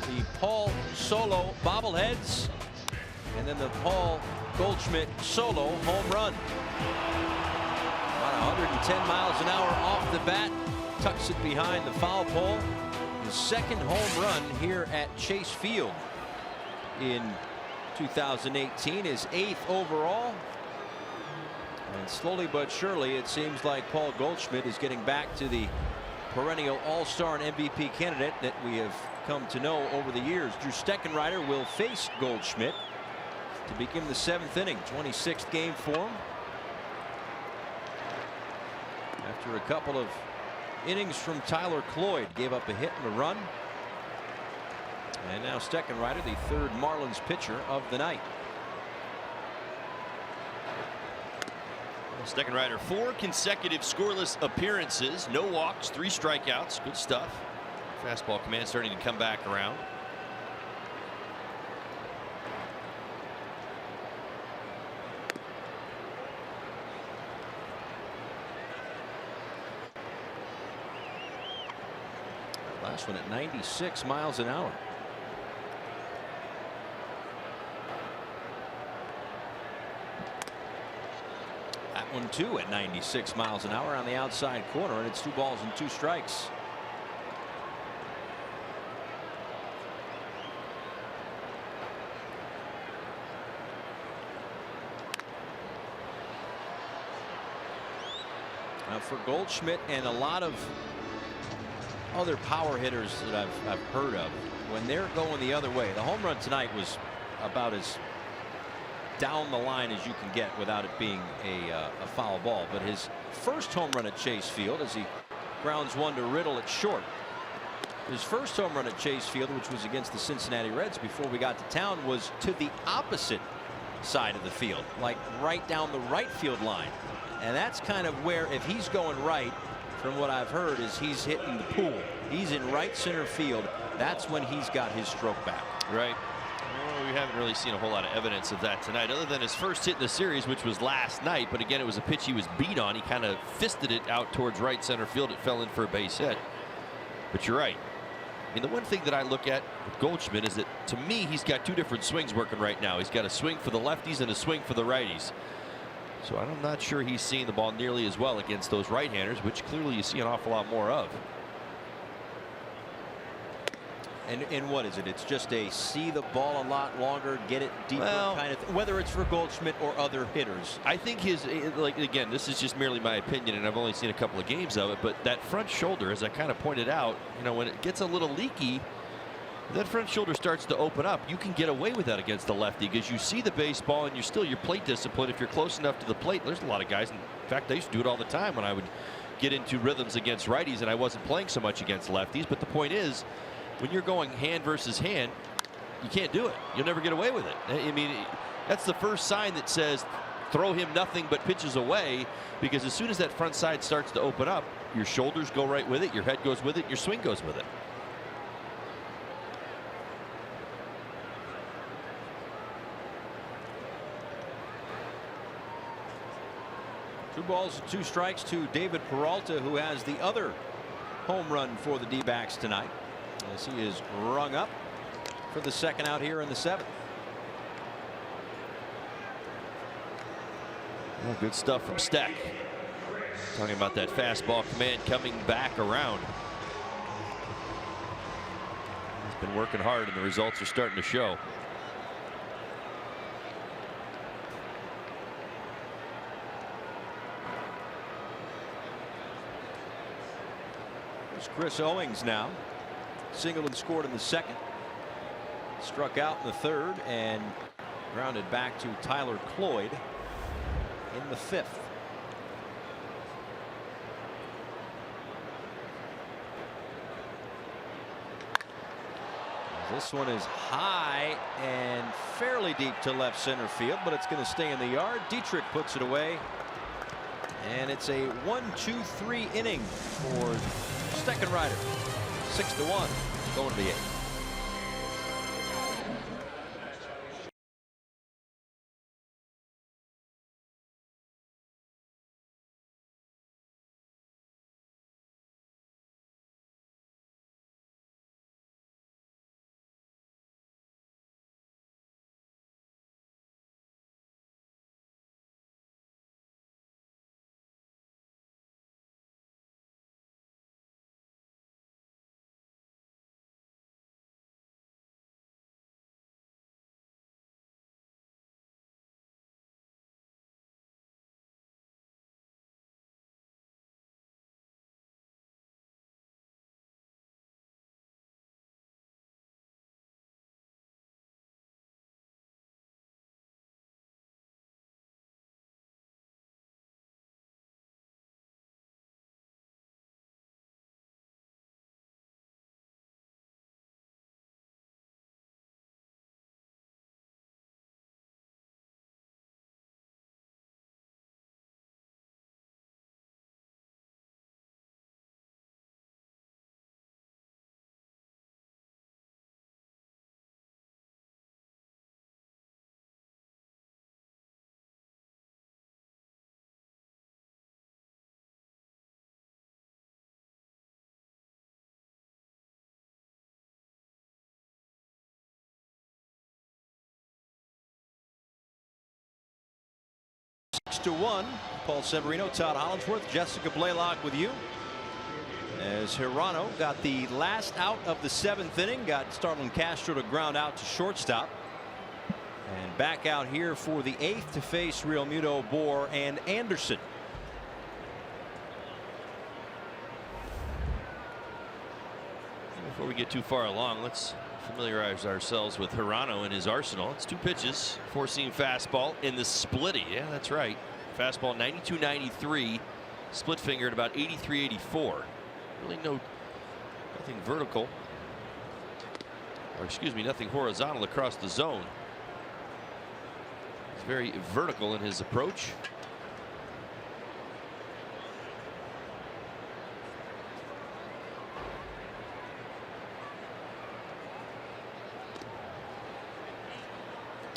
The Paul solo bobbleheads, and then the Paul Goldschmidt solo home run. About 110 miles an hour off the bat, tucks it behind the foul pole. His second home run here at Chase Field in 2018, his 8th overall. And slowly but surely, it seems like Paul Goldschmidt is getting back to the perennial all-star and MVP candidate that we have come to know over the years. Drew Steckenrider will face Goldschmidt to begin the 7th inning, 26th game for him. After a couple of innings from Tyler Cloyd, gave up a hit and a run. And now Steckenrider, the 3rd Marlins pitcher of the night. Steckenrider, 4 consecutive scoreless appearances, no walks, 3 strikeouts. Good stuff. Fastball command starting to come back around. Last one at 96 miles an hour. That one too at 96 miles an hour on the outside corner, and it's 2 balls and 2 strikes. Now for Goldschmidt and a lot of other power hitters that I've heard of, when they're going the other way, the home run tonight was about as down the line as you can get without it being a foul ball. But his first home run at Chase Field, as he grounds one to Riddle at short. His first home run at Chase Field, which was against the Cincinnati Reds before we got to town, was to the opposite side of the field, like right down the right field line. And that's kind of where, if he's going right, from what I've heard, is he's hitting the pool. He's in right center field. That's when he's got his stroke back. Right. Well, we haven't really seen a whole lot of evidence of that tonight, other than his first hit in the series, which was last night. But again, it was a pitch he was beat on. He kind of fisted it out towards right center field. It fell in for a base hit. But you're right. I mean, the one thing that I look at with Goldschmidt is that, to me, he's got 2 different swings working right now. He's got a swing for the lefties and a swing for the righties. So I'm not sure he's seeing the ball nearly as well against those right-handers, which clearly you see an awful lot more of. And what is it? It's just a see the ball a lot longer, get it deeper kind of thing, whether it's for Goldschmidt or other hitters. I think his, like, again, this is just merely my opinion, and I've only seen a couple of games of it, but that front shoulder, as I kind of pointed out, you know, when it gets a little leaky, that front shoulder starts to open up. You can get away with that against the lefty because you see the baseball and you're still your plate discipline. If you're close enough to the plate, there's a lot of guys. In fact, I used to do it all the time when I would get into rhythms against righties and I wasn't playing so much against lefties. But the point is, when you're going hand versus hand, you can't do it. You'll never get away with it. I mean, that's the first sign that says throw him nothing but pitches away, because as soon as that front side starts to open up, your shoulders go right with it, your head goes with it, your swing goes with it. Two balls, 2 strikes to David Peralta, who has the other home run for the D-backs tonight, as he is rung up for the second out here in the 7th. Well, good stuff from Steck. Talking about that fastball command coming back around. He's been working hard and the results are starting to show. Chris Owings now. Singled and scored in the 2nd. Struck out in the 3rd and grounded back to Tyler Cloyd in the 5th. This one is high and fairly deep to left center field, but it's going to stay in the yard. Dietrich puts it away. And it's a 1-2-3 inning for Steckenrider. 6-1 going to the 8th. 6-1. Paul Severino, Todd Hollinsworth, Jessica Blaylock with you. As Hirano got the last out of the 7th inning, got Starlin Castro to ground out to shortstop. And back out here for the 8th to face Real Muto, Bohr, and Anderson. Before we get too far along, let's familiarize ourselves with Hirano and his arsenal. It's 2 pitches, 4-seam fastball in the splitty. Yeah, that's right. Fastball 92-93, split finger at about 83-84. Really nothing vertical, or excuse me, nothing horizontal across the zone. He's very vertical in his approach.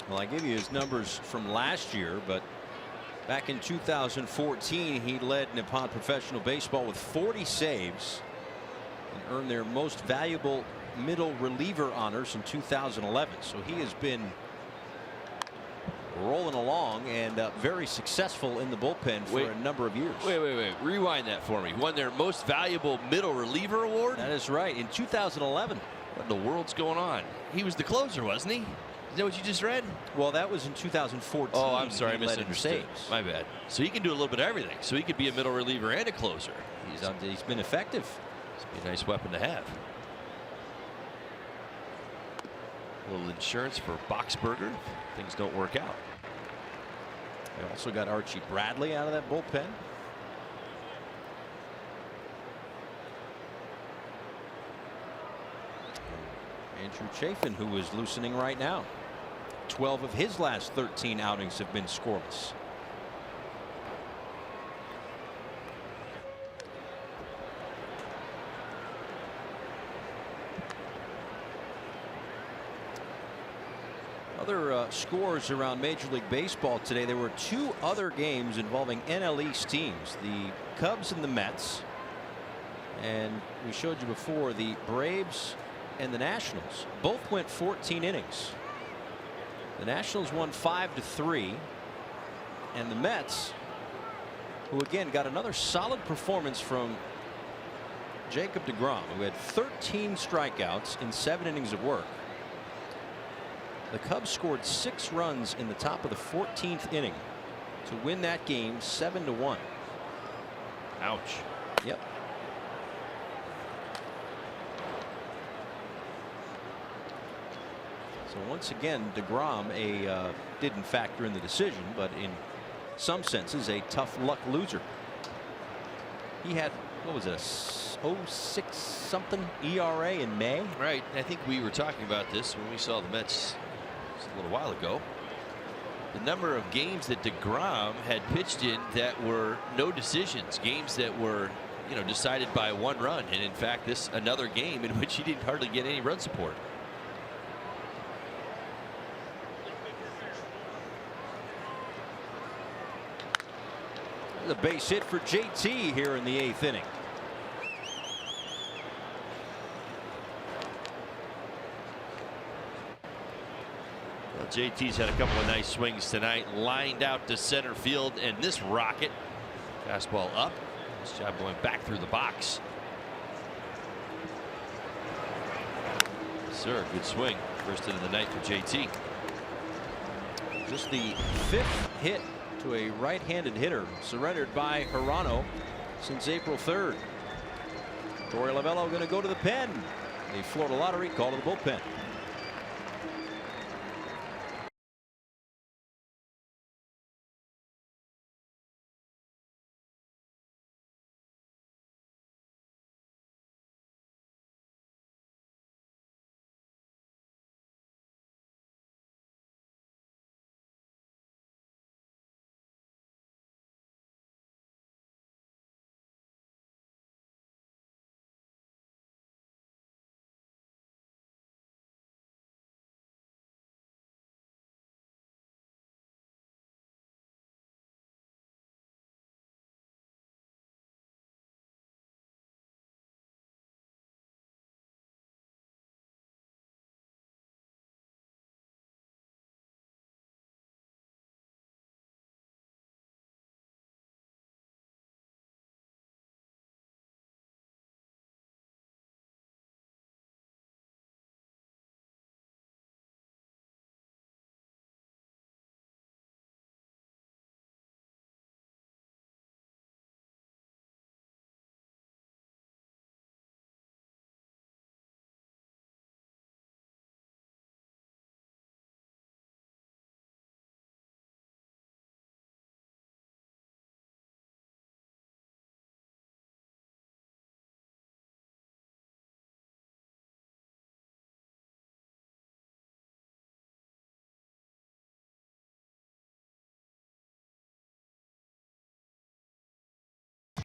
Well, I gave you his numbers from last year, but back in 2014, he led Nippon Professional Baseball with 40 saves and earned their most valuable middle reliever honors in 2011. So he has been rolling along and very successful in the bullpen for a number of years. Wait. Rewind that for me. Won their most valuable middle reliever award? That is right. In 2011. What in the world's going on? He was the closer, wasn't he? Is that what you just read? Well, that was in 2014. Oh, I'm sorry, I misunderstood. Saves. My bad. So he can do a little bit of everything. So he could be a middle reliever and a closer. He's been effective. It's be a nice weapon to have. A little insurance for Boxberger if things don't work out. They also got Archie Bradley out of that bullpen. Andrew Chafin, who is loosening right now. 12 of his last 13 outings have been scoreless. Other scores around Major League Baseball today. There were 2 other games involving NL East teams, the Cubs and the Mets, and we showed you before the Braves and the Nationals. Both went 14 innings. The Nationals won 5-3, and the Mets, who again got another solid performance from Jacob deGrom, who had 13 strikeouts in 7 innings of work. The Cubs scored 6 runs in the top of the 14th inning to win that game 7-1. Ouch. Yep. So once again, deGrom didn't factor in the decision, but in some senses a tough luck loser. He had, what was it, a 06 something ERA in May? Right. I think we were talking about this when we saw the Mets a little while ago. The number of games that deGrom had pitched in that were no decisions, games that were, decided by 1 run, and in fact this another game in which he didn't hardly get any run support. The base hit for JT here in the 8th inning. Well, JT's had a couple of nice swings tonight, lined out to center field, and this rocket, fastball up. Nice job going back through the box. Sir, good swing. First hit of the night for JT. Just the 5th hit to a right-handed hitter surrendered by Hirano since April 3rd. Torey Lovello going to go to the pen. The Florida Lottery call to the bullpen.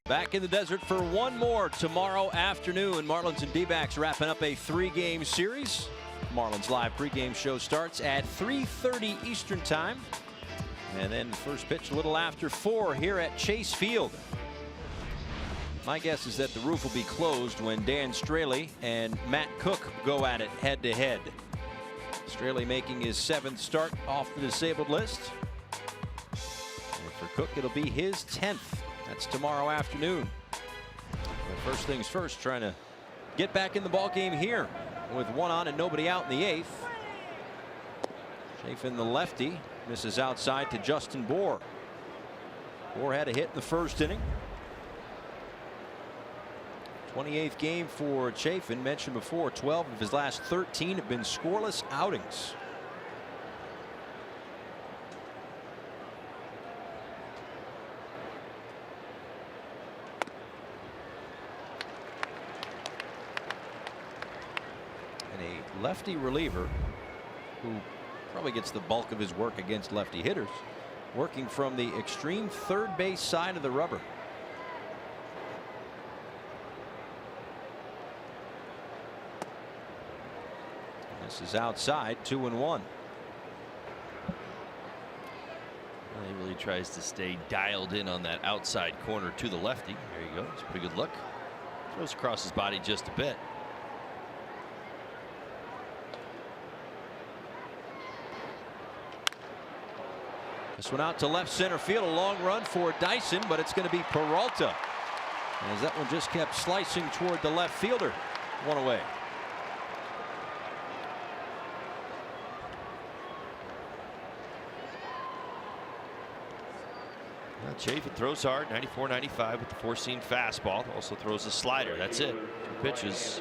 Back in the desert for one more tomorrow afternoon. Marlins and D-backs wrapping up a 3-game series. Marlins live pregame show starts at 3:30 Eastern time. And then first pitch a little after 4 here at Chase Field. My guess is that the roof will be closed when Dan Straley and Matt Cook go at it head to head. Straley making his 7th start off the disabled list. And for Cook, it'll be his 10th. That's tomorrow afternoon. But first things first, trying to get back in the ball game here with 1 on and nobody out in the 8th. Chafin, the lefty, misses outside to Justin Bohr. Bohr had a hit in the first inning. 28th game for Chafin. Mentioned before, 12 of his last 13 have been scoreless outings. Lefty reliever who probably gets the bulk of his work against lefty hitters, working from the extreme third base side of the rubber. This is outside, 2-1. He really tries to stay dialed in on that outside corner to the lefty. There you go. It's a pretty good look. Throws across his body just a bit. This one out to left center field, a long run for Dyson, but it's going to be Peralta, as that one just kept slicing toward the left fielder. 1 away. Chafin throws hard, 94-95 with the 4-seam fastball. Also throws a slider. That's it. 2 pitches.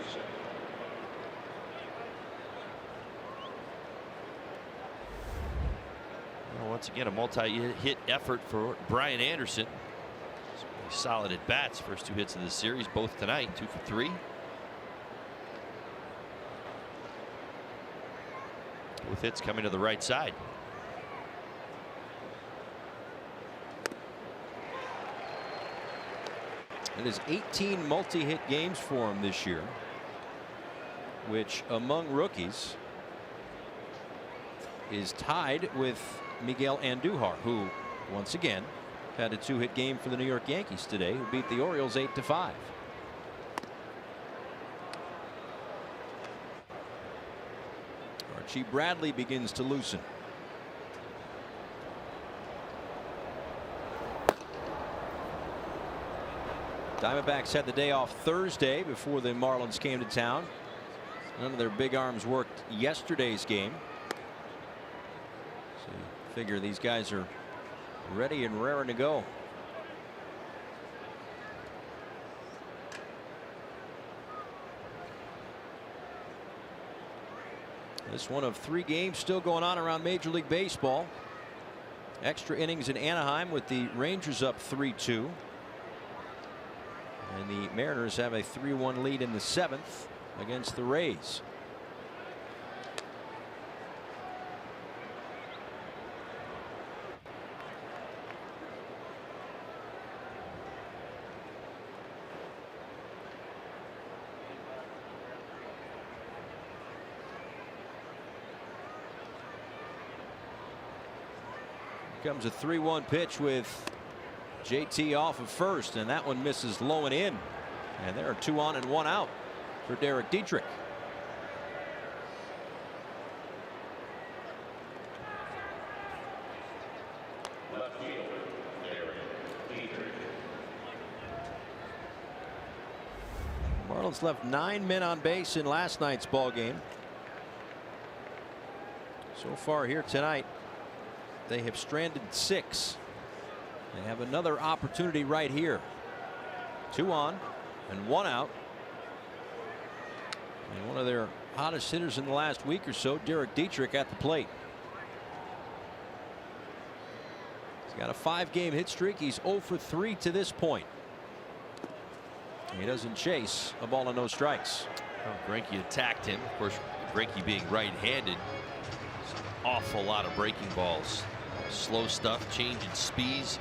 Once again, a multi-hit effort for Brian Anderson. Solid at bats. First 2 hits of the series, both tonight. 2 for 3. Both hits coming to the right side. It is 18 multi-hit games for him this year, which among rookies is tied with Miguel Andujar, who once again had a 2-hit game for the New York Yankees today, who beat the Orioles 8-5. Archie Bradley begins to loosen. Diamondbacks had the day off Thursday before the Marlins came to town. None of their big arms worked yesterday's game. So you figure these guys are ready and raring to go. This one of 3 games still going on around Major League Baseball. Extra innings in Anaheim with the Rangers up 3-2. And the Mariners have a 3-1 lead in the 7th against the Rays. Here comes a 3-1 pitch with JT off of first, and that one misses low and in. And there are 2 on and 1 out for Derek Dietrich. Left fielder, Derek Dietrich. Marlins left 9 men on base in last night's ball game. So far here tonight, they have stranded 6. They have another opportunity right here. 2 on and 1 out. And one of their hottest hitters in the last week or so, Derek Dietrich, at the plate. He's got a 5-game hit streak. He's 0 for 3 to this point. He doesn't chase a ball and no strikes. Oh, Greinke attacked him. Of course, Greinke being right-handed, awful lot of breaking balls. Slow stuff, change in speeds.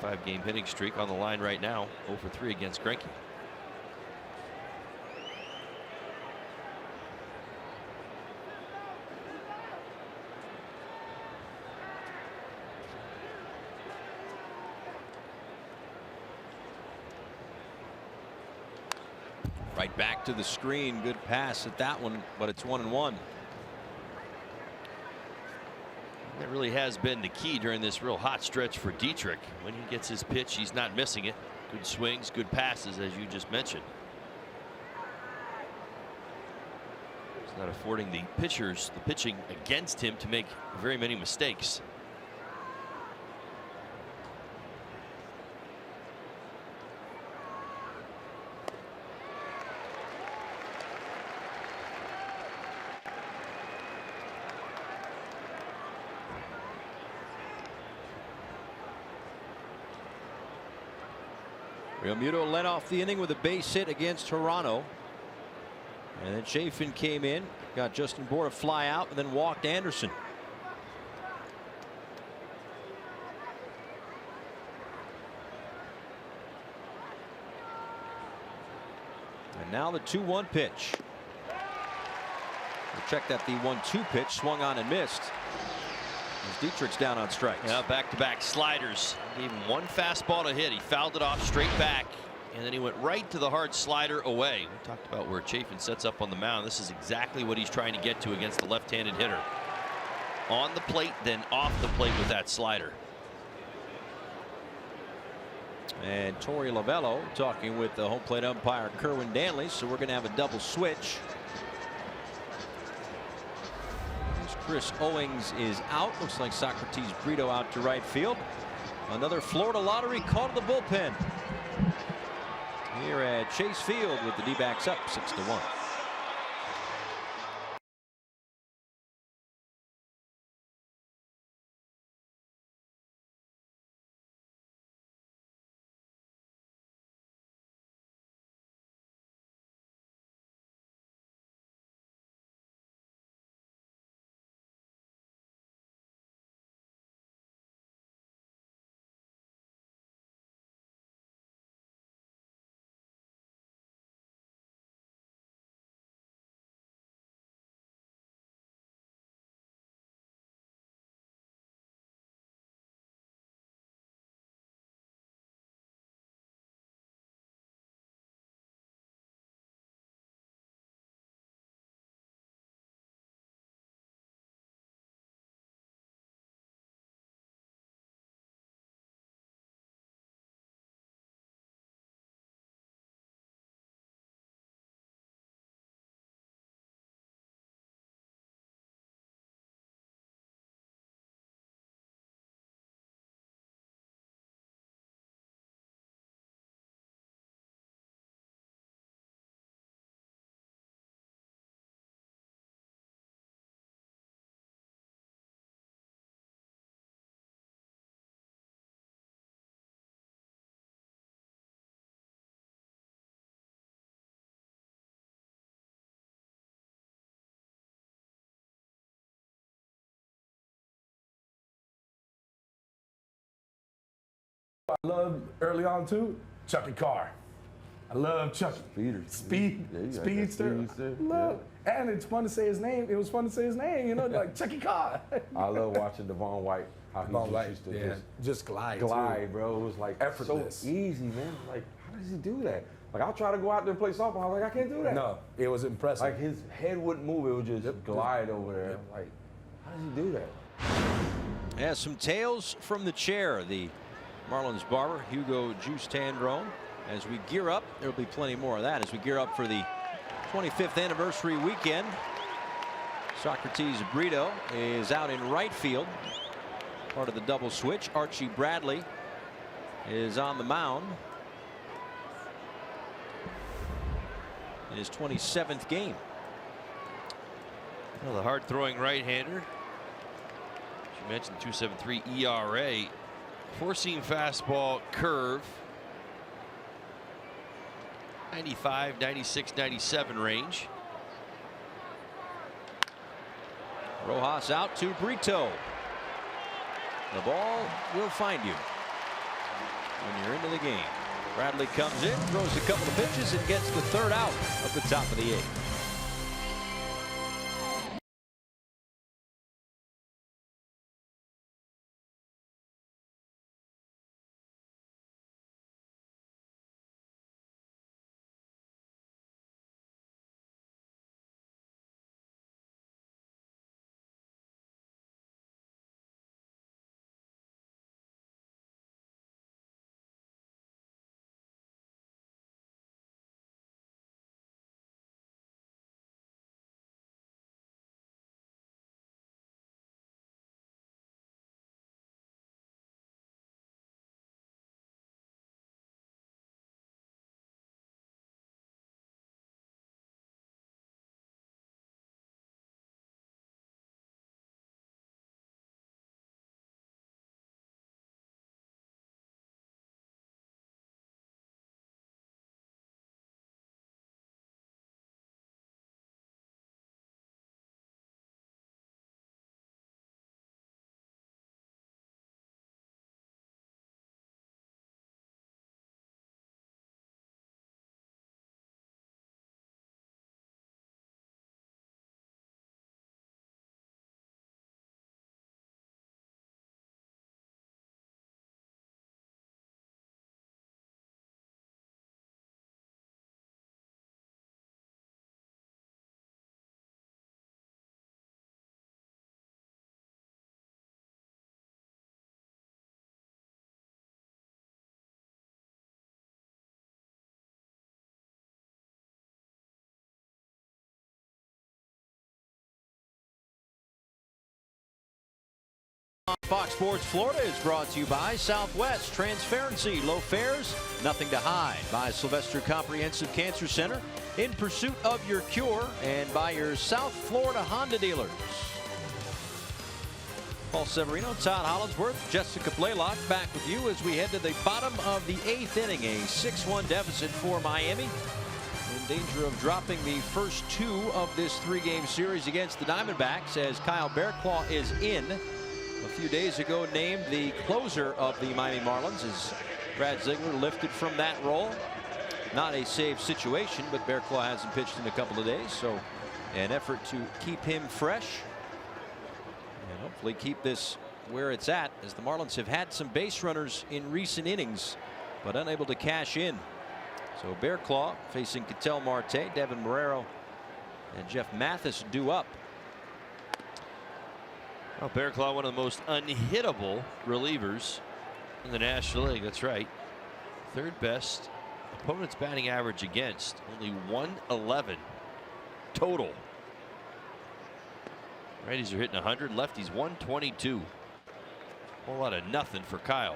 5-game hitting streak on the line right now. 0 for 3 against Greinke. Right back to the screen. Good pass at that one, but it's 1-1. That really has been the key during this real hot stretch for Dietrich. When he gets his pitch, he's not missing it. Good swings, good passes, as you just mentioned. It's not affording the pitchers the pitching against him to make very many mistakes. Realmuto led off the inning with a base hit against Toronto. And then Chafin came in, got Justin Bour to fly out, and then walked Anderson. And now the 2-1 pitch. We'll check that the 1-2 pitch swung on and missed. As Dietrich's down on strikes. Yeah, back-to-back sliders. Gave him one fastball to hit. He fouled it off straight back, and then he went right to the hard slider away. We talked about where Chafin sets up on the mound. This is exactly what he's trying to get to against the left-handed hitter. On the plate, then off the plate with that slider. And Torey Lovello talking with the home plate umpire Kerwin Danley. So we're going to have a double switch. Chris Owings is out. Looks like Socrates Brito out to right field. Another Florida Lottery call to the bullpen here at Chase Field with the D-backs up 6-1. I love early on too, Chucky Carr. I love Chucky. Speedster. Love. Yeah. And it's fun to say his name. It was fun to say his name, you know, like Chucky Carr. I love watching Devon White. How he used to just glide, bro. It was like effortless. So easy, man. Like, how does he do that? Like, I'll try to go out there and play softball. I was like, I can't do that. No, it was impressive. Like, his head wouldn't move. It would just glide over there. Like, how does he do that? Yeah, some tales from the chair. The Marlins barber, Hugo Juice Tandrone. As we gear up, there'll be plenty more of that as we gear up for the 25th anniversary weekend. Socrates Brito is out in right field, part of the double switch. Archie Bradley is on the mound in his 27th game. Well, the hard-throwing right-hander. As you mentioned, 2.73 ERA. Four-seam fastball curve. 95, 96, 97 range. Rojas out to Brito. The ball will find you. when you're into the game. Bradley comes in, throws a couple of pitches, and gets the third out of the top of the 8th. Fox Sports Florida is brought to you by Southwest. Transparency, low fares, nothing to hide. By Sylvester Comprehensive Cancer Center, in pursuit of your cure, and by your South Florida Honda dealers. Paul Severino, Todd Hollinsworth, Jessica Blaylock back with you as we head to the bottom of the 8th inning. A 6-1 deficit for Miami. In danger of dropping the first 2 of this 3-game series against the Diamondbacks as Kyle Bearclaw is in. A few days ago named the closer of the Miami Marlins as Brad Ziegler lifted from that role. Not a save situation, but Bearclaw hasn't pitched in a couple of days, so an effort to keep him fresh and hopefully keep this where it's at, as the Marlins have had some base runners in recent innings but unable to cash in. So Bearclaw facing Ketel Marte, Devin Marrero, and Jeff Mathis due up. Well, Bearclaw, one of the most unhittable relievers in the National League. That's right. 3rd best opponent's batting average against, only 111 total. Righties are hitting 100, lefties 122. A whole lot of nothing for Kyle.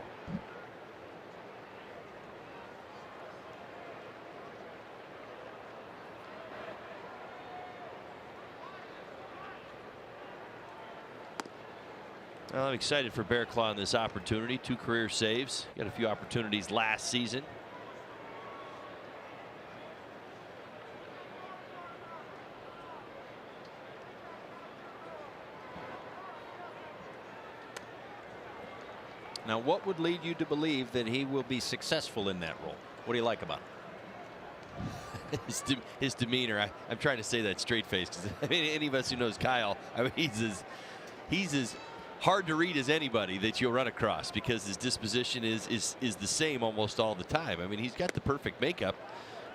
Well, I'm excited for Bearclaw in this opportunity. 2 career saves. Got a few opportunities last season. Now, what would lead you to believe that he will be successful in that role? What do you like about him? His demeanor. I'm trying to say that straight face, because I mean, any of us who knows Kyle, I mean, he's as hard to read as anybody that you'll run across, because his disposition is the same almost all the time. I mean, he's got the perfect makeup,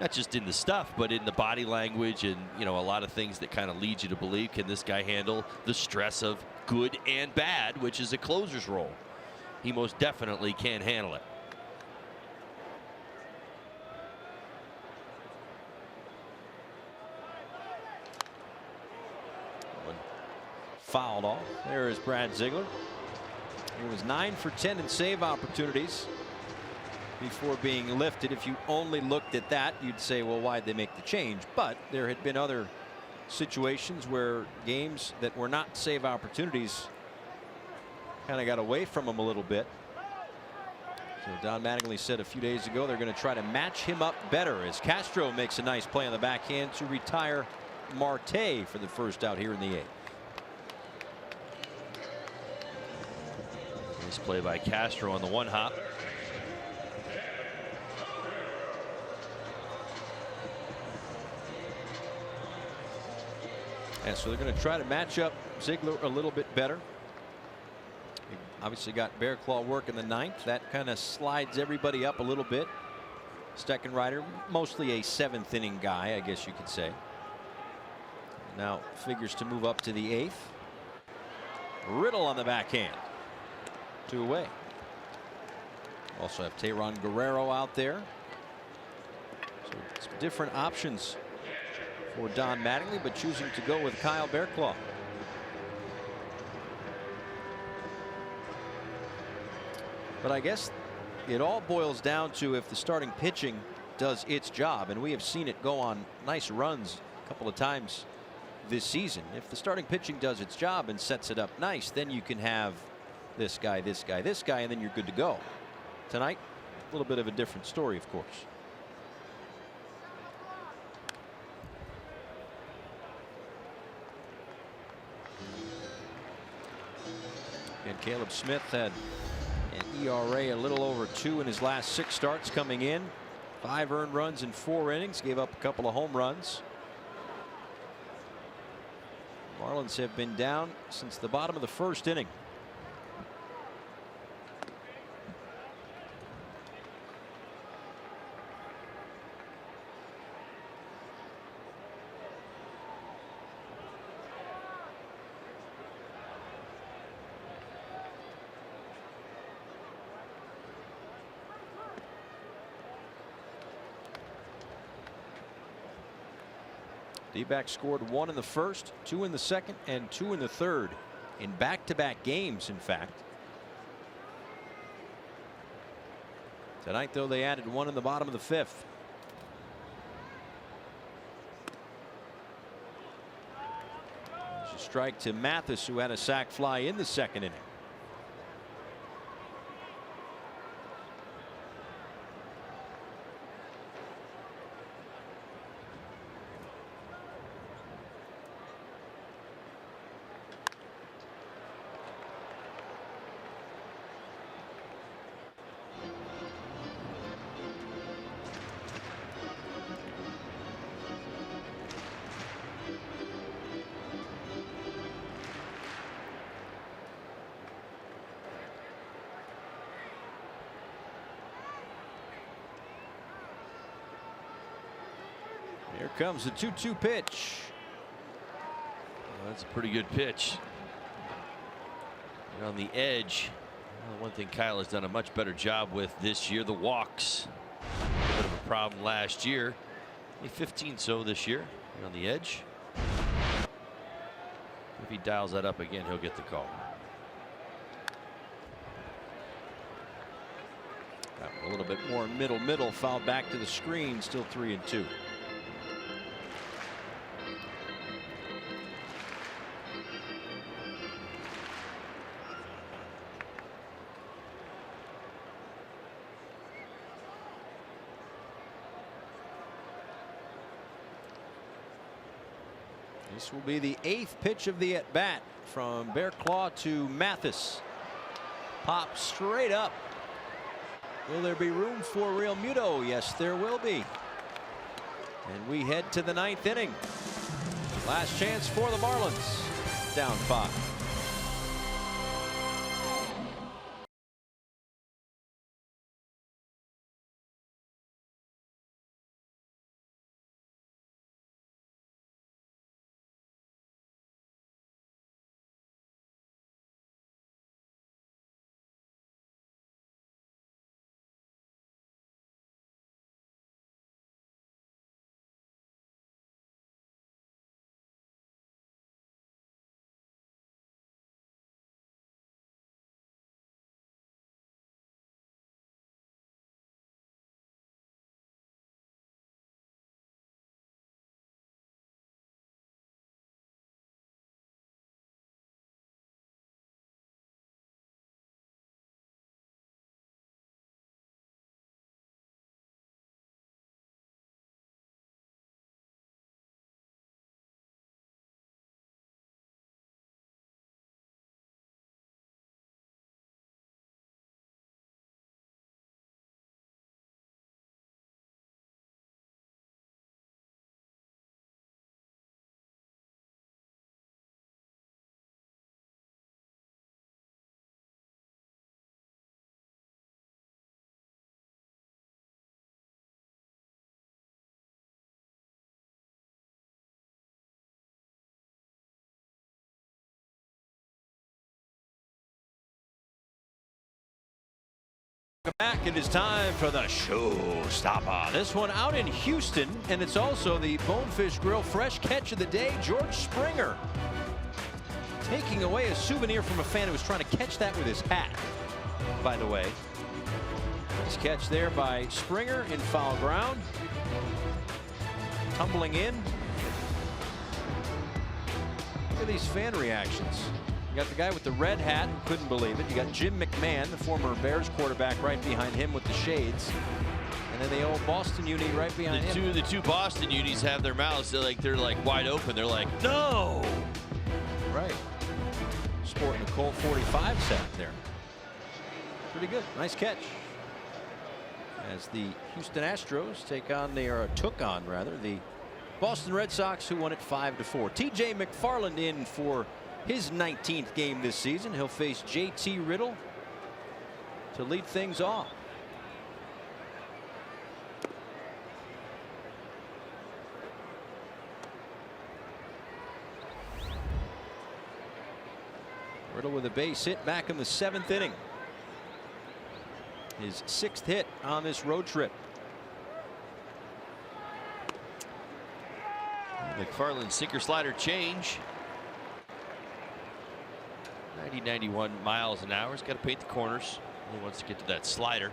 not just in the stuff, but in the body language, and a lot of things that kind of lead you to believe, can this guy handle the stress of good and bad, which is a closer's role. He most definitely can handle it. Fouled off. There is Brad Ziegler. He was 9 for 10 in save opportunities before being lifted. If you only looked at that, you'd say, well, why'd they make the change? But there had been other situations where games that were not save opportunities kind of got away from him a little bit. So Don Mattingly said a few days ago they're going to try to match him up better, as Castro makes a nice play on the backhand to retire Marte for the first out here in the 8th. Nice play by Castro on the 1-hop. And so they're going to try to match up Ziegler a little bit better. He obviously got bear claw work in the 9th. That kind of slides everybody up a little bit. Steckenrider, mostly a 7th inning guy, I guess you could say. Now figures to move up to the 8th. Riddle on the backhand. 2 away. Also have Teheran Guerrero out there. So some different options for Don Mattingly, but choosing to go with Kyle Bearclaw. But I guess it all boils down to if the starting pitching does its job, and we have seen it go on nice runs a couple of times this season. If the starting pitching does its job and sets it up nice, then you can have this guy, this guy, this guy, and then you're good to go. Tonight, a little bit of a different story, of course. And Caleb Smith had an ERA a little over 2 in his last 6 starts coming in. 5 earned runs in 4 innings, gave up a couple of home runs. Marlins have been down since the bottom of the 1st inning. D-backs scored 1 in the 1st, 2 in the 2nd, and 2 in the 3rd in back-to-back games, in fact. Tonight, though, they added 1 in the bottom of the 5th. There's a strike to Mathis, who had a sac fly in the 2nd inning. Here comes the 2-2 pitch. Well, that's a pretty good pitch. And on the edge. Well, one thing Kyle has done a much better job with this year, the walks. A bit of a problem last year. Only 15 so this year. And on the edge. If he dials that up again, he'll get the call. A little bit more middle, fouled back to the screen, still 3-2. This will be the 8th pitch of the at-bat from Bearclaw to Mathis. Pop straight up. Will there be room for Real Muto? Yes, there will be. And we head to the 9th inning. Last chance for the Marlins. Down 5. Back, it is time for the showstopper. This one out in Houston, and it's also the Bonefish Grill fresh catch of the day. George Springer taking away a souvenir from a fan who was trying to catch that with his hat, by the way. Nice catch there by Springer in foul ground. Tumbling in. Look at these fan reactions. You got the guy with the red hat who couldn't believe it. You got Jim McMahon, the former Bears quarterback, right behind him with the shades. And then the old Boston uni right behind him. The two Boston unis have their mouths. They're like wide open. They're like, no. Right. Sporting the Colt 45 set there. Pretty good. Nice catch. As the Houston Astros took on the Boston Red Sox, who won it 5-4. TJ McFarland in for his 19th game this season. He'll face JT Riddle to lead things off. Riddle with a base hit back in the 7th inning. His 6th hit on this road trip. McFarland sinker slider change. 90-91 miles an hour. He's got to paint the corners. He wants to get to that slider.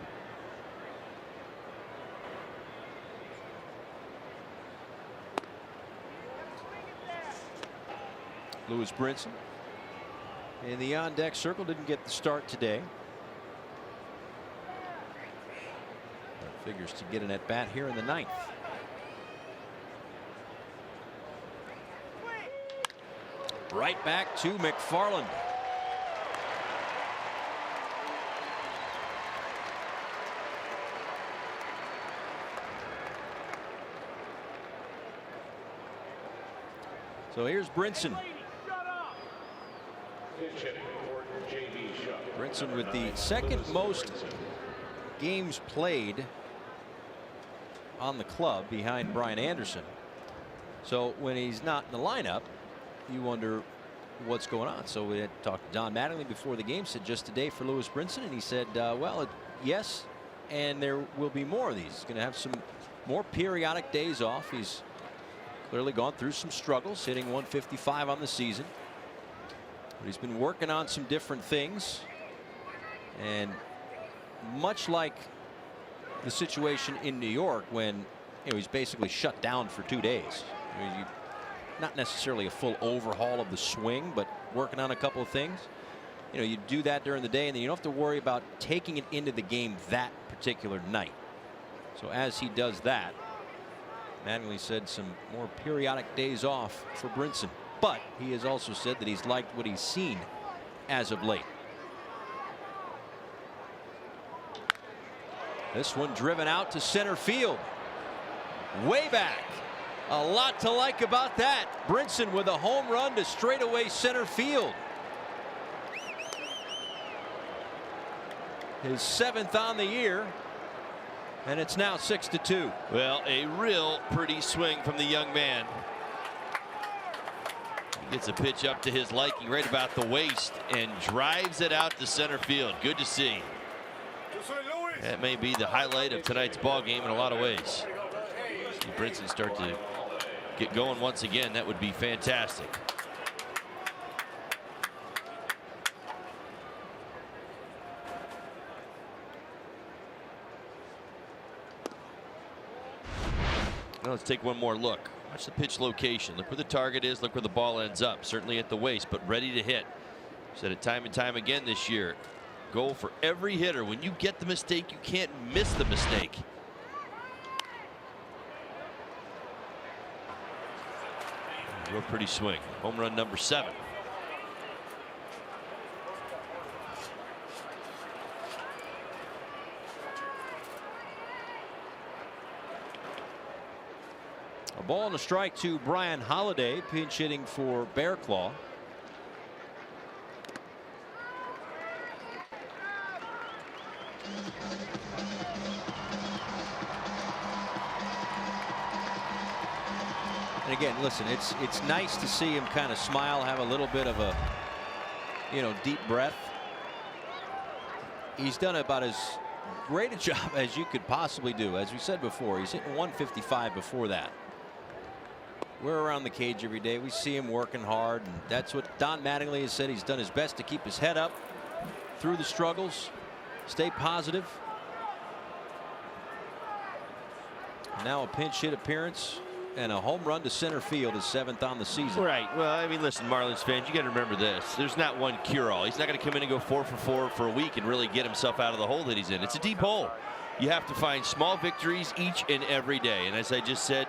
Lewis Brinson in the on deck circle, didn't get the start today. Figures to get an at bat here in the 9th. Right back to McFarland. So here's Brinson. Brinson with the 2nd most games played on the club behind Brian Anderson. So when he's not in the lineup, you wonder what's going on. So we had talked to Don Mattingly before the game, said just today for Lewis Brinson, and he said, well, yes, and there will be more of these. He's going to have some more periodic days off. He's clearly gone through some struggles, hitting 155 on the season. But he's been working on some different things. And much like the situation in New York when he's basically shut down for 2 days. Not necessarily a full overhaul of the swing, but working on a couple of things. You do that during the day, and then you don't have to worry about taking it into the game that particular night. So as he does that, Mattingly said some more periodic days off for Brinson. But he has also said that he's liked what he's seen as of late. This one driven out to center field. Way back. A lot to like about that. Brinson with a home run to straightaway center field. His 7th on the year. And it's now 6-2. Well, a real pretty swing from the young man. He gets a pitch up to his liking right about the waist and drives it out to center field. Good to see. That may be the highlight of tonight's ball game in a lot of ways. See Brinson start to get going once again. That would be fantastic. Now let's take one more look. Watch the pitch location. Look where the target is. Look where the ball ends up. Certainly at the waist, but ready to hit. Said it time and time again this year. Goal for every hitter. When you get the mistake, you can't miss the mistake. Real pretty swing. Home run number 7. A ball and a strike to Brian Holiday, pinch hitting for Bear Claw. And again, listen, it's nice to see him kind of smile, have a little bit of a, deep breath. He's done about as great a job as you could possibly do. As we said before, he's hitting 155 before that. We're around the cage every day. We see him working hard, and that's what Don Mattingly has said. He's done his best to keep his head up through the struggles, stay positive. Now a pinch hit appearance and a home run to center field, his 7th on the season. Right. Well, I mean, listen, Marlins fans, you got to remember this. There's not one cure-all. He's not going to come in and go 4 for 4 for a week and really get himself out of the hole that he's in. It's a deep hole. You have to find small victories each and every day. And as I just said,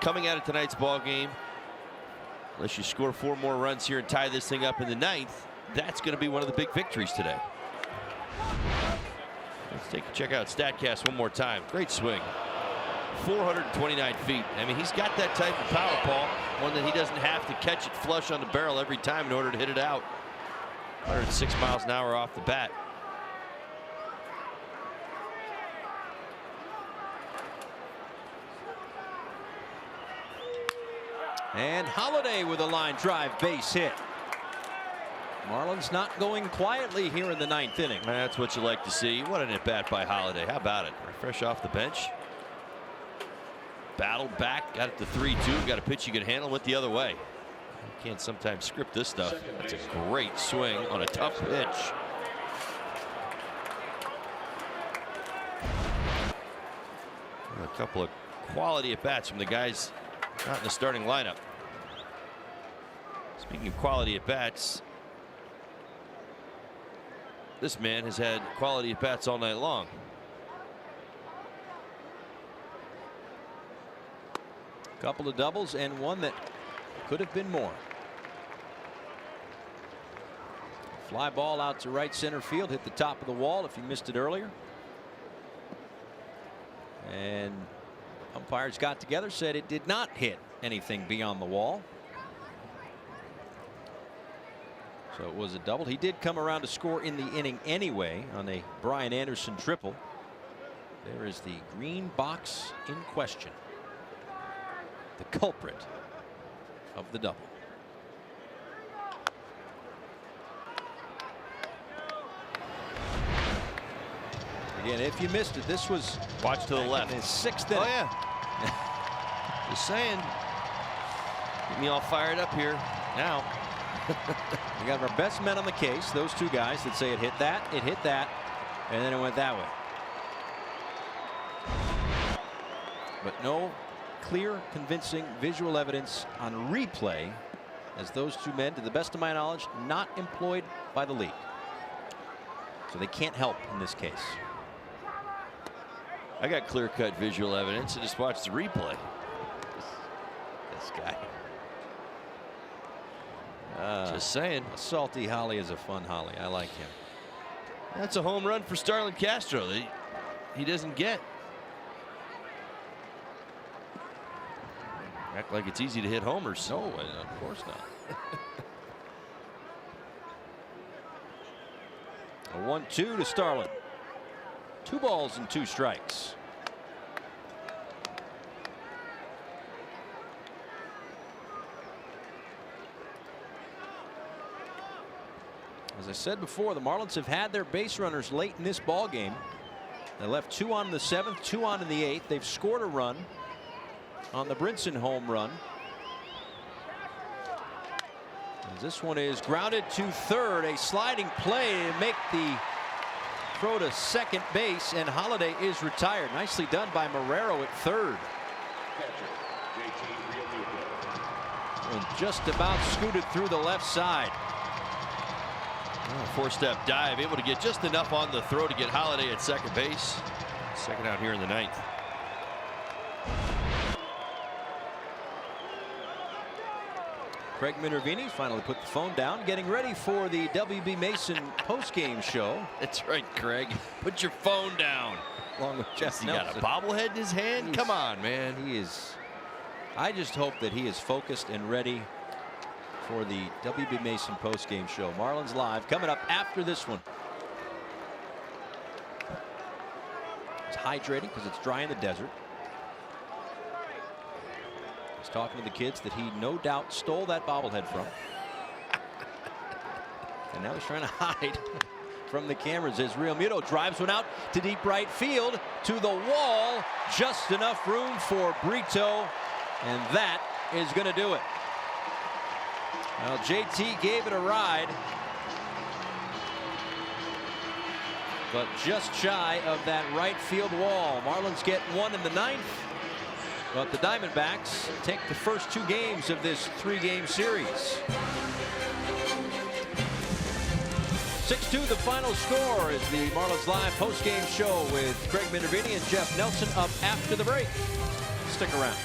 coming out of tonight's ball game, unless you score 4 more runs here and tie this thing up in the 9th, that's going to be one of the big victories today. Let's check out StatCast one more time. Great swing. 429 feet. I mean, he's got that type of power, Paul, one that he doesn't have to catch it flush on the barrel every time in order to hit it out. 106 miles an hour off the bat. And Holiday with a line drive base hit. Marlins not going quietly here in the 9th inning. That's what you like to see. What an at-bat by Holiday. How about it? Fresh off the bench. Battled back, got it to 3-2. Got a pitch you can handle, went the other way. You can't sometimes script this stuff. That's a great swing on a tough pitch. A couple of quality at-bats from the guys not in the starting lineup. Speaking of quality at-bats, this man has had quality at-bats all night long. Couple of doubles and one that could have been more. Fly ball out to right center field, hit the top of the wall if you missed it earlier. And umpires got together, said it did not hit anything beyond the wall. So it was a double. He did come around to score in the inning anyway on a Brian Anderson triple. There is the green box in question. The culprit of the double. Again, if you missed it, this was watch to the left. In his 6th inning. Oh yeah. Just saying. Get me all fired up here now. We got our best men on the case. Those two guys that say it hit that, and then it went that way. But no clear, convincing visual evidence on replay, as those two men, to the best of my knowledge, not employed by the league. So they can't help in this case. I got clear-cut visual evidence and just watched the replay. This guy. Just saying. Salty Holly is a fun Holly. I like him. That's a home run for Starlin Castro that he doesn't get. Act like it's easy to hit homers. No, of course not. A 1-2 to Starlin. 2 balls and 2 strikes. As I said before, the Marlins have had their base runners late in this ball game. They left 2 on in the 7th, 2 on in the 8th. They've scored a run on the Brinson home run. As this one is grounded to third, a sliding play to make the throw to second base, and Holiday is retired. Nicely done by Marrero at third. And just about scooted through the left side. Oh, 4-step dive, able to get just enough on the throw to get Holiday at second base. Second out here in the 9th. Craig Minervini finally put the phone down, getting ready for the WB Mason postgame show. That's right, Craig. Put your phone down. Along with Jeff He Nelson. got a bobblehead in his hand. Come on, man. He is. I just hope that he is focused and ready for the WB Mason postgame show. Marlins Live coming up after this one. It's hydrating because it's dry in the desert. He's talking to the kids that he no doubt stole that bobblehead from. And now he's trying to hide from the cameras as Real Muto drives one out to deep right field, to the wall. Just enough room for Brito, and that is going to do it. Well, JT gave it a ride, but just shy of that right field wall. Marlins get one in the ninth, but the Diamondbacks take the first 2 games of this 3-game series. 6-2 the final score is the Marlins Live post-game show with Craig Minervini and Jeff Nelson up after the break. Stick around.